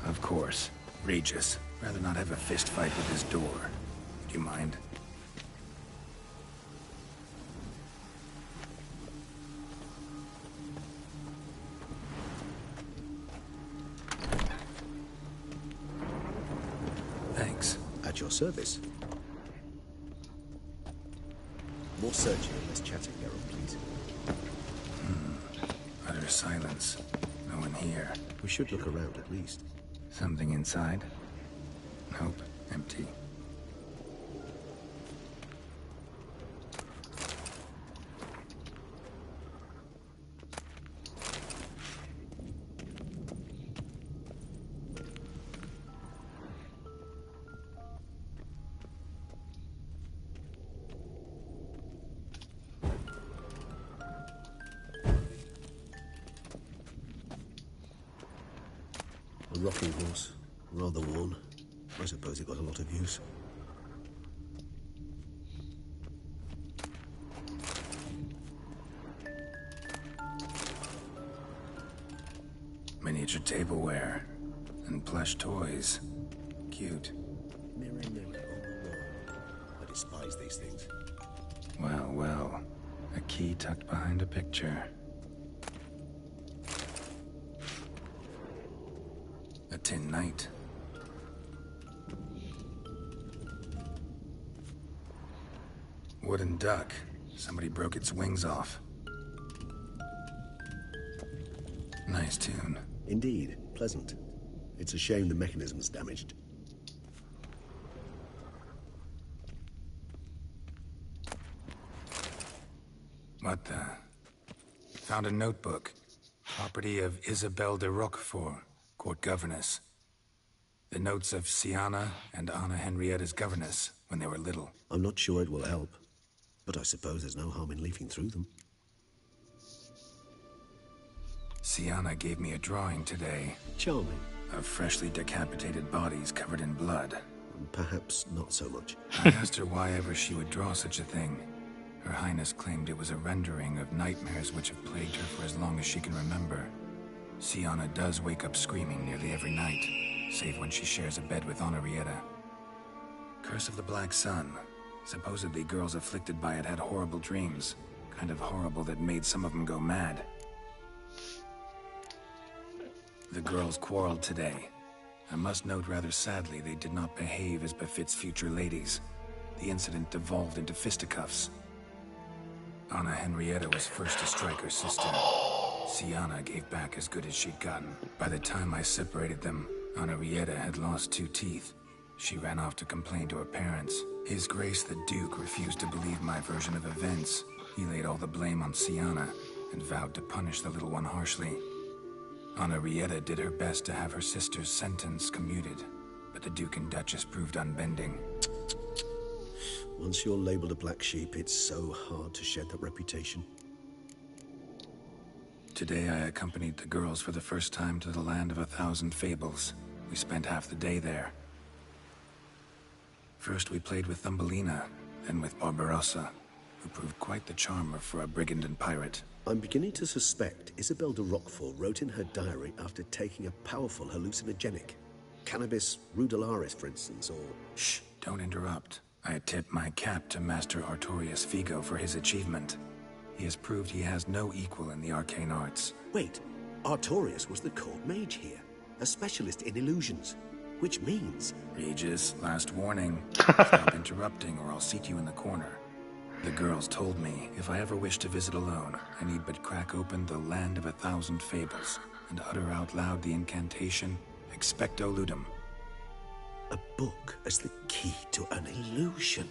Of course. Regis. Rather not have a fist fight with this door. Do you mind? Thanks. At your service. More searching and less chatting, Geralt, please. Utter silence. No one here. We should look around at least. Something inside? Nope. Empty. A rocking horse. Rather worn. I suppose it got a lot of use. Miniature tableware. And plush toys. Cute. Mirror, mirror on the wall. I despise these things. Well, well. A key tucked behind a picture. A tin knight. Wooden duck. Somebody broke its wings off. Nice tune. Indeed. Pleasant. It's a shame the mechanism's damaged. What the? Found a notebook. Property of Isabelle de Roquefort, court governess. The notes of Sienna and Anna Henrietta's governess when they were little. I'm not sure it will help, but I suppose there's no harm in leafing through them. Sienna gave me a drawing today. Charming. Of freshly decapitated bodies covered in blood. Perhaps not so much. I asked her why ever she would draw such a thing. Her Highness claimed it was a rendering of nightmares which have plagued her for as long as she can remember. Sienna does wake up screaming nearly every night, save when she shares a bed with Henrietta. Curse of the Black Sun. Supposedly girls afflicted by it had horrible dreams. Kind of horrible that made some of them go mad. The girls quarreled today. I must note rather sadly they did not behave as befits future ladies. The incident devolved into fisticuffs. Anna Henrietta was first to strike her sister. Sienna gave back as good as she'd gotten. By the time I separated them, Henrietta had lost 2 teeth. She ran off to complain to her parents. His Grace the Duke refused to believe my version of events. He laid all the blame on Sienna and vowed to punish the little one harshly. Henrietta did her best to have her sister's sentence commuted, but the Duke and Duchess proved unbending. Once you're labeled a black sheep, it's so hard to shed that reputation. Today I accompanied the girls for the first time to the land of 1,000 fables. We spent half the day there. First we played with Thumbelina, then with Barbarossa, who proved quite the charmer for a brigand and pirate. I'm beginning to suspect Isabelle de Roquefort wrote in her diary after taking a powerful hallucinogenic. Cannabis rudularis, for instance, or... Shh, don't interrupt. I tip my cap to Master Artorius Figo for his achievement. He has proved he has no equal in the arcane arts. Wait, Artorius was the court mage here, a specialist in illusions, which means... Regis, last warning. Stop interrupting or I'll seat you in the corner. The girls told me if I ever wish to visit alone, I need but crack open the Land of 1,000 Fables and utter out loud the incantation, Expecto Ludum. A book as the key to an illusion.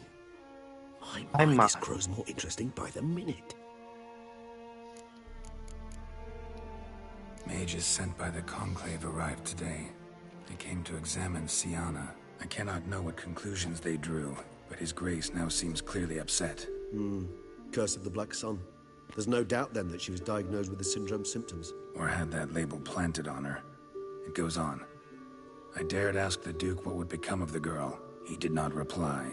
My mind grows more interesting by the minute. Mages sent by the Conclave arrived today. They came to examine Siana. I cannot know what conclusions they drew, but His Grace now seems clearly upset. Curse of the Black Sun. There's no doubt then that she was diagnosed with the syndrome symptoms. Or had that label planted on her. It goes on. I dared ask the Duke what would become of the girl. He did not reply.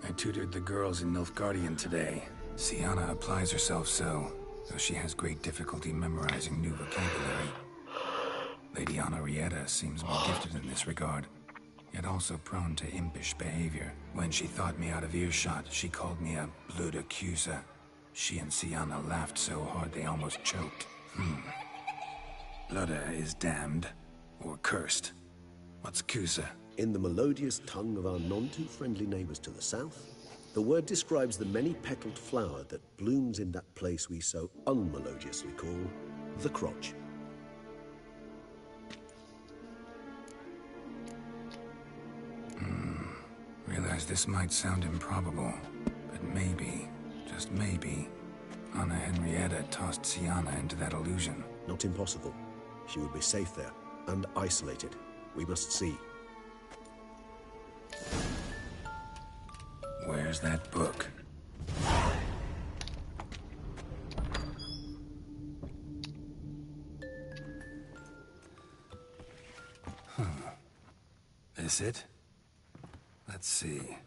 I tutored the girls in Nilfgaardian today. Siana applies herself so, though she has great difficulty memorizing new vocabulary. Lady Honorrietta seems more gifted in this regard, yet also prone to impish behavior. When she thought me out of earshot, she called me a blood accuser. She and Siana laughed so hard they almost choked. Ludda is damned, or cursed. What's Cusa? In the melodious tongue of our none-too-friendly neighbors to the south, the word describes the many-petaled flower that blooms in that place we so unmelodiously call the crotch. Realize this might sound improbable, but maybe, just maybe, Anna Henrietta tossed Siana into that illusion. Not impossible. She would be safe there, and isolated. We must see. Where's that book? This it? Let's see.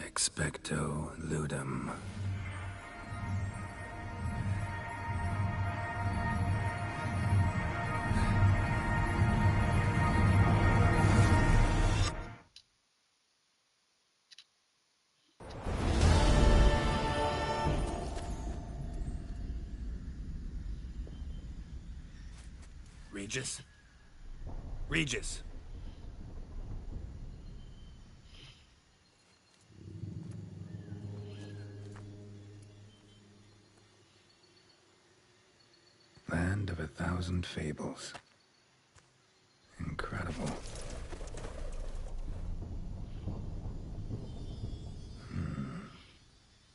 Expecto Ludum. Regis? Regis! Land of 1,000 Fables. Incredible.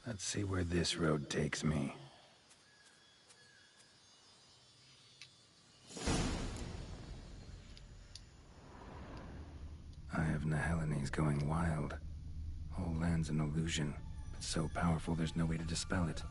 Let's see where this road takes me. Eye of Nehelines going wild. Whole land's an illusion, but so powerful there's no way to dispel it.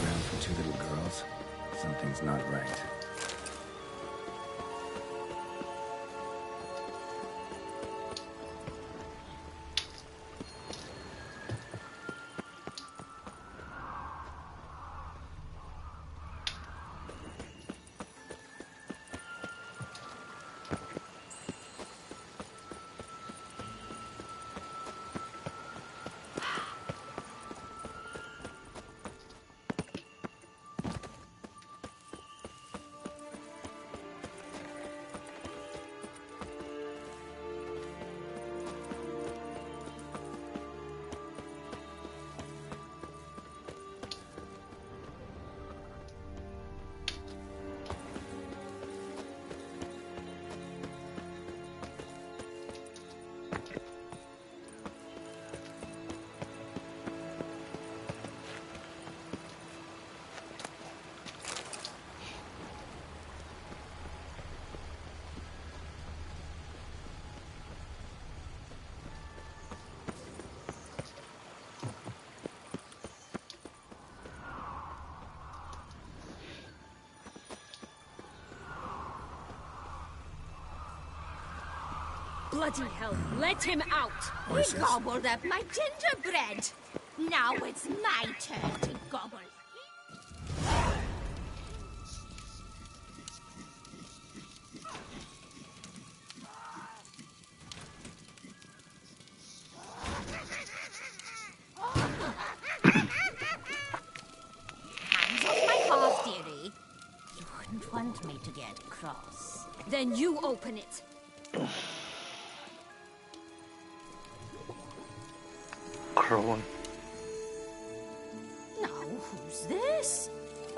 ground for two little girls? Something's not right. Bloody hell, let him out! Voices. He gobbled up my gingerbread. Now it's my turn to gobble. Hands off my paws, dearie. You wouldn't want me to get cross. Then you open it. Crone. Now, who's this?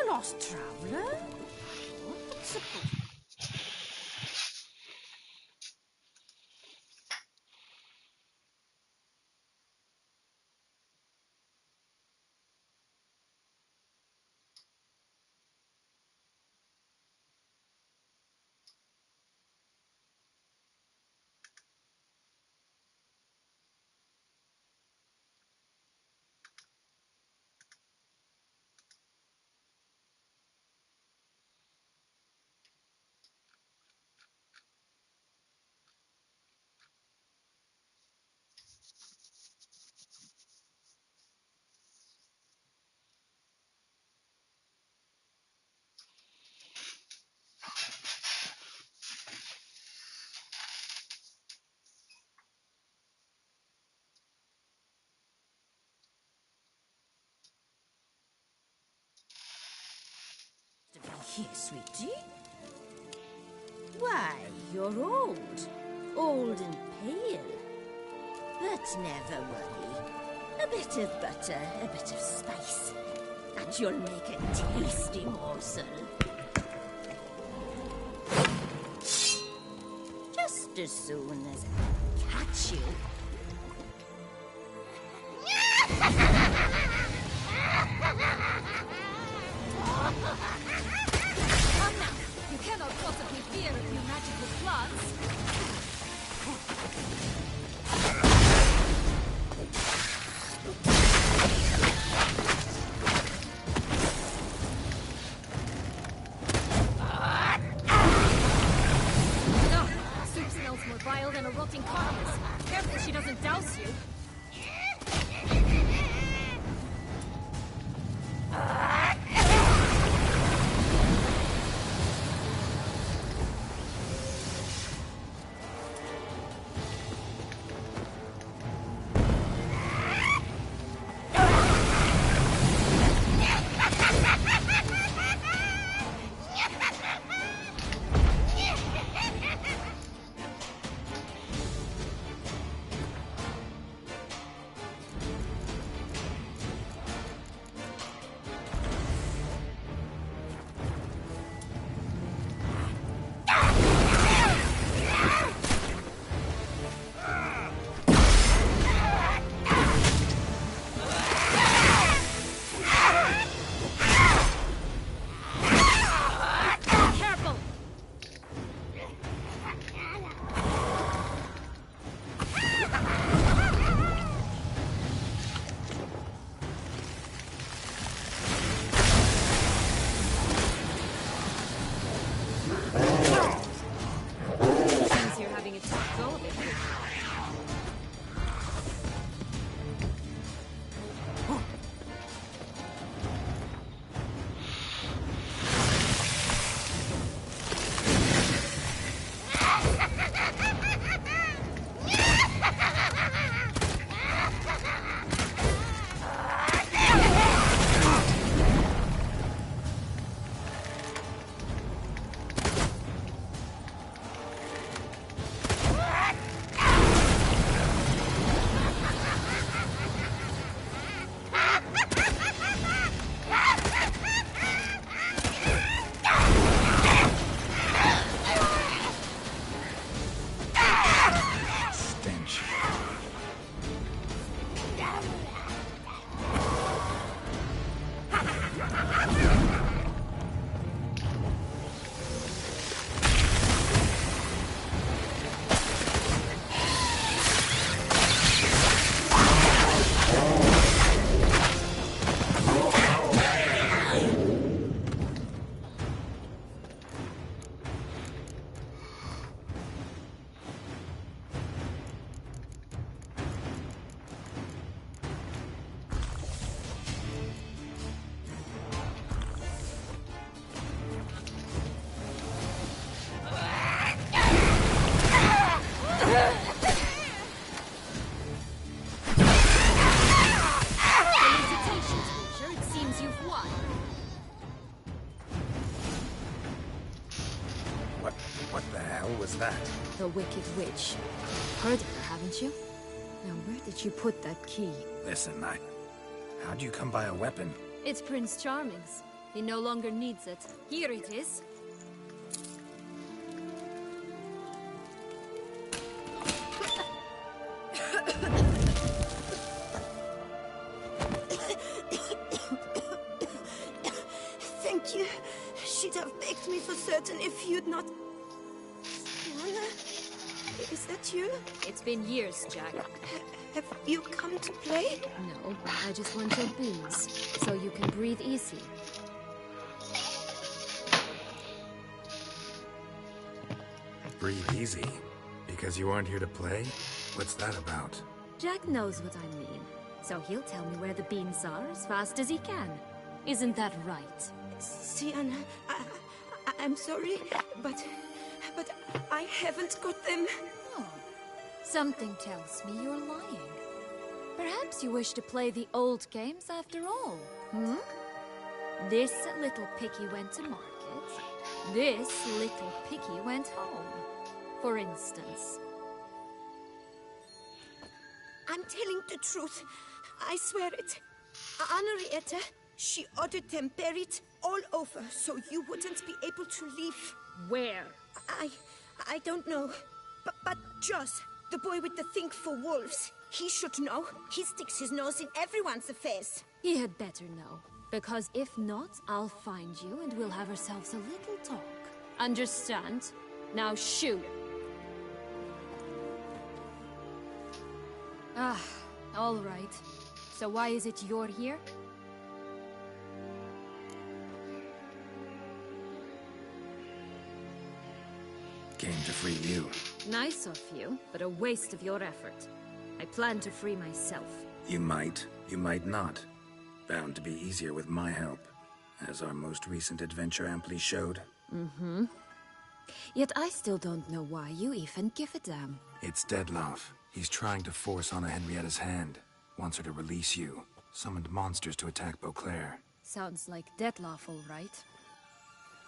A lost traveler? What's a... Here, sweetie. Why, you're old. Old and pale. But never worry. A bit of butter, a bit of spice, and you'll make a tasty morsel. Just as soon as I catch you. Come now! You cannot possibly fear a few magical plants. No! Soup smells more vile than a rotting carcass. Careful she doesn't douse you. hell was that? The Wicked Witch. Heard of her, haven't you? Now, where did you put that key? Listen, how'd you come by a weapon? It's Prince Charming's. He no longer needs it. Here it is. Thank you. She'd have baked me for certain if you'd not... Anna? Is that you? It's been years, Jack. Have you come to play? No, I just want your beans, so you can breathe easy. Breathe easy? Because you aren't here to play? What's that about? Jack knows what I mean, so he'll tell me where the beans are as fast as he can. Isn't that right? Sienna, I'm sorry, but I haven't got them. Oh, something tells me you're lying. Perhaps you wish to play the old games after all, hmm? This little piggy went to market. This little piggy went home, for instance. I'm telling the truth. I swear it. Henrietta, she ordered them buried all over so you wouldn't be able to leave. Where? I don't know. But Joss, the boy with the thing for wolves, he should know. He sticks his nose in everyone's affairs. He had better know. Because if not, I'll find you and we'll have ourselves a little talk. Understand? Now shoot. Ah, all right. So why is it you're here? Came to free you. Nice of you, but a waste of your effort. I plan to free myself. You might not. Bound to be easier with my help, as our most recent adventure amply showed. Mm-hmm. Yet I still don't know why you even give a damn. It's Dettlaff. He's trying to force Anna Henrietta's hand. Wants her to release you. Summoned monsters to attack Beauclair. Sounds like Dettlaff, all right.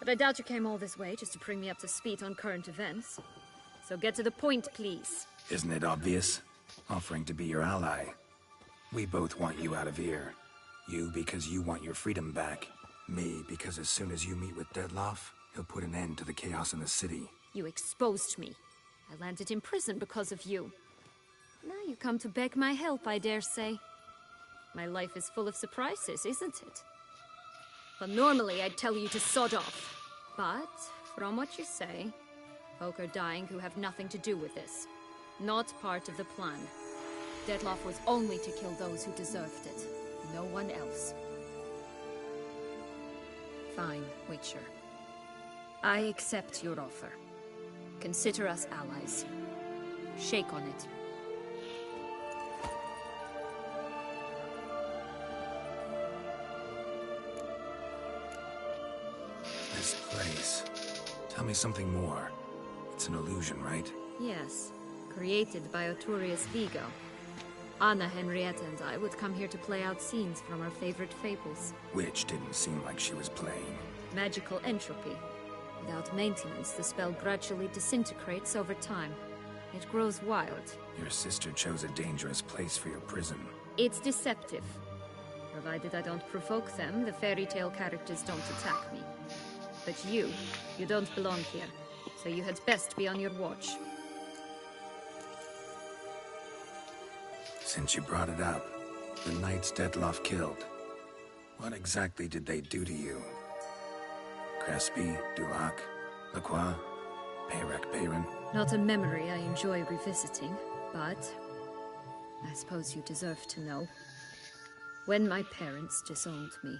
But I doubt you came all this way just to bring me up to speed on current events. So get to the point, please. Isn't it obvious? Offering to be your ally. We both want you out of here. You because you want your freedom back. Me because as soon as you meet with Dettlaff, he'll put an end to the chaos in the city. You exposed me. I landed in prison because of you. Now you come to beg my help, I dare say. My life is full of surprises, isn't it? Well, normally I'd tell you to sod off. But, from what you say, folk are dying who have nothing to do with this. Not part of the plan. Dettlaff was only to kill those who deserved it. No one else. Fine, Witcher. I accept your offer. Consider us allies. Shake on it. This place. Tell me something more. It's an illusion, right? Yes. Created by Arturius Vigo. Anna Henrietta and I would come here to play out scenes from our favorite fables. Which didn't seem like she was playing. Magical entropy. Without maintenance, the spell gradually disintegrates over time. It grows wild. Your sister chose a dangerous place for your prison. It's deceptive. Provided I don't provoke them, the fairy tale characters don't attack me. But you don't belong here, so you had best be on your watch. Since you brought it up, the knights Dettlaff killed. What exactly did they do to you? Crespi, Dulac, Lacroix, Peyrac-Peyran? Not a memory I enjoy revisiting, but I suppose you deserve to know. When my parents disowned me,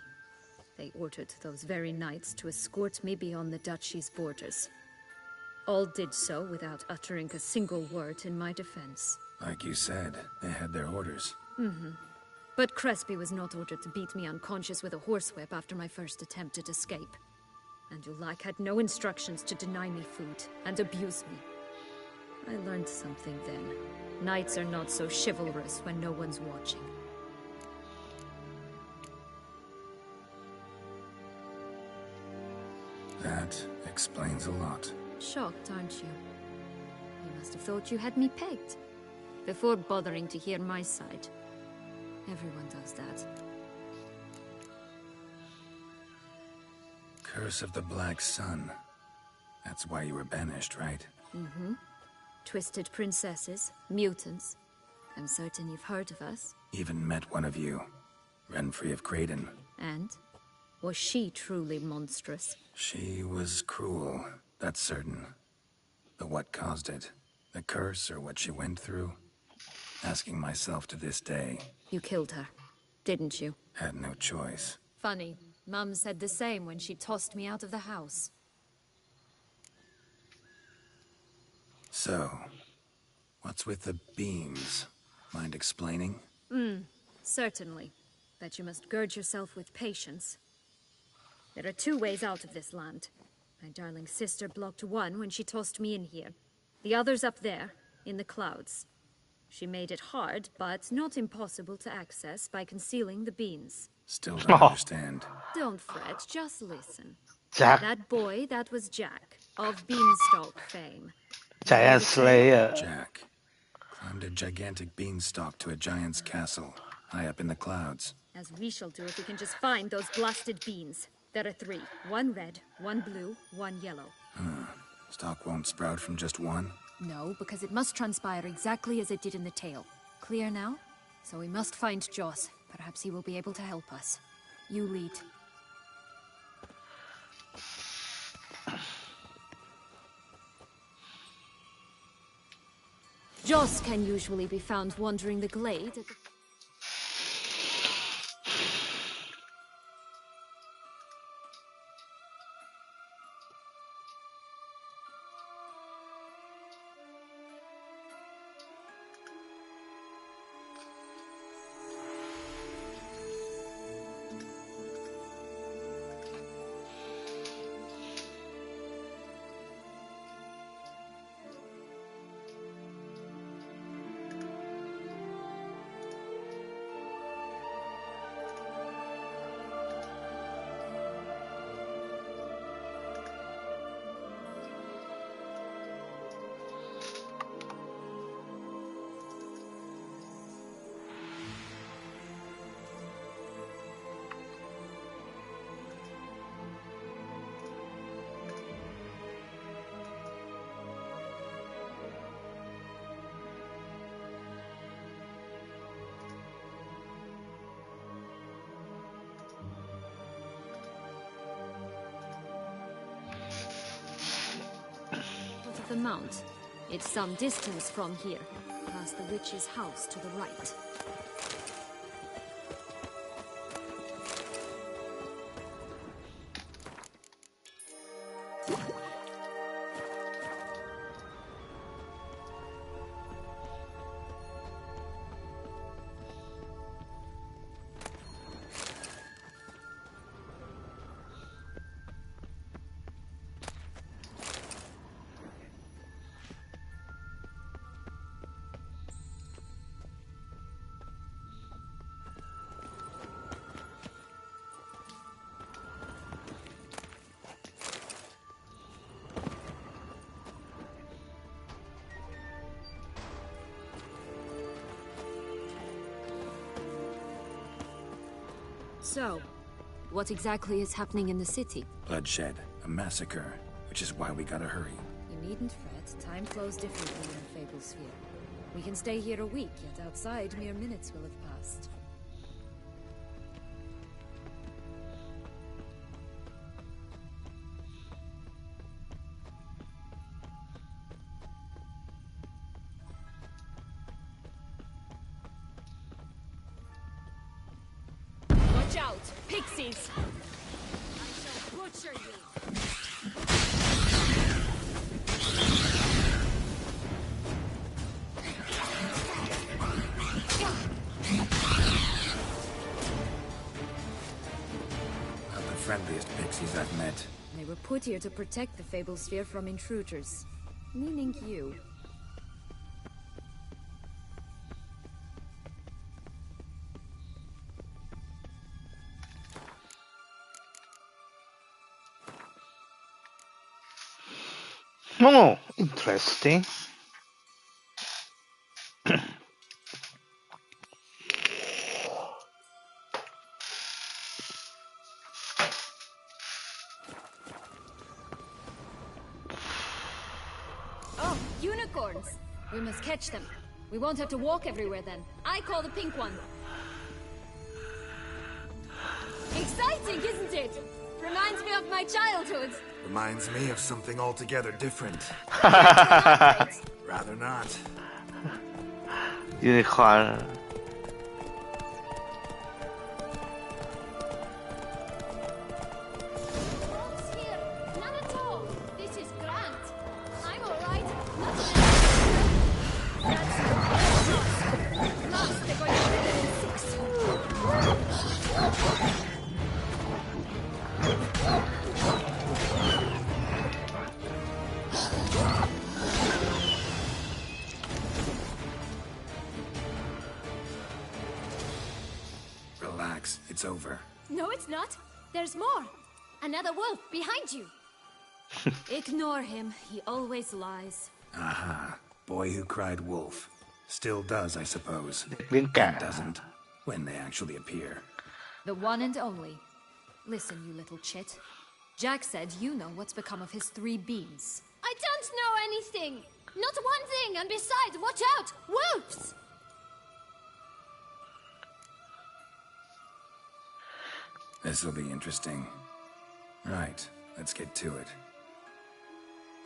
they ordered those very knights to escort me beyond the duchy's borders. All did so without uttering a single word in my defense. Like you said, they had their orders. Mm-hmm. But Crespi was not ordered to beat me unconscious with a horsewhip after my first attempt at escape. And Dulac had no instructions to deny me food and abuse me. I learned something then. Knights are not so chivalrous when no one's watching. That explains a lot. Shocked, aren't you? You must have thought you had me pegged. Before bothering to hear my side. Everyone does that. Curse of the Black Sun. That's why you were banished, right? Mm-hmm. Twisted princesses, mutants. I'm certain you've heard of us. Even met one of you. Renfrey of Craden. And? Was she truly monstrous? She was cruel, that's certain. But what caused it? The curse or what she went through? Asking myself to this day. You killed her, didn't you? Had no choice. Funny. Mum said the same when she tossed me out of the house. So, what's with the beams? Mind explaining? Certainly. But you must gird yourself with patience. There are two ways out of this land. My darling sister blocked one when she tossed me in here. The other's up there, in the clouds. She made it hard, but not impossible to access by concealing the beams. Still don't understand. Don't fret, just listen. Jack. That boy, that was Jack, of Beanstalk fame. Giant Slayer. Jack. Climbed a gigantic beanstalk to a giant's castle, high up in the clouds. As we shall do if we can just find those blasted beans. There are 3. 1 red, 1 blue, 1 yellow. Stalk won't sprout from just one? No, because it must transpire exactly as it did in the tale. Clear now? So we must find Joss. Perhaps he will be able to help us. You lead. Joss can usually be found wandering the glade at the... the mount. It's some distance from here, past the witch's house to the right. So, what exactly is happening in the city? Bloodshed, a massacre, which is why we gotta hurry. You needn't fret. Time flows differently in Fablesphere. We can stay here a week, yet outside mere minutes will have passed. Watch out! Pixies! I shall butcher you! Not the friendliest pixies I've met. They were put here to protect the Fablesphere from intruders. Meaning you. Oh, interesting. Oh, unicorns! We must catch them. We won't have to walk everywhere then. I call the pink one. Exciting, isn't it? Reminds me of my childhood. Reminds me of something altogether different. Rather not. Unicorn. None at all. This is grand. I'm all right. Last, they're going to be in 6. Relax, it's over. No, it's not. There's more. Another wolf behind you. Ignore him. He always lies. Aha. Boy who cried wolf. Still does, I suppose. And doesn't. When they actually appear. The one and only. Listen, you little chit. Jack said you know what's become of his 3 beans. I don't know anything. Not one thing, and besides, watch out! Wolves! This'll be interesting. Right, let's get to it.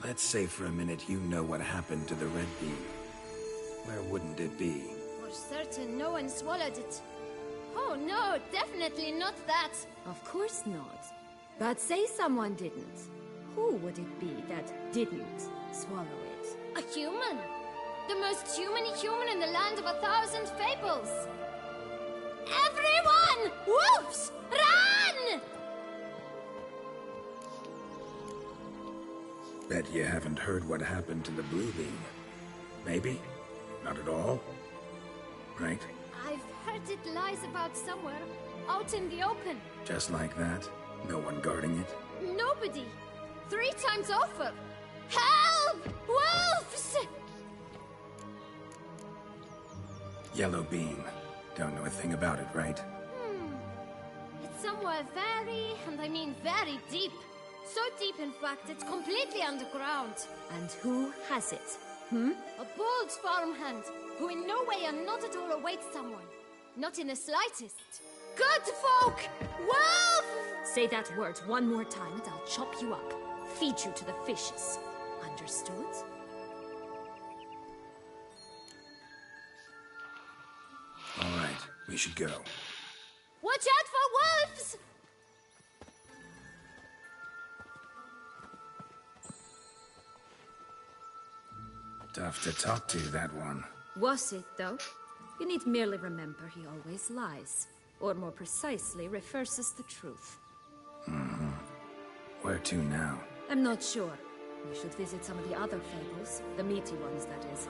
Let's say for a minute you know what happened to the red bean. Where wouldn't it be? For certain, no one swallowed it. Oh no, definitely not that. Of course not. But say someone didn't. Who would it be that didn't swallow it? A human. The most human in the land of 1,000 fables. Everyone! Wolves! Run! Bet you haven't heard what happened to the blue bean. Maybe? Not at all? Right? I've heard it lies about somewhere, out in the open. Just like that? No one guarding it? Nobody. 3 times over. Help! Wolves! Yellow bean. Don't know a thing about it, right? It's somewhere very, and I mean very deep. So deep, in fact, it's completely underground. And who has it? A bold farmhand, who in no way and not at all awaits someone. Not in the slightest. Good folk! Wolf! Say that word one more time and I'll chop you up. Feed you to the fishes. Understood? All right, we should go. Watch out for wolves! Tough to talk to, that one. Was it, though? You need merely remember he always lies. Or more precisely, reverses the truth. Where to now? I'm not sure. We should visit some of the other fables. The meaty ones, that is.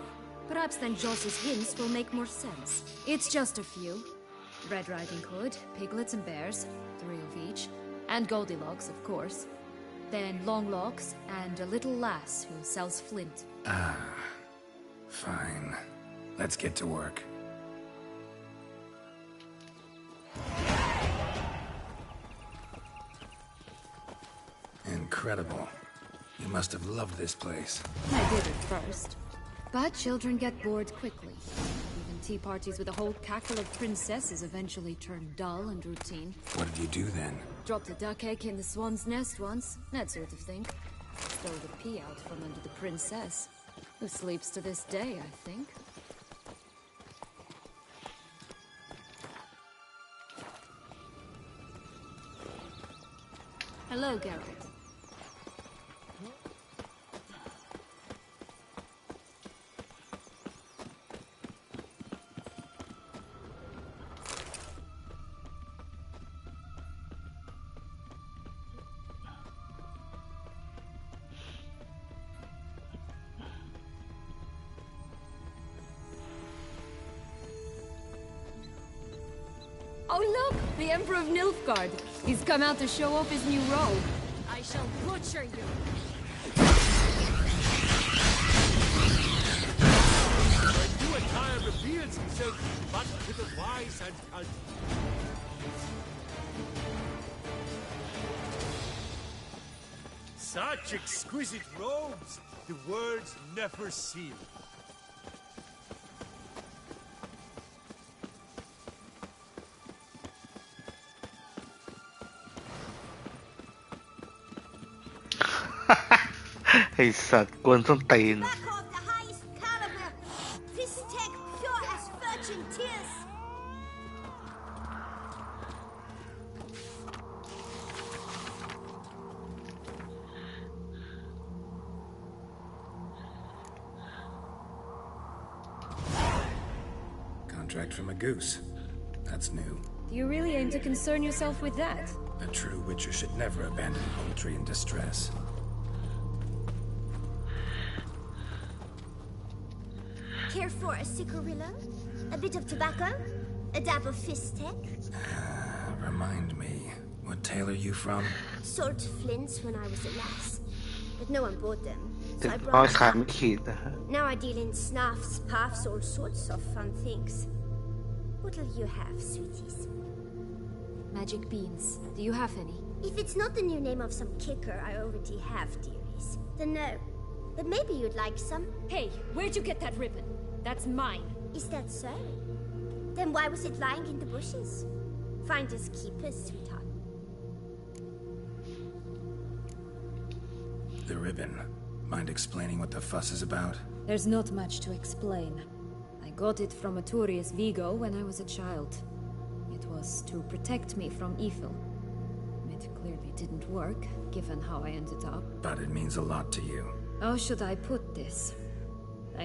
Perhaps then Joss's hints will make more sense. It's just a few. Red Riding Hood, piglets and bears, 3 of each. And Goldilocks, of course. Then Longlocks, and a little lass who sells flint. Fine. Let's get to work. Incredible. You must have loved this place. I did at first. But children get bored quickly. Even tea parties with a whole cackle of princesses eventually turn dull and routine. What did you do then? Dropped a duck egg in the swan's nest once, that sort of thing. Stole the pea out from under the princess, who sleeps to this day, I think. Hello, Geralt. Oh look! The Emperor of Nilfgaard! He's come out to show off his new robe. I shall butcher you! attire reveals himself, but with a wise and such exquisite robes, the words never seen.ไอ้สัตว์กวนส้นตีน Of the highest caliber, this tech pure as virgin tears. Contract from a goose. That's new. Do you really aim to concern yourself with that? A true witcher should never abandon poultry in distress. Care for a cigarillo? A bit of tobacco? A dab of fistek? Remind me, what tale are you from? Sold flints when I was a lass, but no one bought them. So I น้อย brought ขาย some. ไม่ขีดนะฮะ Now I deal in snuffs, puffs, all sorts of fun things. What'll you have, sweeties? Magic beans. Do you have any? If it's not the new name of some kicker I already have, dearies, then no. But maybe you'd like some. Hey, where'd you get that ribbon? That's mine. Is that so? Then why was it lying in the bushes? Finders keepers, sweetheart. The ribbon. Mind explaining what the fuss is about? There's not much to explain. I got it from Aturius Vigo when I was a child. It was to protect me from evil. It clearly didn't work, given how I ended up. But it means a lot to you. How should I put this?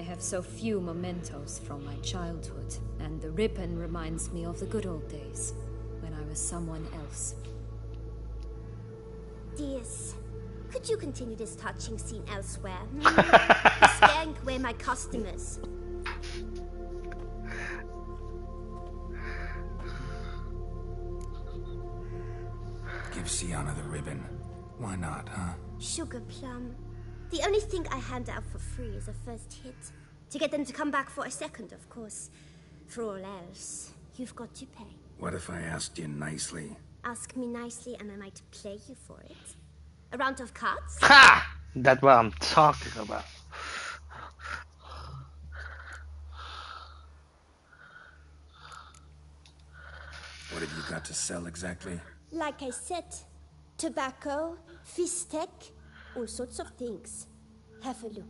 I have so few mementos from my childhood, and the ribbon reminds me of the good old days, when I was someone else. Dears, could you continue this touching scene elsewhere? You're scaring away my customers. Give Sienna the ribbon. Why not, huh? Sugar plum. The only thing I hand out for free is a first hit. To get them to come back for a second, of course. For all else, you've got to pay. What if I asked you nicely? Ask me nicely and I might play you for it. A round of cards? Ha! That's what I'm talking about. What have you got to sell exactly? Like I said, tobacco, fistek, all sorts of things. Have a look.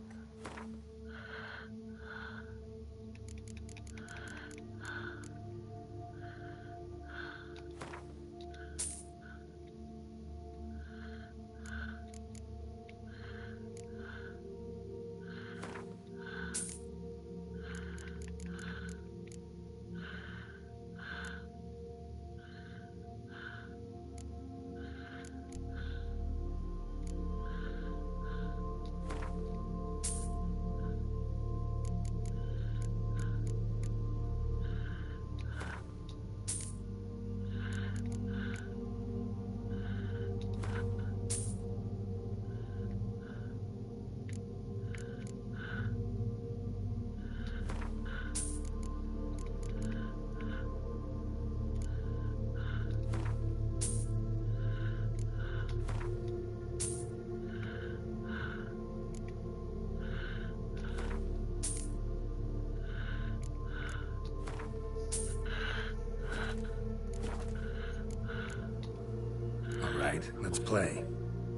Right, let's play.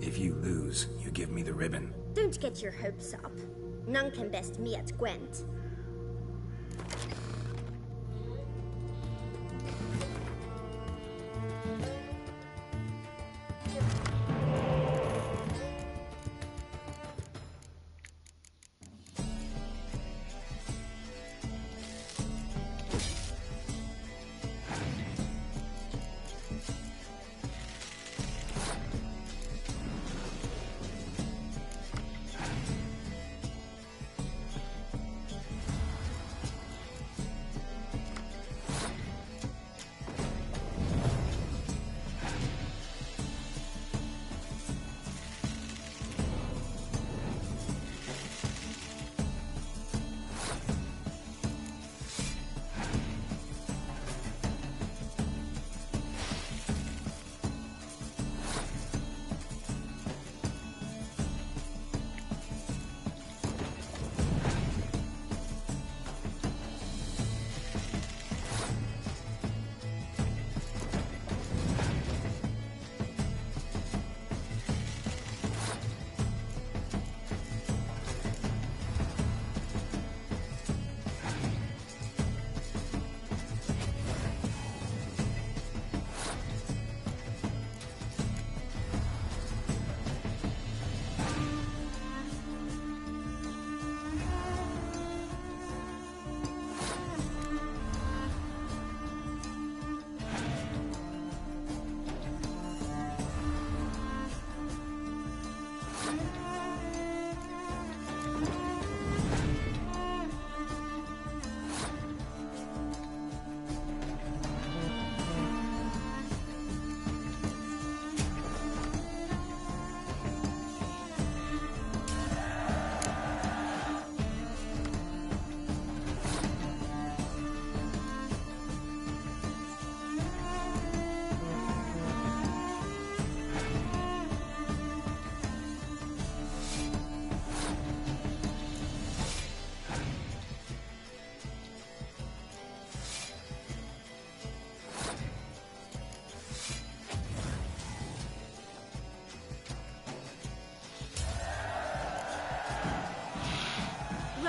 If you lose, you give me the ribbon. Don't get your hopes up. None can best me at Gwent.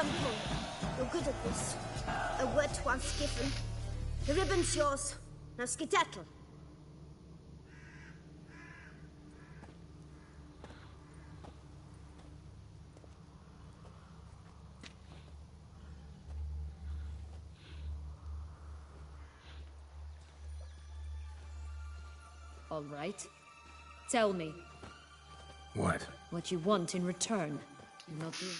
Come, Cole. You're good at this. A word once given. The ribbon's yours. Now skedaddle. All right. Tell me. What? What you want in return. You're not doing...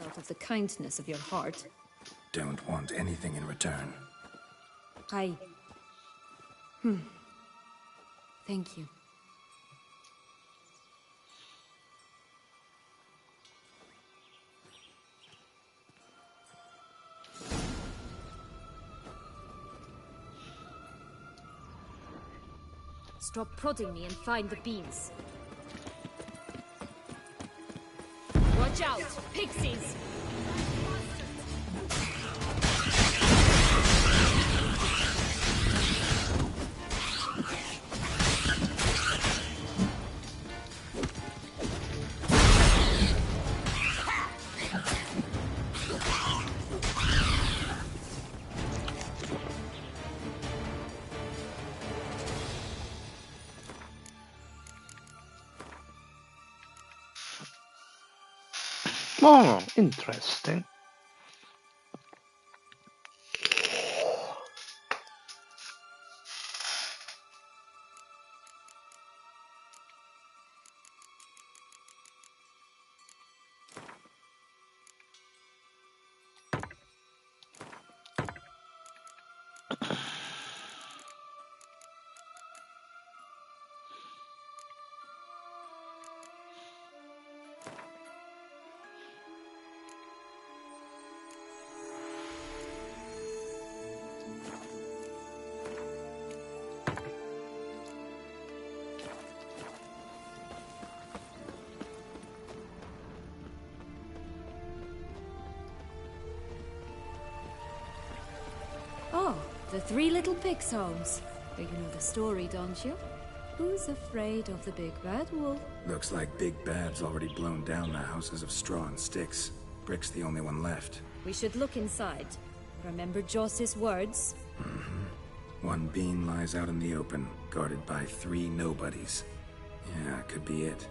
out of the kindness of your heart. Don't want anything in return. Thank you. Stop prodding me and find the beans. Watch out! Pixies! Oh, interesting. Oh, the Three Little Pigs homes. You know the story, don't you? Who's afraid of the big bad wolf? Looks like Big Bad's already blown down the houses of straw and sticks. Brick's the only one left. We should look inside. Remember Joss's words? One bean lies out in the open, guarded by 3 nobodies. Yeah, could be it.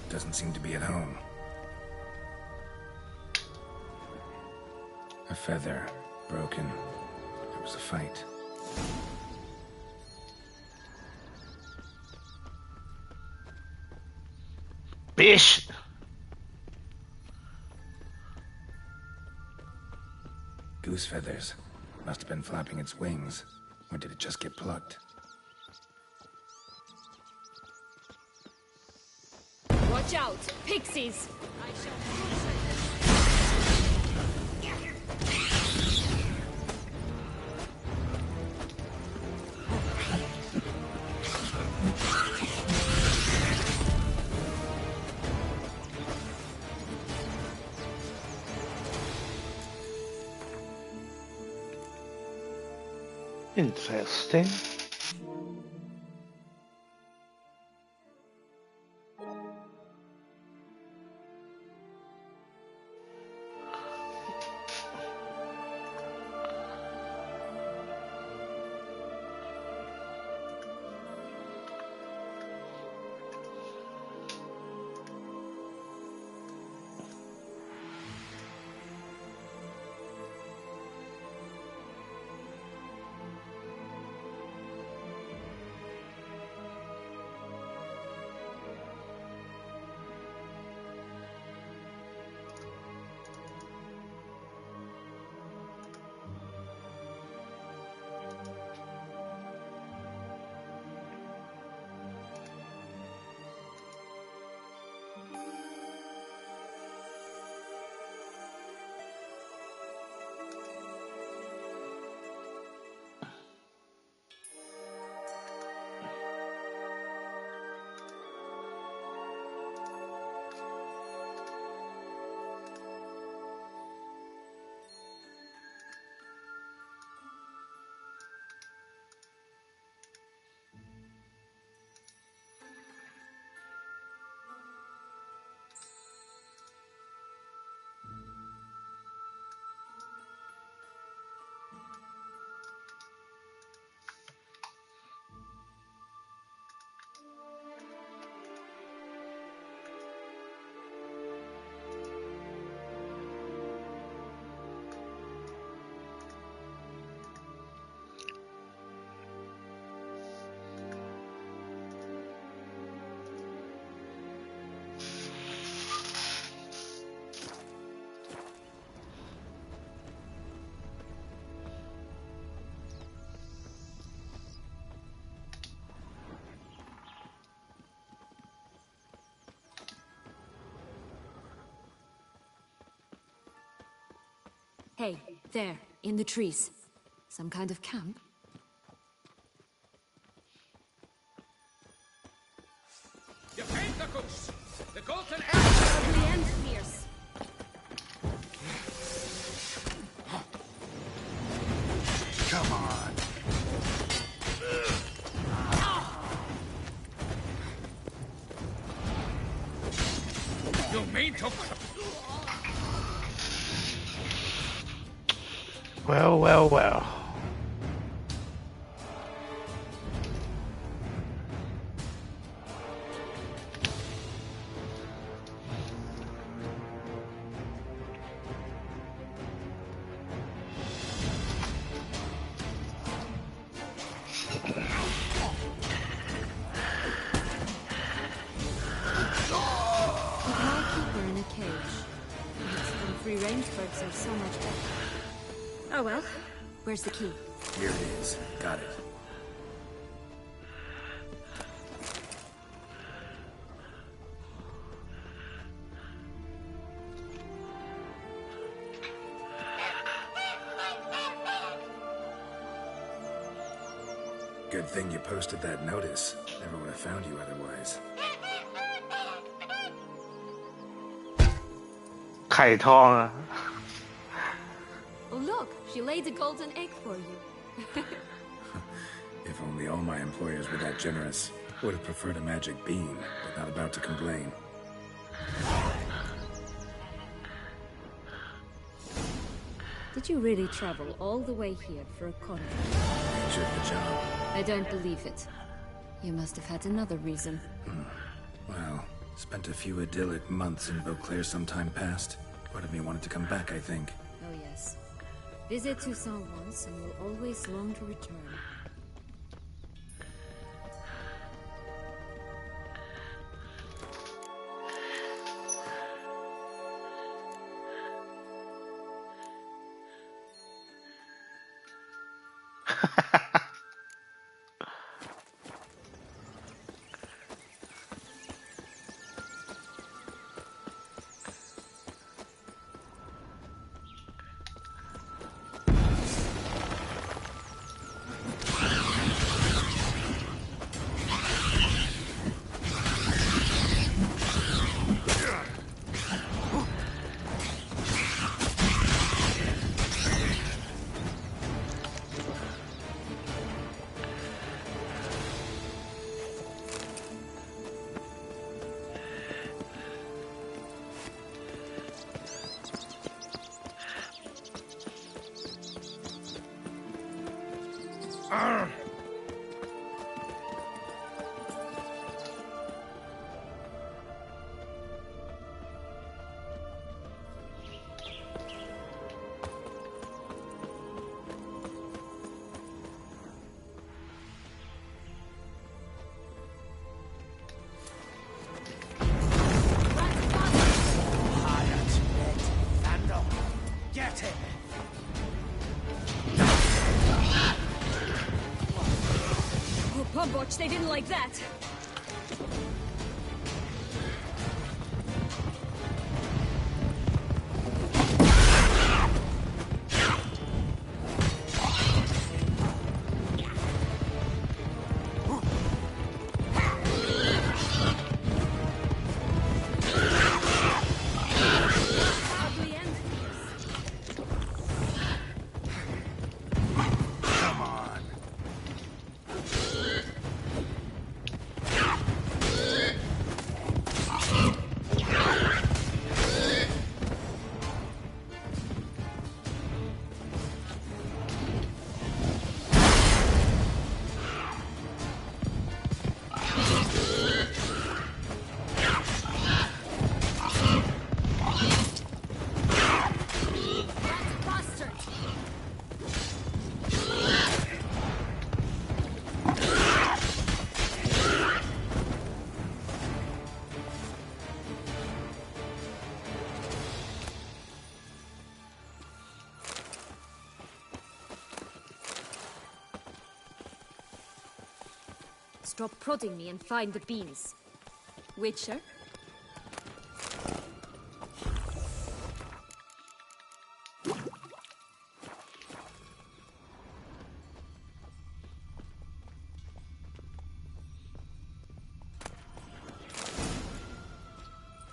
Doesn't seem to be at home. A feather, broken. There was a fight. Bish! Goose feathers. Must have been flapping its wings. Or did it just get plucked? Watch out! Pixies! Interesting. Hey, there, in the trees. Some kind of camp? The Pentacles! The Golden Ugly and fierce. Come on. You mean to... Well, well, well. Birds are so much better. Oh well, where's the key? Here it is. Got it. Good thing you posted that notice. Never would have found you otherwise. ไข่ทองอะ Oh look, she laid a golden egg for you. If only all my employers were that generous. Would have preferred a magic bean, but not about to complain. Did you really travel all the way here for a contract? Nature of the job. I don't believe it. You must have had another reason. Well, spent a few idyllic months in Beauclair some time past. Part of me wanted to come back, I think. Oh yes. Visit Toussaint once and you'll always long to return. Watch, they didn't like that. Stop prodding me and find the beans. Witcher?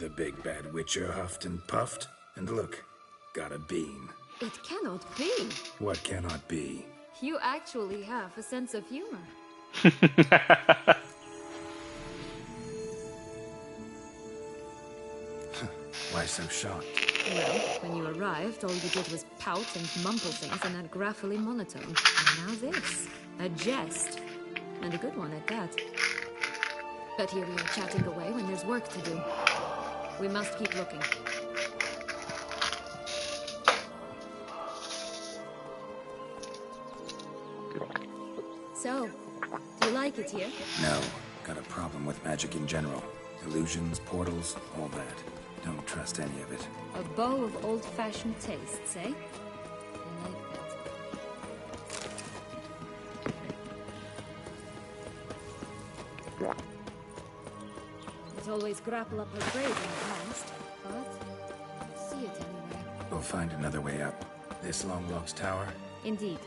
the big bad witcher huffed and puffed. And look, got a bean. It cannot be. What cannot be? You actually have a sense of humor. Why so shocked? Well, when you arrived, all you did was pout and mumble things in that graphily monotone. And now this. A jest. And a good one at that. But here we are chatting away when there's work to do. We must keep looking. So, do you like it here? No. Got a problem with magic in general. Illusions, portals, all that. Don't trust any of it. A bow of old-fashioned tastes, eh? I like that. It's always grapple up her grave in the past, but I see it anyway. We'll find another way up. This Longlock's tower? Indeed.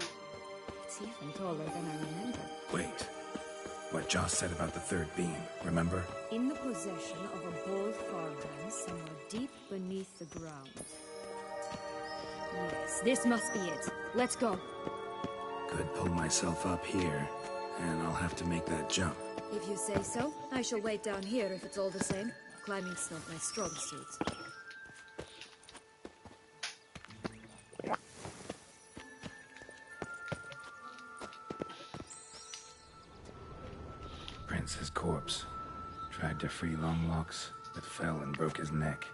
It's even taller than I remember. Wait. What Joss said about the third beam, remember? In the possession of a bold farmland somewhere deep beneath the ground. Yes, this must be it. Let's go. Could pull myself up here, and I'll have to make that jump. If you say so, I shall wait down here if it's all the same. Climbing's not my strong suit. Prince's corpse. Tried to free Longlocks, but fell and broke his neck.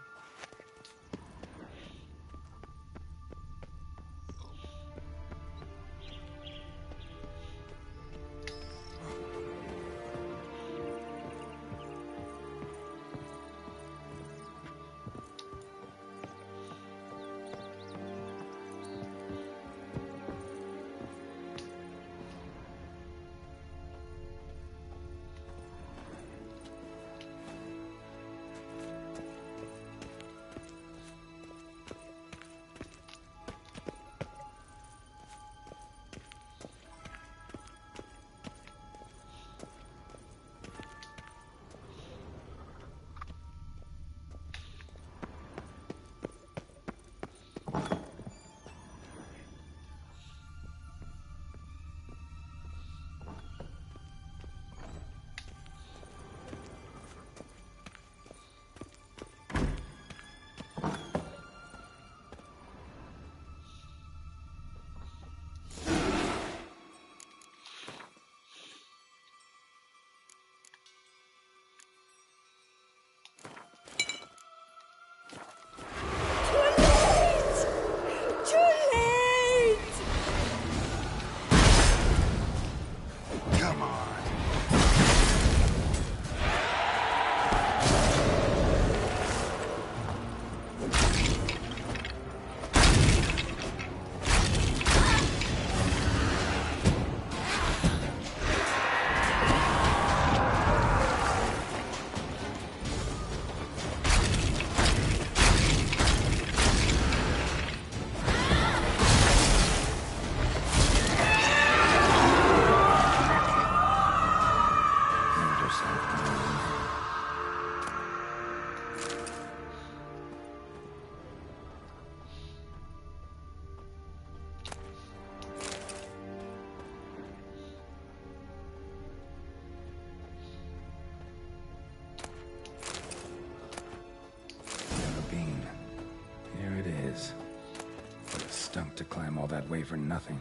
Stunk to climb all that way for nothing.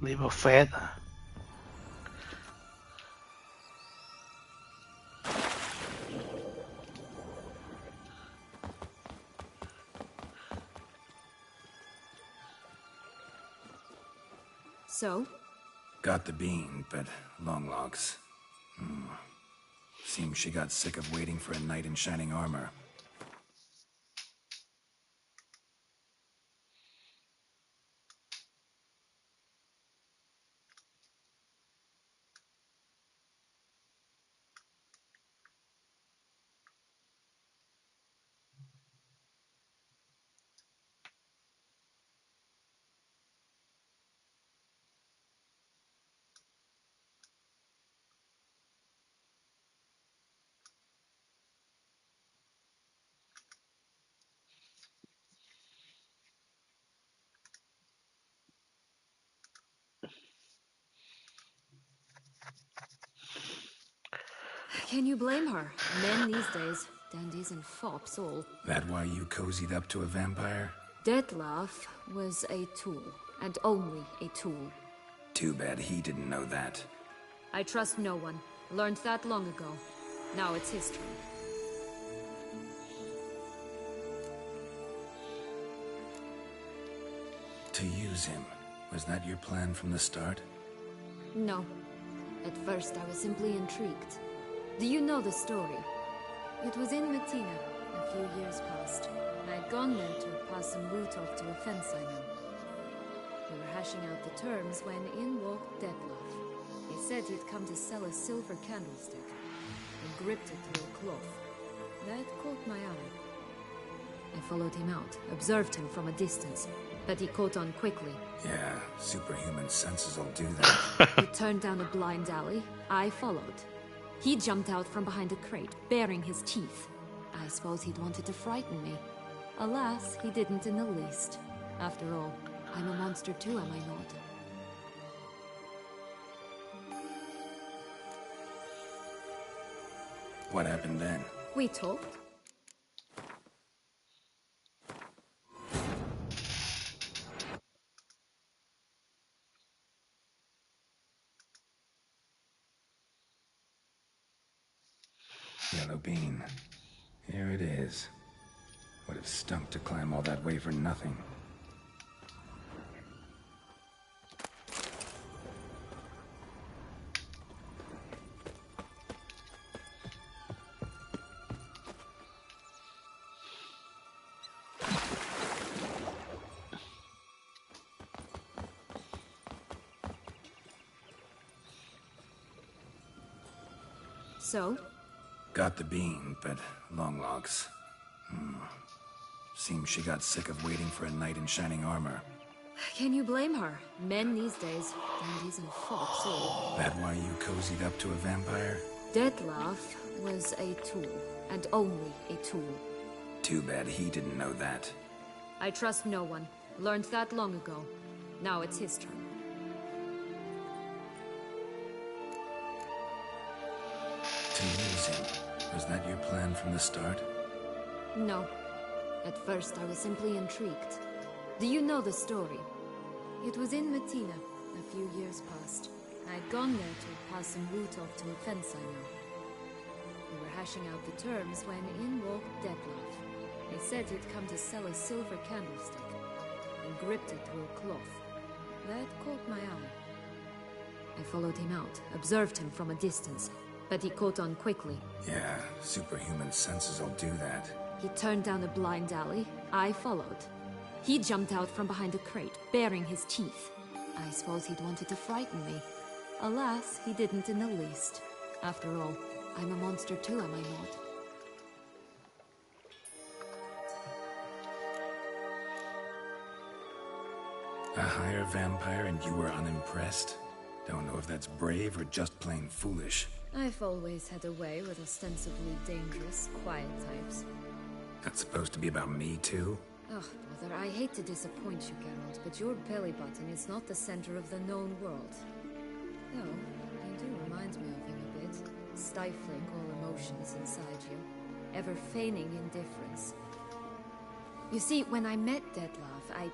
Leave a fed. So? Got the bean, but Longlocks. Seems she got sick of waiting for a knight in shining armor. Can you blame her? Men these days, dandies and fops all. That why you cozied up to a vampire? Dettlaff was a tool, and only a tool. Too bad he didn't know that. I trust no one. Learned that long ago. Now it's his turn. To use him. Was that your plan from the start? No. At first I was simply intrigued. Do you know the story? It was in Metina, a few years past. I'd gone there to pass some loot off to a fence I knew. We were hashing out the terms when in walked Dettlaff. He said he'd come to sell a silver candlestick, and gripped it through a cloth. That caught my eye. I followed him out, observed him from a distance, but he caught on quickly. Yeah, superhuman senses will do that. He turned down a blind alley. I followed. He jumped out from behind a crate, baring his teeth. I suppose he'd wanted to frighten me. Alas, he didn't in the least. After all, I'm a monster too, am I not? What happened then? We talked. Yellow bean. Here it is. Would have stunk to climb all that way for nothing. So? Got the bean, but long logs. Seems she got sick of waiting for a knight in shining armor. Can you blame her? Men these days, dandies and fops all. That why you cozied up to a vampire? Dettlaff was a tool, and only a tool. Too bad he didn't know that. I trust no one. Learned that long ago. Now it's his turn. To use him. Was that your plan from the start? No. At first I was simply intrigued. Do you know the story? It was in Metina, a few years past. I'd gone there to pass some loot off to a fence I knew. We were hashing out the terms when in walked Dettlaff. He said he'd come to sell a silver candlestick, and gripped it through a cloth. That caught my eye. I followed him out, observed him from a distance, but he caught on quickly. Yeah, superhuman senses will do that. He turned down a blind alley. I followed. He jumped out from behind a crate, baring his teeth. I suppose he'd wanted to frighten me. Alas, he didn't in the least. After all, I'm a monster too, am I not? A higher vampire and you were unimpressed? Don't know if that's brave or just plain foolish. I've always had a way with ostensibly dangerous, quiet types. That's supposed to be about me too? Ugh, brother, I hate to disappoint you, Geralt, but your belly button is not the center of the known world. Though, you do remind me of him a bit, stifling all emotions inside you, ever feigning indifference. You see, when I met Dettlaff,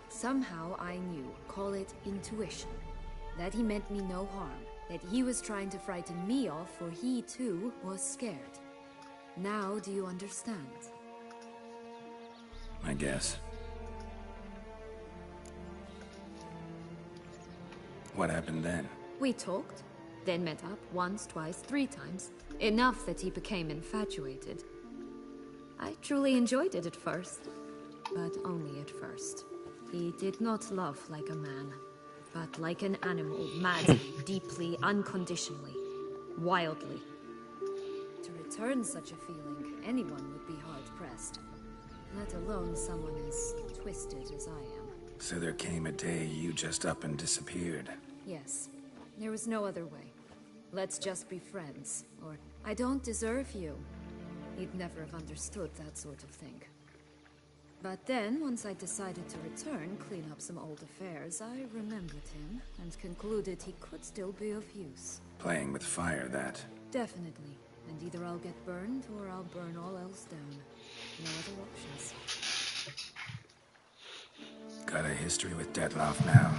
somehow I knew, call it intuition, that he meant me no harm, that he was trying to frighten me off, for he too was scared. Now do you understand? I guess. What happened then? We talked, then met up once, twice, 3 times. Enough that he became infatuated. I truly enjoyed it at first, but only at first. He did not love like a man, but like an animal, madly, deeply, unconditionally, wildly. To return such a feeling, anyone would be hard-pressed. Let alone someone as twisted as I am. So there came a day you just up and disappeared. Yes. There was no other way. Let's just be friends, or I don't deserve you. He'd never have understood that sort of thing. But then, once I decided to return, clean up some old affairs, I remembered him and concluded he could still be of use. Playing with fire, that. Definitely. And either I'll get burned, or I'll burn all else down. No other options. Got a history with Dettlaff now,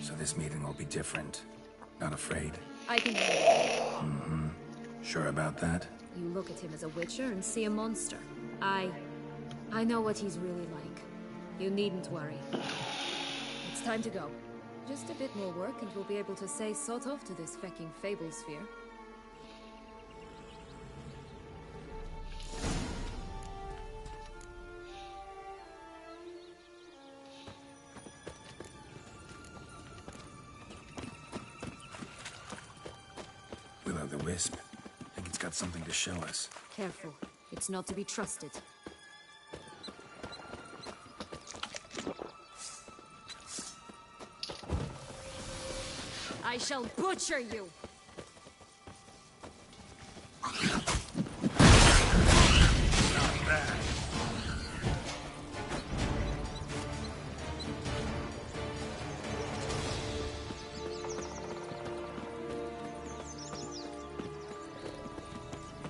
so this meeting will be different. Not afraid? I can handle it. Mm-hmm. Sure about that? You look at him as a witcher and see a monster. I know what he's really like. You needn't worry. It's time to go. Just a bit more work and we'll be able to say sort of to this fecking fable sphere. Will-o'-the-wisp. I think it's got something to show us. Careful. It's not to be trusted. I shall butcher you! Not bad.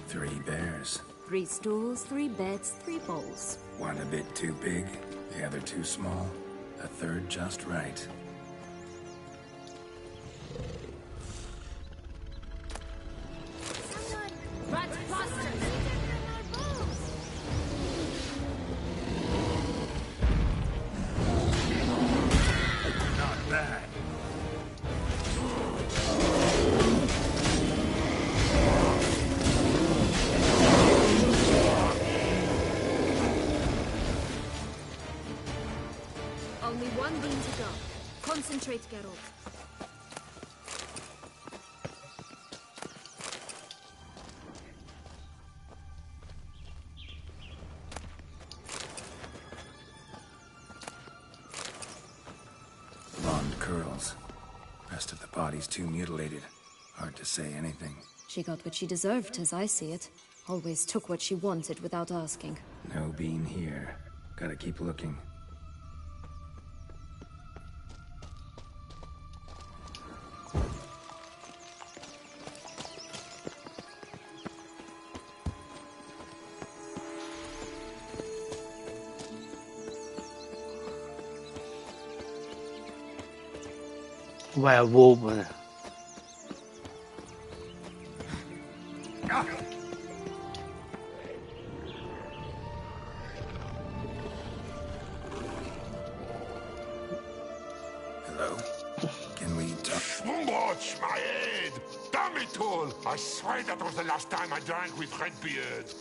Three bears. 3 stools, 3 beds, 3 bowls. One a bit too big, the other too small, a third just right. Not bad. Only one beam to go. Concentrate, Geralt. Blonde curls. Rest of the body's too mutilated. Hard to say anything. She got what she deserved, as I see it. Always took what she wanted without asking. No bean here. Gotta keep looking. Werewolf rồi nè. Hello? Can we talk? Watch my head! Damn it all! I swear that was the last time I drank with Redbeard.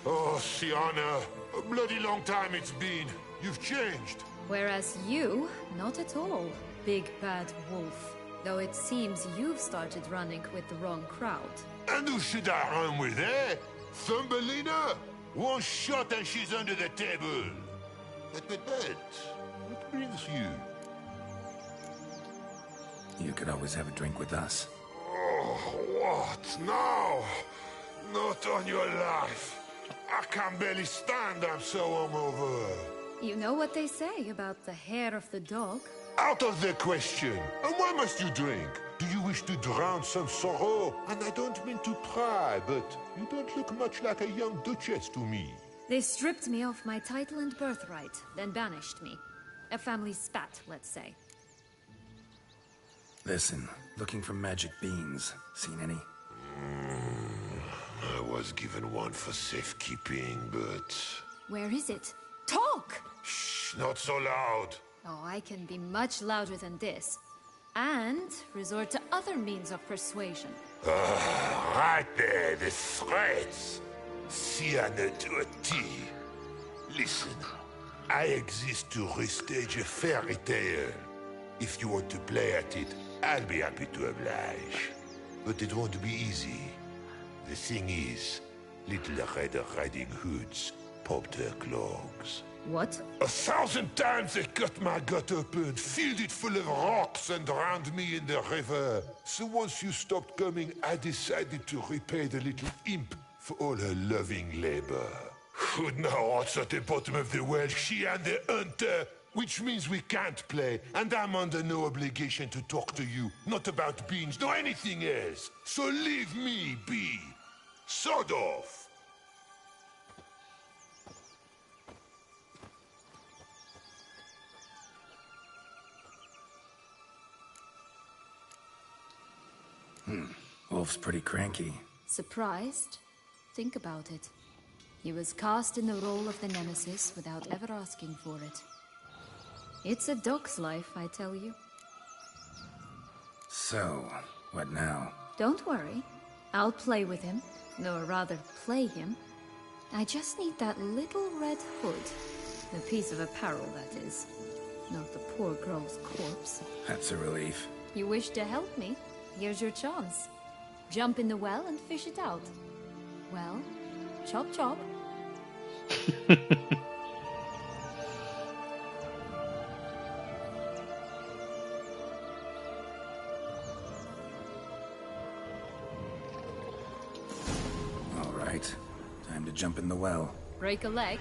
Oh, Sienna, a bloody long time it's been. You've changed. Whereas you, not at all, big bad wolf. Though it seems you've started running with the wrong crowd. And who should I run with, eh? Thumbelina? One shot and she's under the table. But, what brings you? You could always have a drink with us. Oh, what now? Not on your life. I can barely stand, I'm so hungover. You know what they say about the hair of the dog? Out of the question. And why must you drink? Do you wish to drown some sorrow? And I don't mean to pry, but you don't look much like a young duchess to me. They stripped me of my title and birthright, then banished me. A family spat, let's say. Listen, looking for magic beans. Seen any? I was given one for safekeeping, but... Where is it? Talk! Shh, not so loud. Oh, I can be much louder than this. And resort to other means of persuasion. Right there, the threats. Sienna to a T. Listen, I exist to restage a fairy tale. If you want to play at it, I'll be happy to oblige. But it won't be easy. The thing is, Little Red Riding Hoods popped her clogs. What? 1,000 times they cut my gut open, filled it full of rocks and drowned me in the river. So once you stopped coming, I decided to repay the little imp for all her loving labor. Who now rots at the bottom of the well, she and the hunter, Which means we can't play, and I'm under no obligation to talk to you. Not about beans, nor anything else. So leave me be. Sod off. Wolf's pretty cranky. Surprised? Think about it. He was cast in the role of the Nemesis without ever asking for it. It's a dog's life, I tell you. So, what now? Don't worry. I'll play with him. Or rather, play him. I just need that little red hood. The piece of apparel, that is. Not the poor girl's corpse. That's a relief. You wish to help me? Here's your chance. Jump in the well and fish it out. Well, chop chop. All right. Time to jump in the well. Break a leg.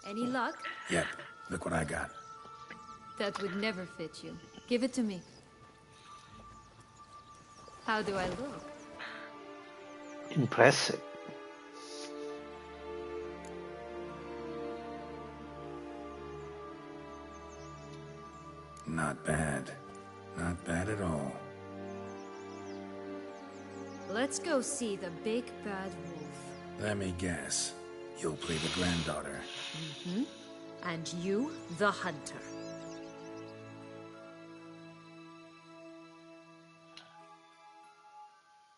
Any luck? Yep. Look what I got. That would never fit you. Give it to me. How do I look? Impressive. Not bad. Not bad at all. Let's go see the big bad wolf. Let me guess. You'll play the granddaughter. Mm-hmm. And you, the hunter.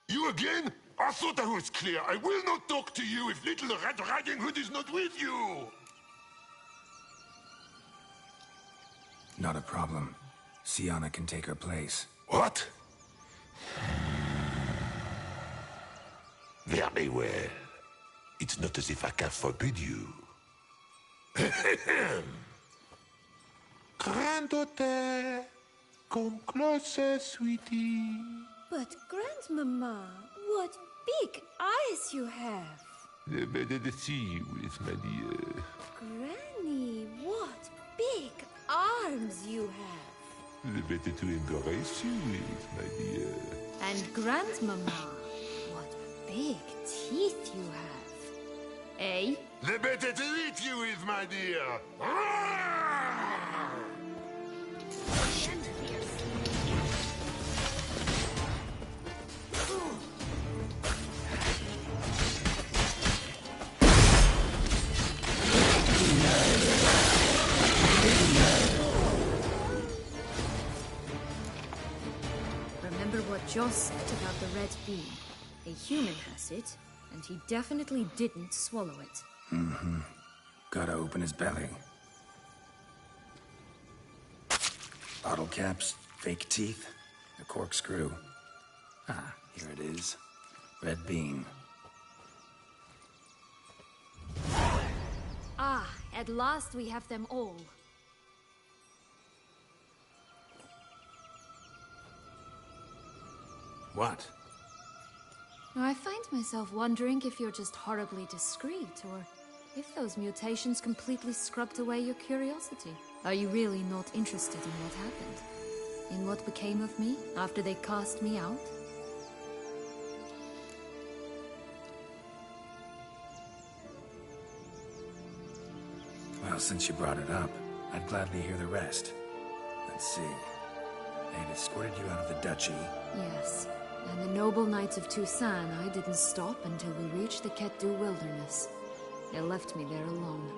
You again? I thought I was clear. I will not talk to you if little Red Riding Hood is not with you. Not a problem. Sienna can take her place. What? Very well. It's not as if I can forbid you. Granddaughter, come closer, sweetie. But, Grandmama, what big eyes you have. The better to see you with, my dear. Granny, what big arms you have. The better to embrace you with, my dear. And Grandmama, what big teeth you have. Eh? The better to eat you with, my dear. Remember what Joss said about the red bean. A human has it, and he definitely didn't swallow it. Mm-hmm. Gotta open his belly. Bottle caps, fake teeth, a corkscrew. Ah, here it is. Red bean. Ah, at last we have them all. What? I find myself wondering if you're just horribly discreet, or if those mutations completely scrubbed away your curiosity. Are you really not interested in what happened? In what became of me after they cast me out? Well, since you brought it up, I'd gladly hear the rest. Let's see. They had escorted you out of the duchy. Yes. And the noble knights of Toussaint, I didn't stop until we reached the Ketdu wilderness. They left me there alone,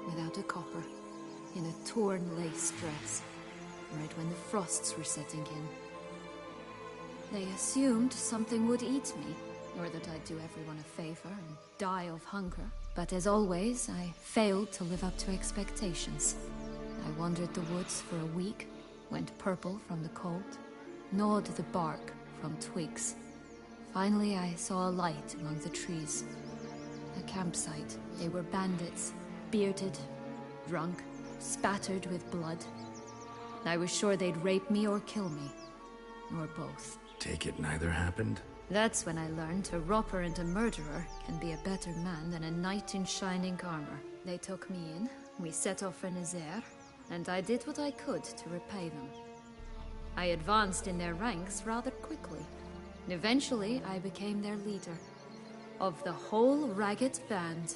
without a copper, in a torn lace dress, right when the frosts were setting in. They assumed something would eat me, or that I'd do everyone a favor and die of hunger. But as always, I failed to live up to expectations. I wandered the woods for a week, went purple from the cold, gnawed the bark from twigs. Finally, I saw a light among the trees. A campsite. They were bandits, bearded, drunk, spattered with blood. I was sure they'd rape me or kill me, or both. Take it neither happened? That's when I learned a robber and a murderer can be a better man than a knight in shining armor. They took me in, we set off for Nazaire, and I did what I could to repay them. I advanced in their ranks rather quickly. Eventually, I became their leader. Of the whole ragged band.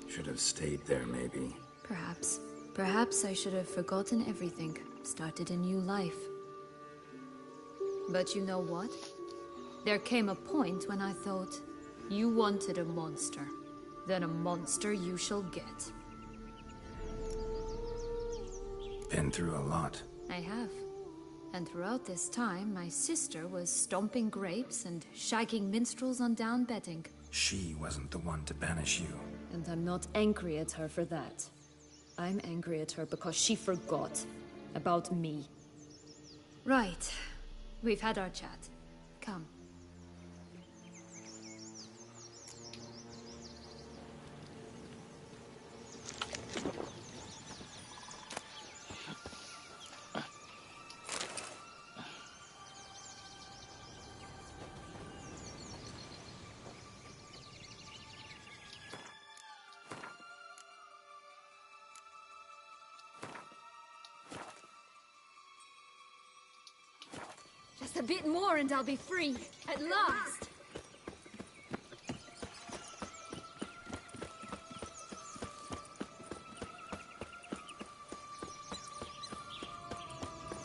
Should have stayed there, maybe. Perhaps. Perhaps I should have forgotten everything, started a new life. But you know what? There came a point when I thought, you wanted a monster. Then a monster you shall get. Been through a lot. I have. And throughout this time, my sister was stomping grapes and shagging minstrels on down bedding. She wasn't the one to banish you. And I'm not angry at her for that. I'm angry at her because she forgot about me. Right. We've had our chat. Come. Just a bit more and I'll be free. At last!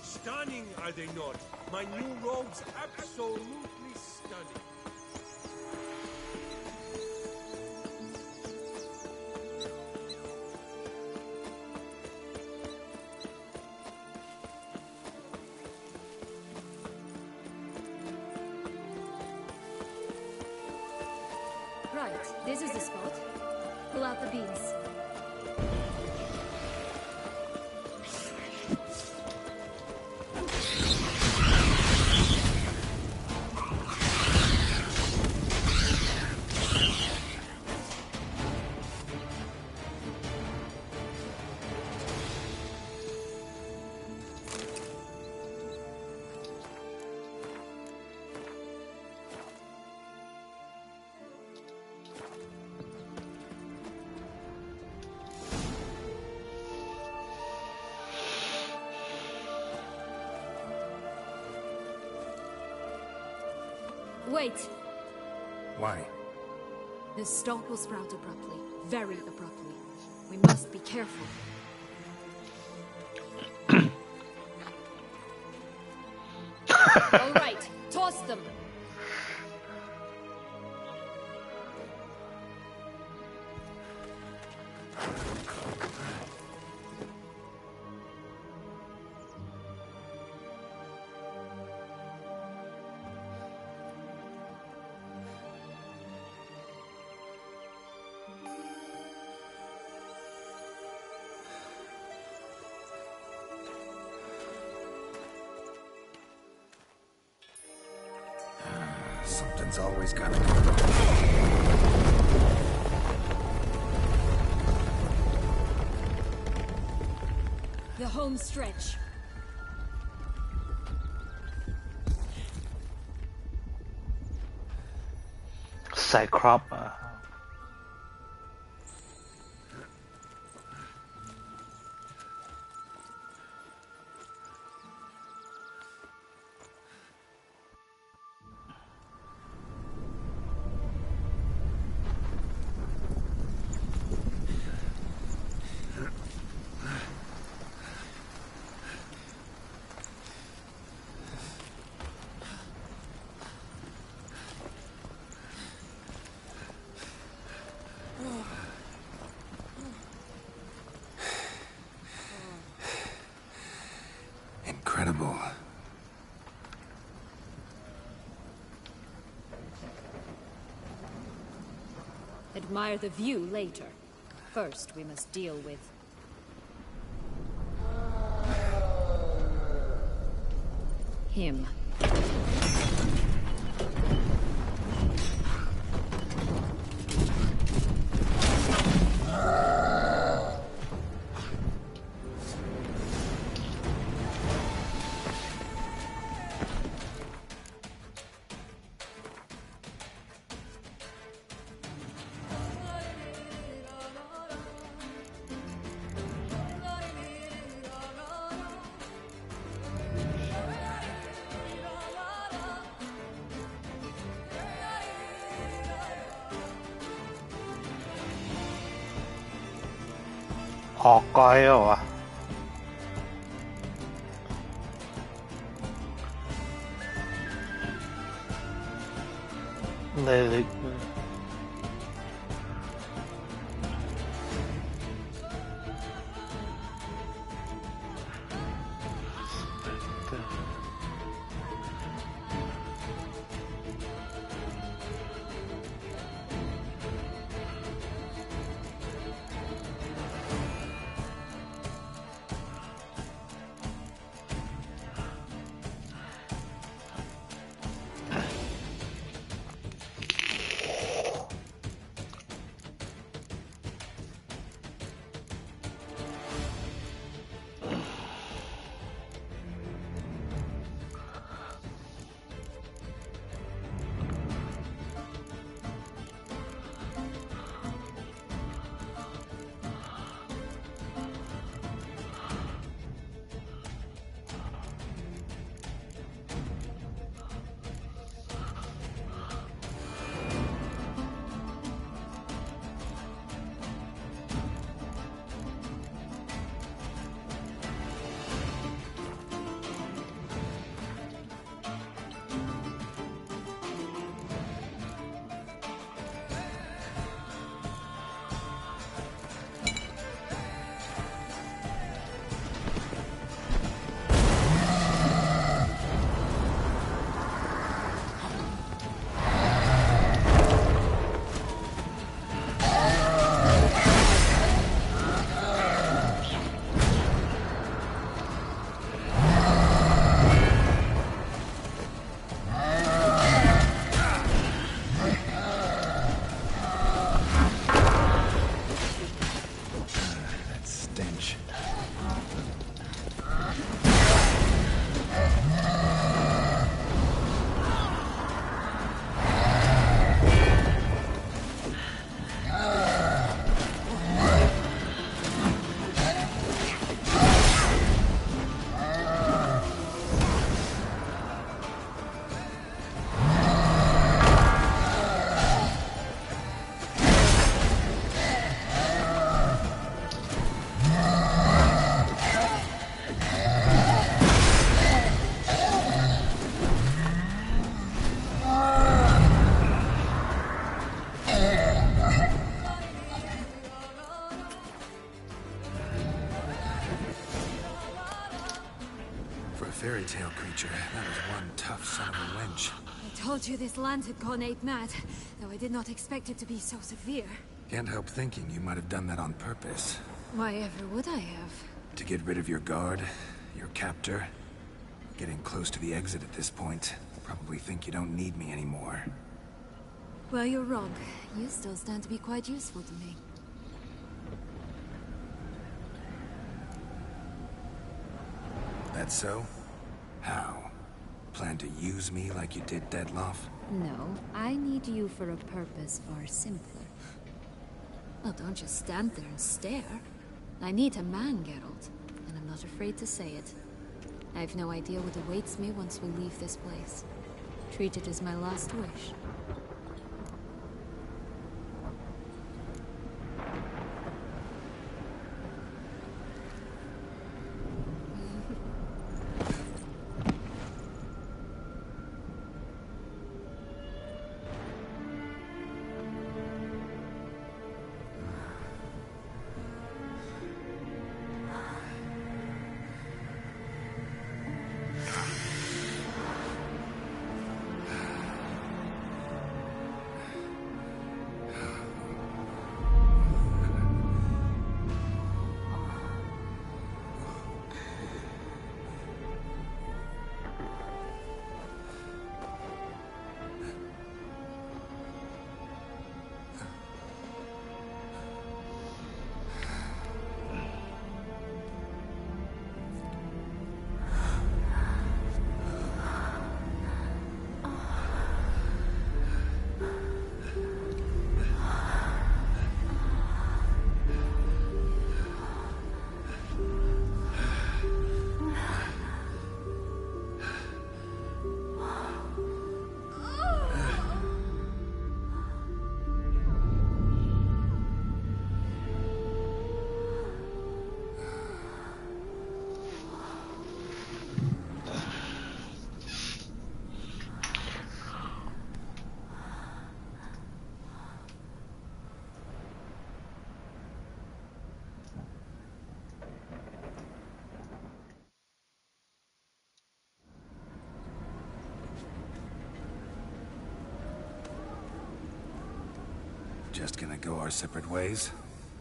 Stunning, are they not? My new robes absolutely stunning. Right, this is the spot. Pull out the beans. Wait! Why? The stalk will sprout abruptly. Very abruptly. We must be careful. All right, toss them! Something's always gotta go. The home stretch. Cycrop. incredible. Admire the view later. First, we must deal with... him.ออกก้อยเหรอวะเลยfairy tale creature. That was one tough son of a wench. I told you this land had gone ape mad, though I did not expect it to be so severe. Can't help thinking you might have done that on purpose. Why ever would I have? To get rid of your guard, your captor. Getting close to the exit at this point. Probably think you don't need me anymore. Well, you're wrong. You still stand to be quite useful to me. That so? How? Plan to use me like you did Dettlaff? No, I need you for a purpose far simpler. Well, don't just stand there and stare. I need a man, Geralt, and I'm not afraid to say it. I have no idea what awaits me once we leave this place. Treat it as my last wish. Just gonna go our separate ways?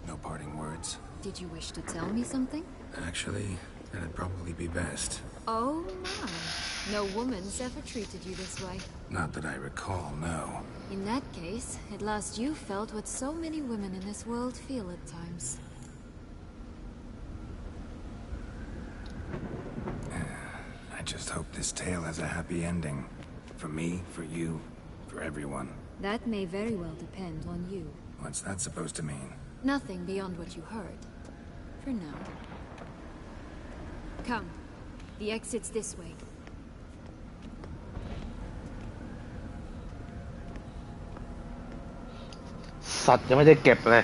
No parting words? Did you wish to tell me something? Actually, that'd probably be best. Oh my. No woman's ever treated you this way. Not that I recall, no. In that case, at last you felt what so many women in this world feel at times. I just hope this tale has a happy ending. For me, for you, for everyone. That may very well depend on you. What's that supposed to mean? Nothing beyond what you heard. For now. Come. The exit's this way.สัตว์ยังไม่ได้เก็บเลย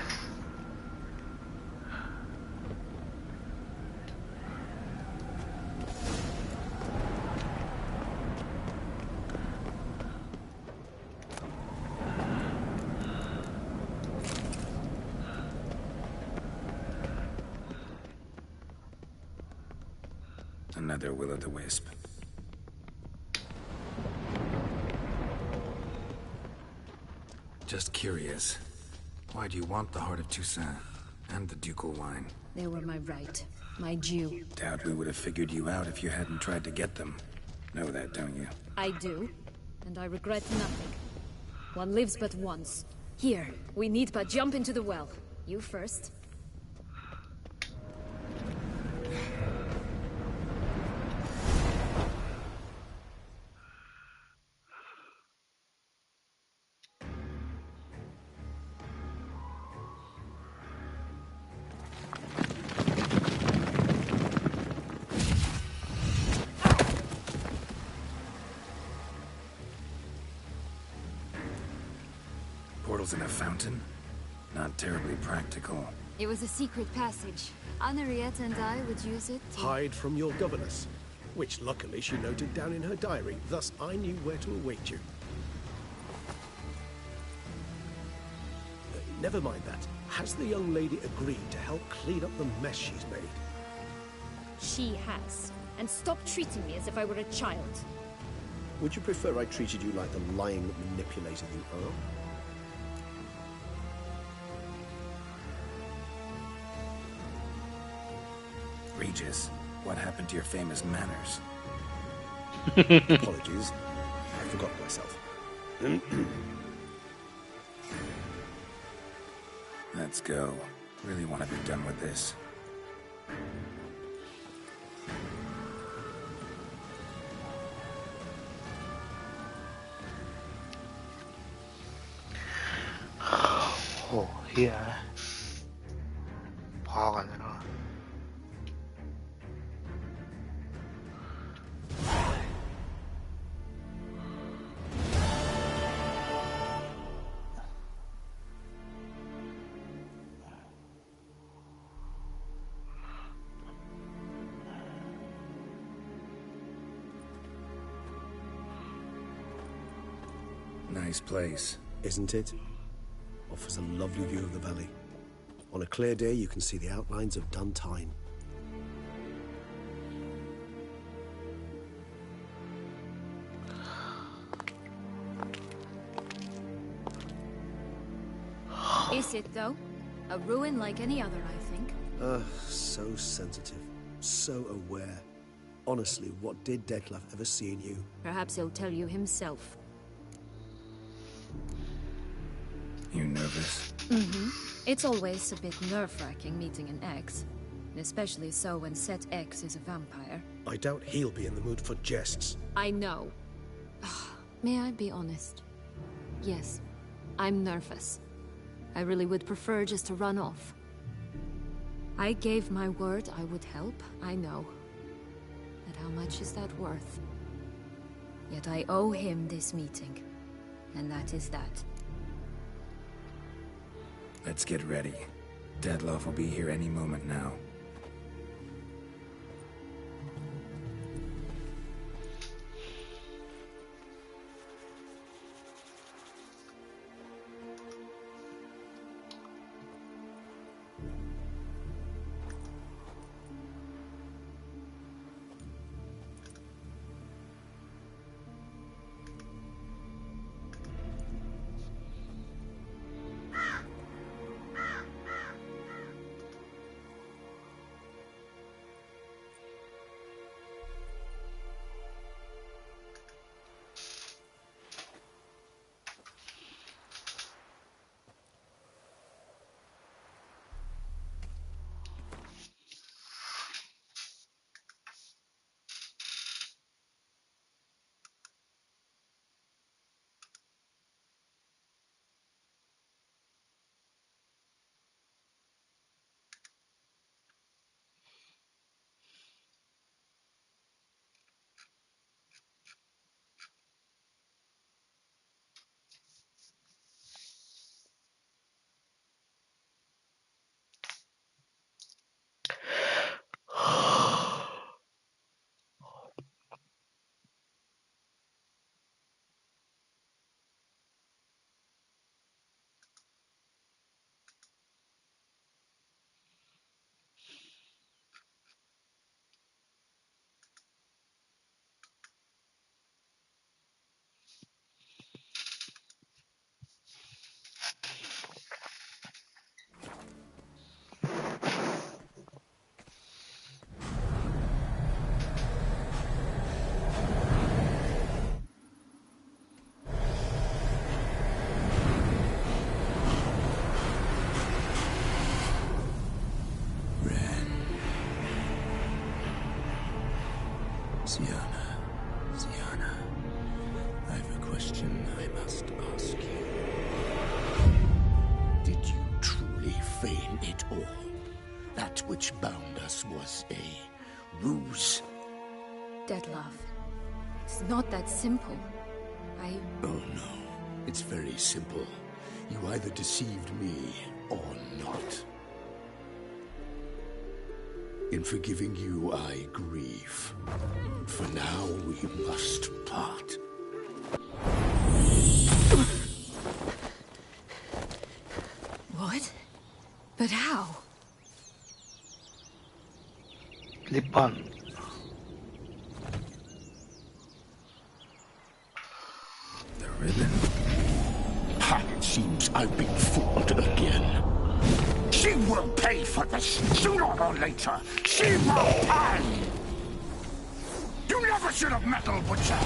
Another will-o'-the-wisp. Just curious. Why do you want the Heart of Toussaint and the ducal wine? They were my right. My due. Doubt we would have figured you out if you hadn't tried to get them. Know that, don't you? I do. And I regret nothing. One lives but once. Here, we need but jump into the well. You first. Portals in a fountain? Not terribly practical. It was a secret passage. Henriette and I would use it to... Hide from your governess, which luckily she noted down in her diary, thus I knew where to await you. Never mind that. Has the young lady agreed to help clean up the mess she's made? She has. And stop treating me as if I were a child. Would you prefer I treated you like the lying manipulator you are? Regis, what happened to your famous manners? Apologies. I forgot myself. Let's go. Really want to be done with this. Oh, here. พอกันแล้วเนาะ Nice place. Isn't it? Offers a lovely view of the valley. On a clear day, you can see the outlines of Duntine. Is it, though? A ruin like any other, I think. So sensitive. So aware. Honestly, what did Dettlaff ever see in you? Perhaps he'll tell you himself. You nervous? Mm-hmm. It's always a bit nerve-wracking meeting an ex. And especially so when said ex is a vampire. I doubt he'll be in the mood for jests. I know. May I be honest? Yes, I'm nervous. I really would prefer just to run off. I gave my word I would help, I know. But how much is that worth? Yet I owe him this meeting. And that is that. Let's get ready. Dettlaff will be here any moment now. Sienna, I have a question I must ask you. Did you truly feign it all? That which bound us was a ruse? Dettlaff, it's not that simple. Oh no, it's very simple. You either deceived me or not. In forgiving you, I grieve. For now, we must part. What? But how? Lipan. The ribbon. Ha! It seems I've been fooled again. She will pay for this, sooner or later. She will pay! You never should have meddled, Butcher!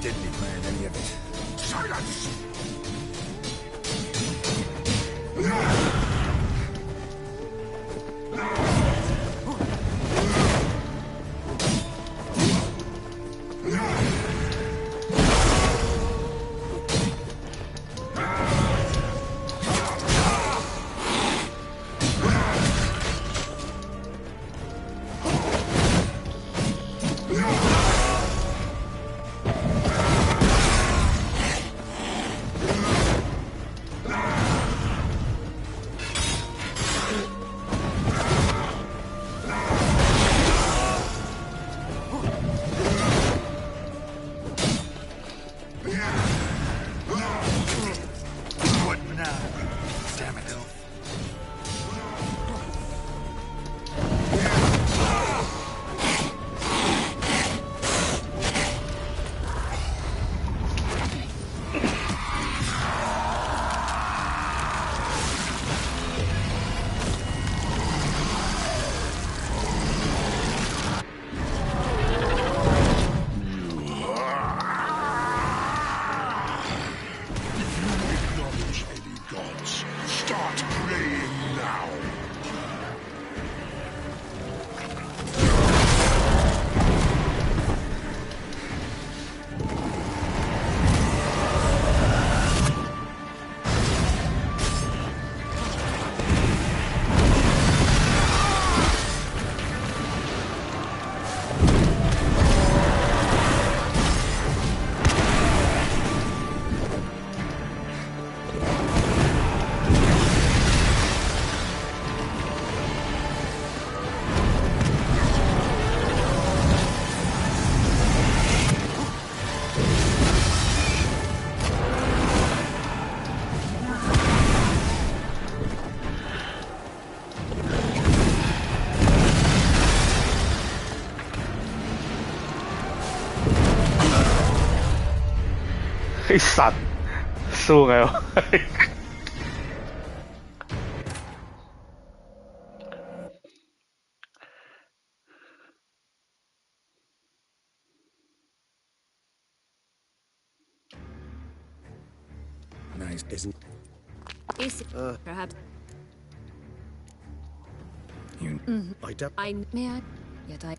Didn't he plan any of it? Silence! ไอสัตว์สู้ไงวะ Nice, isn't? Is it perhaps? You. I may I? Yet I.